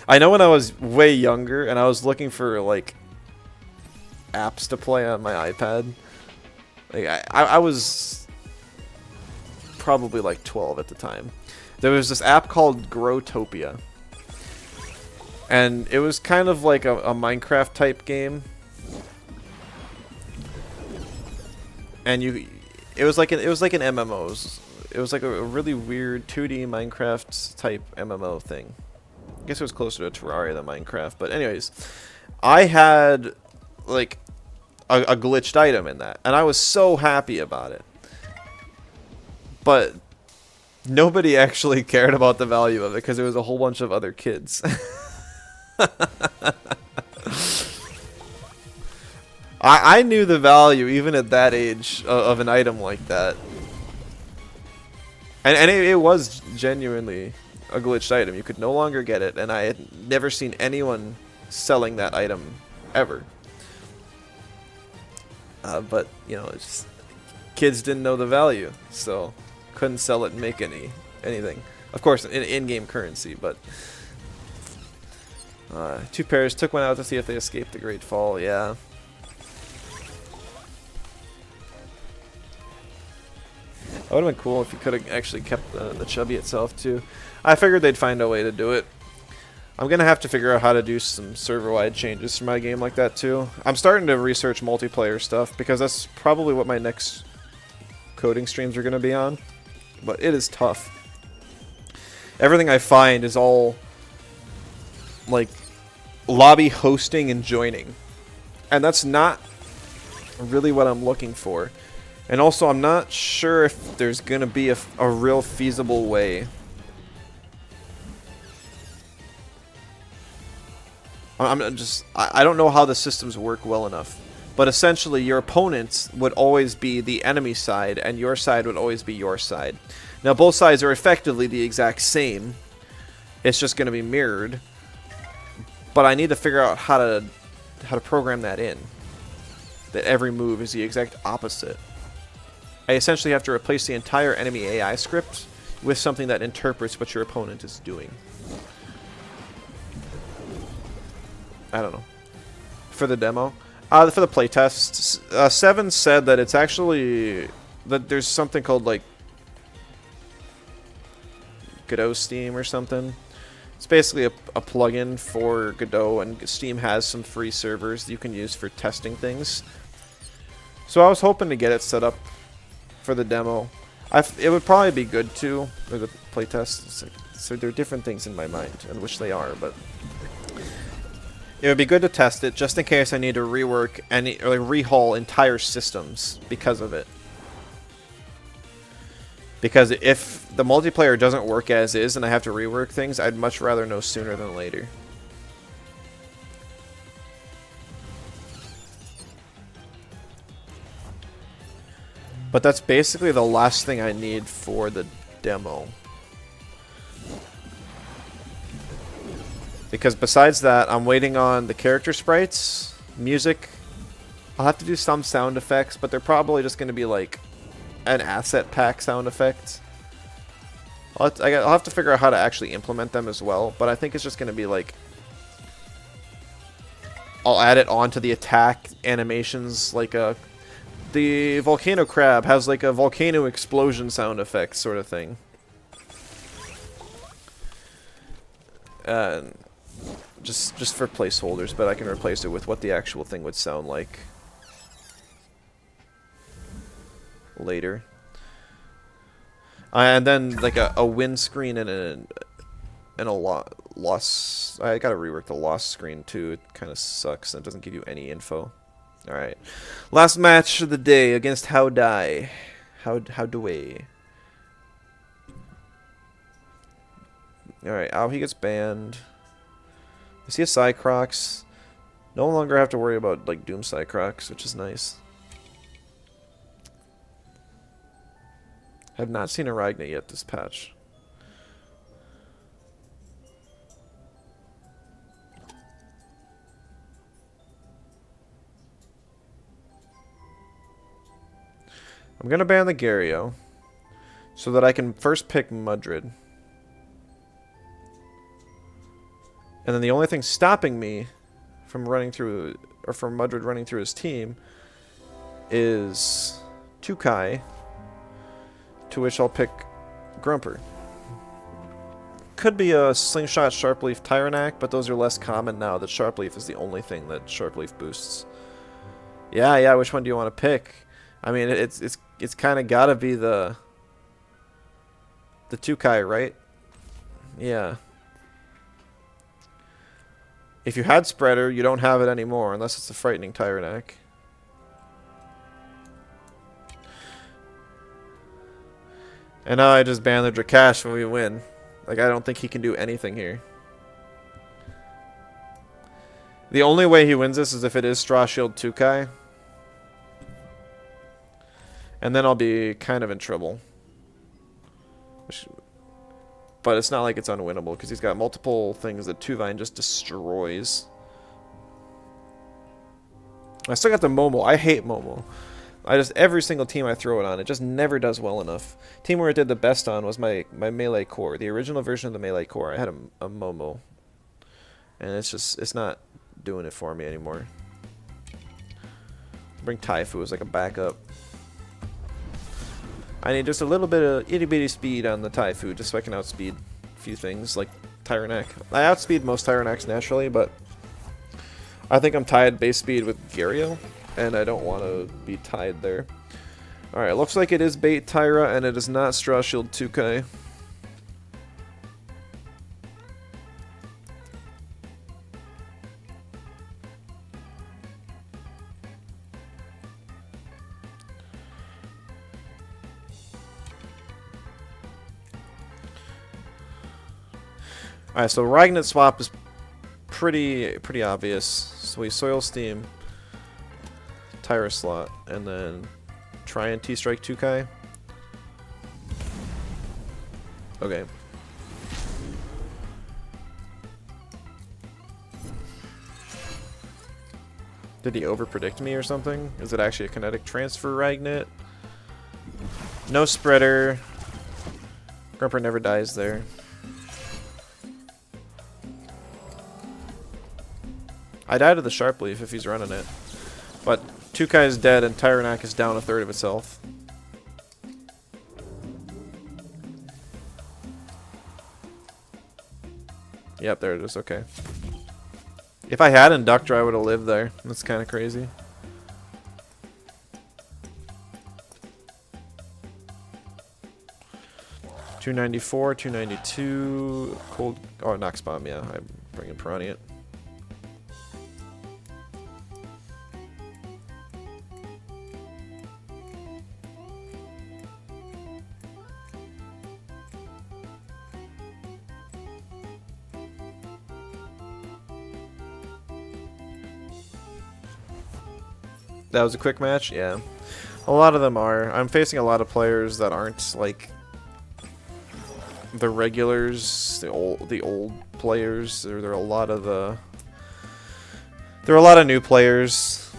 I know when I was way younger and I was looking for, like, apps to play on my iPad, like, I was probably, like, 12 at the time. There was this app called Growtopia. And it was kind of like a Minecraft type game. And it was like an MMOs. It was like a really weird 2D Minecraft type MMO thing. I guess it was closer to Terraria than Minecraft, but anyways, I had like a glitched item in that, and I was so happy about it. But nobody actually cared about the value of it because there was a whole bunch of other kids. I knew the value even at that age of an item like that, and it was genuinely a glitched item. You could no longer get it, and I had never seen anyone selling that item ever. But you know, it's just, kids didn't know the value, so couldn't sell it and make anything. Of course, in-game currency, but 2 pairs. Took one out to see if they escaped the Great Fall. Yeah. That would have been cool if you could have actually kept the chubby itself too. I figured they'd find a way to do it. I'm gonna have to figure out how to do some server-wide changes for my game like that too. I'm starting to research multiplayer stuff because that's probably what my next coding streams are gonna be on. But it is tough. Everything I find is all like lobby hosting and joining, and that's not really what I'm looking for. And also, I'm not sure if there's gonna be a real feasible way. I don't know how the systems work well enough. But essentially, your opponents would always be the enemy side, and your side would always be your side. Now, both sides are effectively the exact same. It's just going to be mirrored. But I need to figure out how to how to program that in. That every move is the exact opposite. I essentially have to replace the entire enemy AI script with something that interprets what your opponent is doing. I don't know. For the demo. For the playtest, Seven said that it's actually... that there's something called, like... Godot Steam or something. It's basically a plugin for Godot, and Steam has some free servers that you can use for testing things. So I was hoping to get it set up for the demo. It would probably be good too for the playtest. So there are different things in my mind, and which they are, but it would be good to test it just in case I need to rework any or like rehaul entire systems because of it. Because if the multiplayer doesn't work as is and I have to rework things, I'd much rather know sooner than later. But that's basically the last thing I need for the demo. Because besides that, I'm waiting on the character sprites, music. I'll have to do some sound effects, but they're probably just going to be like an asset pack sound effect. I'll have to figure out how to actually implement them as well, but I think it's just going to be like... I'll add it onto the attack animations, like a... The volcano crab has like a volcano explosion sound effect sort of thing. Just for placeholders, but I can replace it with what the actual thing would sound like later. And then like a win screen and a loss. I gotta rework the loss screen too. It kind of sucks and it doesn't give you any info. All right, last match of the day against How Die. How do we? All right, he gets banned. Is he a Cycrox? No longer have to worry about like Doom Cycrox, which is nice. Have not seen a Ragna yet this patch. I'm gonna ban the Gario so that I can first pick Mudrid. And then the only thing stopping me from running through, or from Mudrid running through his team, is Tukai, to which I'll pick Grumper. Could be a Slingshot Sharpleaf Tyrannac, but those are less common now that Sharpleaf is the only thing that Sharpleaf boosts. Yeah, which one do you want to pick? I mean, it's kind of gotta be the Tukai, right? Yeah. If you had Spreader, you don't have it anymore, unless it's the Frightening Tyrannac. And now I just ban the Drakash when we win. Like, I don't think he can do anything here. The only way he wins this is if it is Straw Shield Tukai. And then I'll be kind of in trouble. But it's not like it's unwinnable, because he's got multiple things that Tuvine just destroys. I still got the Momo. I hate Momo. Every single team I throw it on, it just never does well enough. Team where it did the best on was my Melee Core. The original version of the Melee Core, I had a Momo. And it's not doing it for me anymore. Bring Taifu as like a backup. I need just a little bit of itty-bitty speed on the Taifu, just so I can outspeed a few things, like Tyrannac. I outspeed most Tyrannacs naturally, but I think I'm tied base speed with Gario, and I don't want to be tied there. Alright, looks like it is Bait Tyra, and it is not Straw Shield 2K. Alright, so Ragnet swap is pretty obvious. So we Soil Steam, Tyra slot, and then try and T-Strike 2Kai. Okay. Did he overpredict me or something? Is it actually a kinetic transfer Ragnet? No spreader. Grumper never dies there. I died to the Sharp Leaf if he's running it. But Tukai is dead and Tyrannak is down a third of its health. Yep, there it is. Okay. If I had Inductor, I would have lived there. That's kind of crazy. $294, $292. Cold. Oh, Nox Bomb. Yeah, I'm bringing Piranha. That was a quick match? Yeah. A lot of them are. I'm facing a lot of players that aren't like the regulars, the old players. There are a lot of new players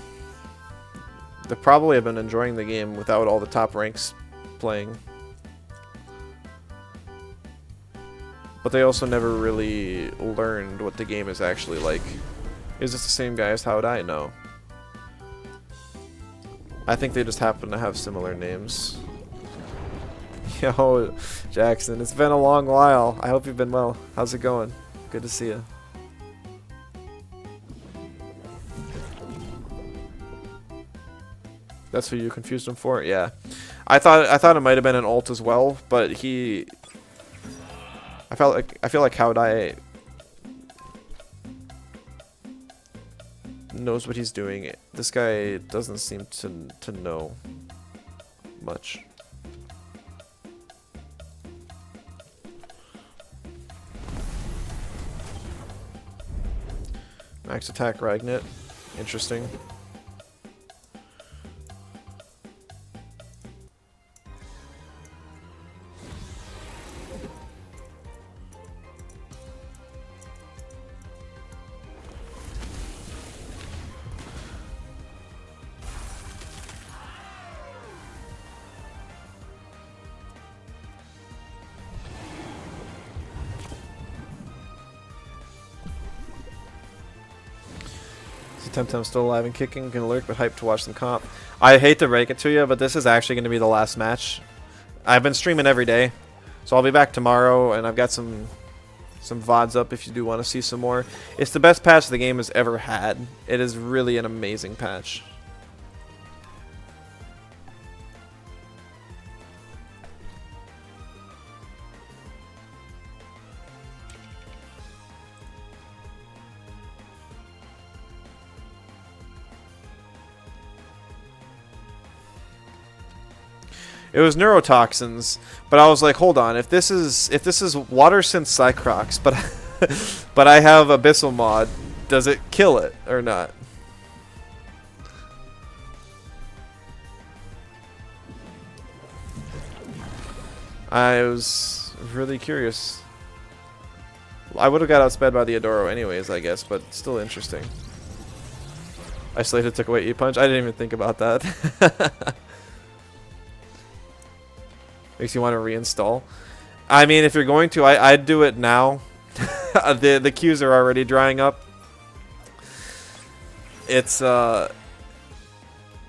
that probably have been enjoying the game without all the top ranks playing. But they also never really learned what the game is actually like. Is this the same guy as How Would I? No. I think they just happen to have similar names. Yo, Jackson, it's been a long while. I hope you've been well. How's it going? Good to see you. That's who you confused him for? Yeah. I thought it might have been an ult as well, but I feel like How Would I knows what he's doing. This guy doesn't seem to know much. Max attack Ragnet. Interesting. Temtem still alive and kicking, gonna lurk, but hyped to watch them comp. I hate to break it to you, but this is actually gonna be the last match. I've been streaming every day, so I'll be back tomorrow, and I've got some VODs up if you do want to see some more. It's the best patch the game has ever had. It is really an amazing patch. It was neurotoxins, but I was like, hold on, if this is water synth Cycrox, but I have Abyssal mod, does it kill it or not? I was really curious. I would have got outsped by the Adoro anyways, I guess, but still interesting. Isolated took away E-Punch? I didn't even think about that. Makes you want to reinstall. I mean, if you're going to, I'd do it now. the queues are already drying up. It's and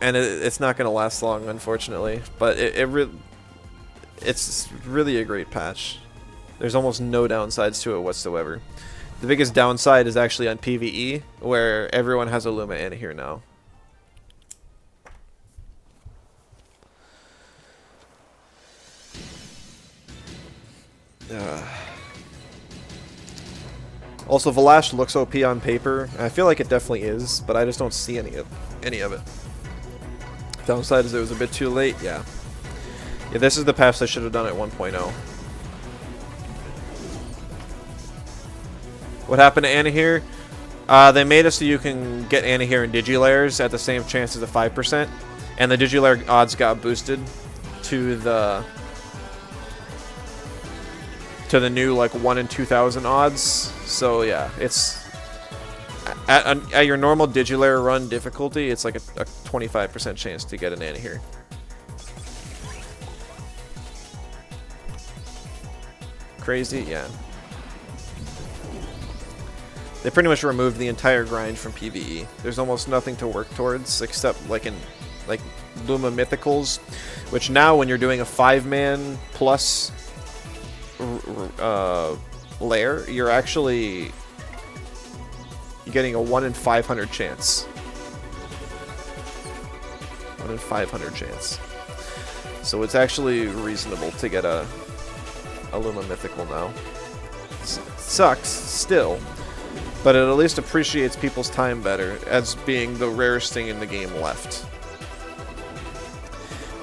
it's not going to last long, unfortunately. But it's really a great patch. There's almost no downsides to it whatsoever. The biggest downside is actually on PvE, where everyone has a Luma Anahir now. Also, Valash looks OP on paper. I feel like it definitely is, but I just don't see any of it. Downside is it was a bit too late. Yeah, this is the patch they should have done at 1.0. What happened to Anahir? They made it so you can get Anahir in Digilayers at the same chance as the 5%, and the Digilayer odds got boosted to the new like 1 in 2,000 odds. So yeah, it's At your normal Digilair run difficulty, it's like a 25% chance to get an anti-here. Crazy, yeah. They pretty much removed the entire grind from PvE. There's almost nothing to work towards except like in Luma Mythicals, which now when you're doing a 5-man plus lair, you're getting a 1 in 500 chance. 1 in 500 chance. So it's actually reasonable to get a Luma Mythical now. Sucks still, but it at least appreciates people's time better as being the rarest thing in the game left.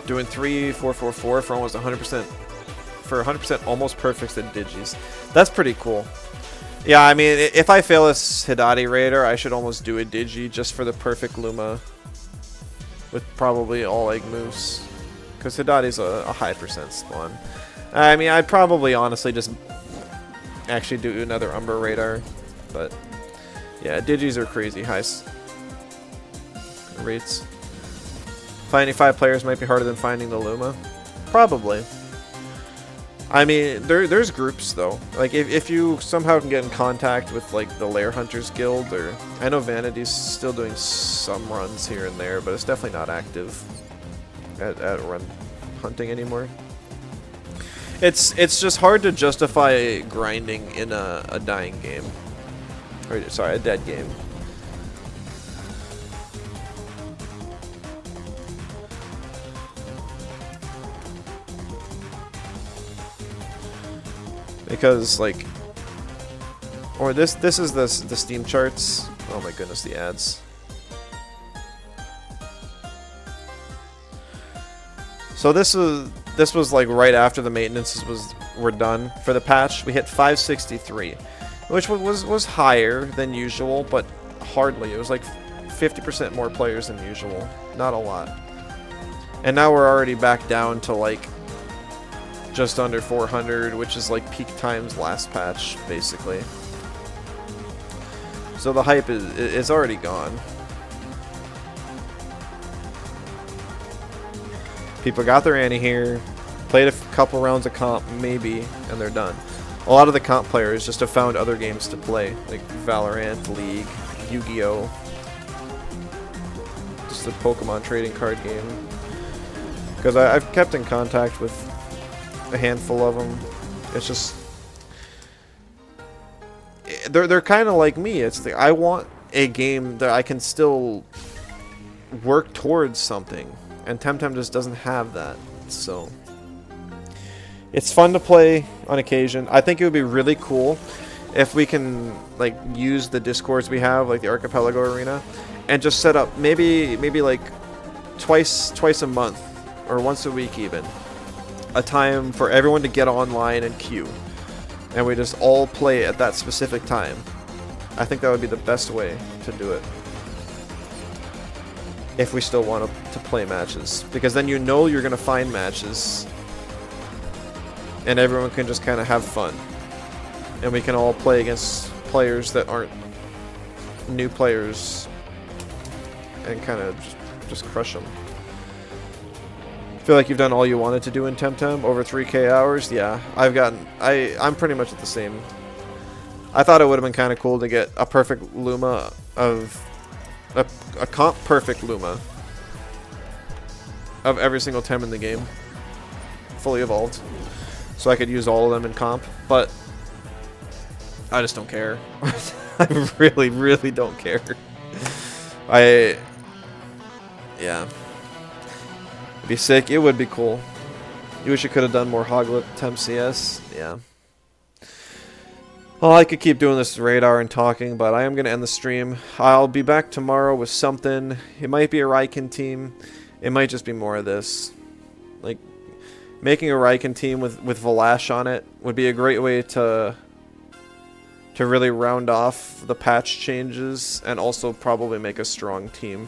Doing 3-4-4-4 for almost 100%, for 100% almost perfects at Digis. That's pretty cool. Yeah, I mean, if I fail as Hidati Raider, I should almost do a Digi just for the perfect Luma with probably all egg moves, because Hidati's a high percent spawn. I mean, I'd probably honestly just actually do another Umbra Radar, but yeah, Digis are crazy high rates. Finding 5 players might be harder than finding the Luma. Probably. I mean, there's groups though. Like if you somehow can get in contact with like the Lair Hunters Guild, or I know Vanity's still doing some runs here and there, but it's definitely not active at run hunting anymore. It's just hard to justify grinding in a dying game. Or sorry, a dead game. Because like, or this is the Steam charts. Oh my goodness, the ads. So this was like right after the maintenances were done for the patch. We hit 563, which was higher than usual, but hardly. It was like 50% more players than usual. Not a lot. And now we're already back down to like just under 400, which is like peak times last patch, basically. So the hype is already gone. People got their anti here, played a couple rounds of comp, maybe, and they're done. A lot of the comp players just have found other games to play, like Valorant, League, Yu-Gi-Oh! Just a Pokemon trading card game. Because I've kept in contact with a handful of them. It's just they're kind of like me. It's I want a game that I can still work towards something, and Temtem just doesn't have that. So it's fun to play on occasion. I think it would be really cool if we can like use the Discords we have, like the Archipelago Arena, and just set up maybe like twice a month or once a week even, a time for everyone to get online and queue, and we just all play at that specific time. I think that would be the best way to do it, if we still want to play matches, because then you know you're gonna find matches and everyone can just kind of have fun, and we can all play against players that aren't new players and kind of just crush them. Feel like you've done all you wanted to do in Temtem, over 3K hours. Yeah, I'm pretty much at the same. I thought it would have been kind of cool to get a perfect Luma of a comp perfect Luma of every single Tem in the game, fully evolved, so I could use all of them in comp, but I just don't care. I really don't care. Yeah. It'd be sick. It would be cool. You wish you could have done more Hoglet Temp CS. Yeah. Well, I could keep doing this radar and talking, but I am going to end the stream. I'll be back tomorrow with something. It might be a Raiken team. It might just be more of this. Like, making a Raiken team with Valash on it would be a great way to really round off the patch changes, and also probably make a strong team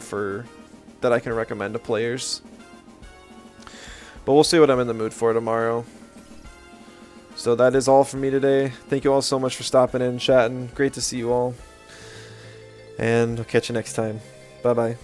that I can recommend to players. But we'll see what I'm in the mood for tomorrow. So that is all from me today. Thank you all so much for stopping in, chatting. Great to see you all. And I'll catch you next time. Bye bye.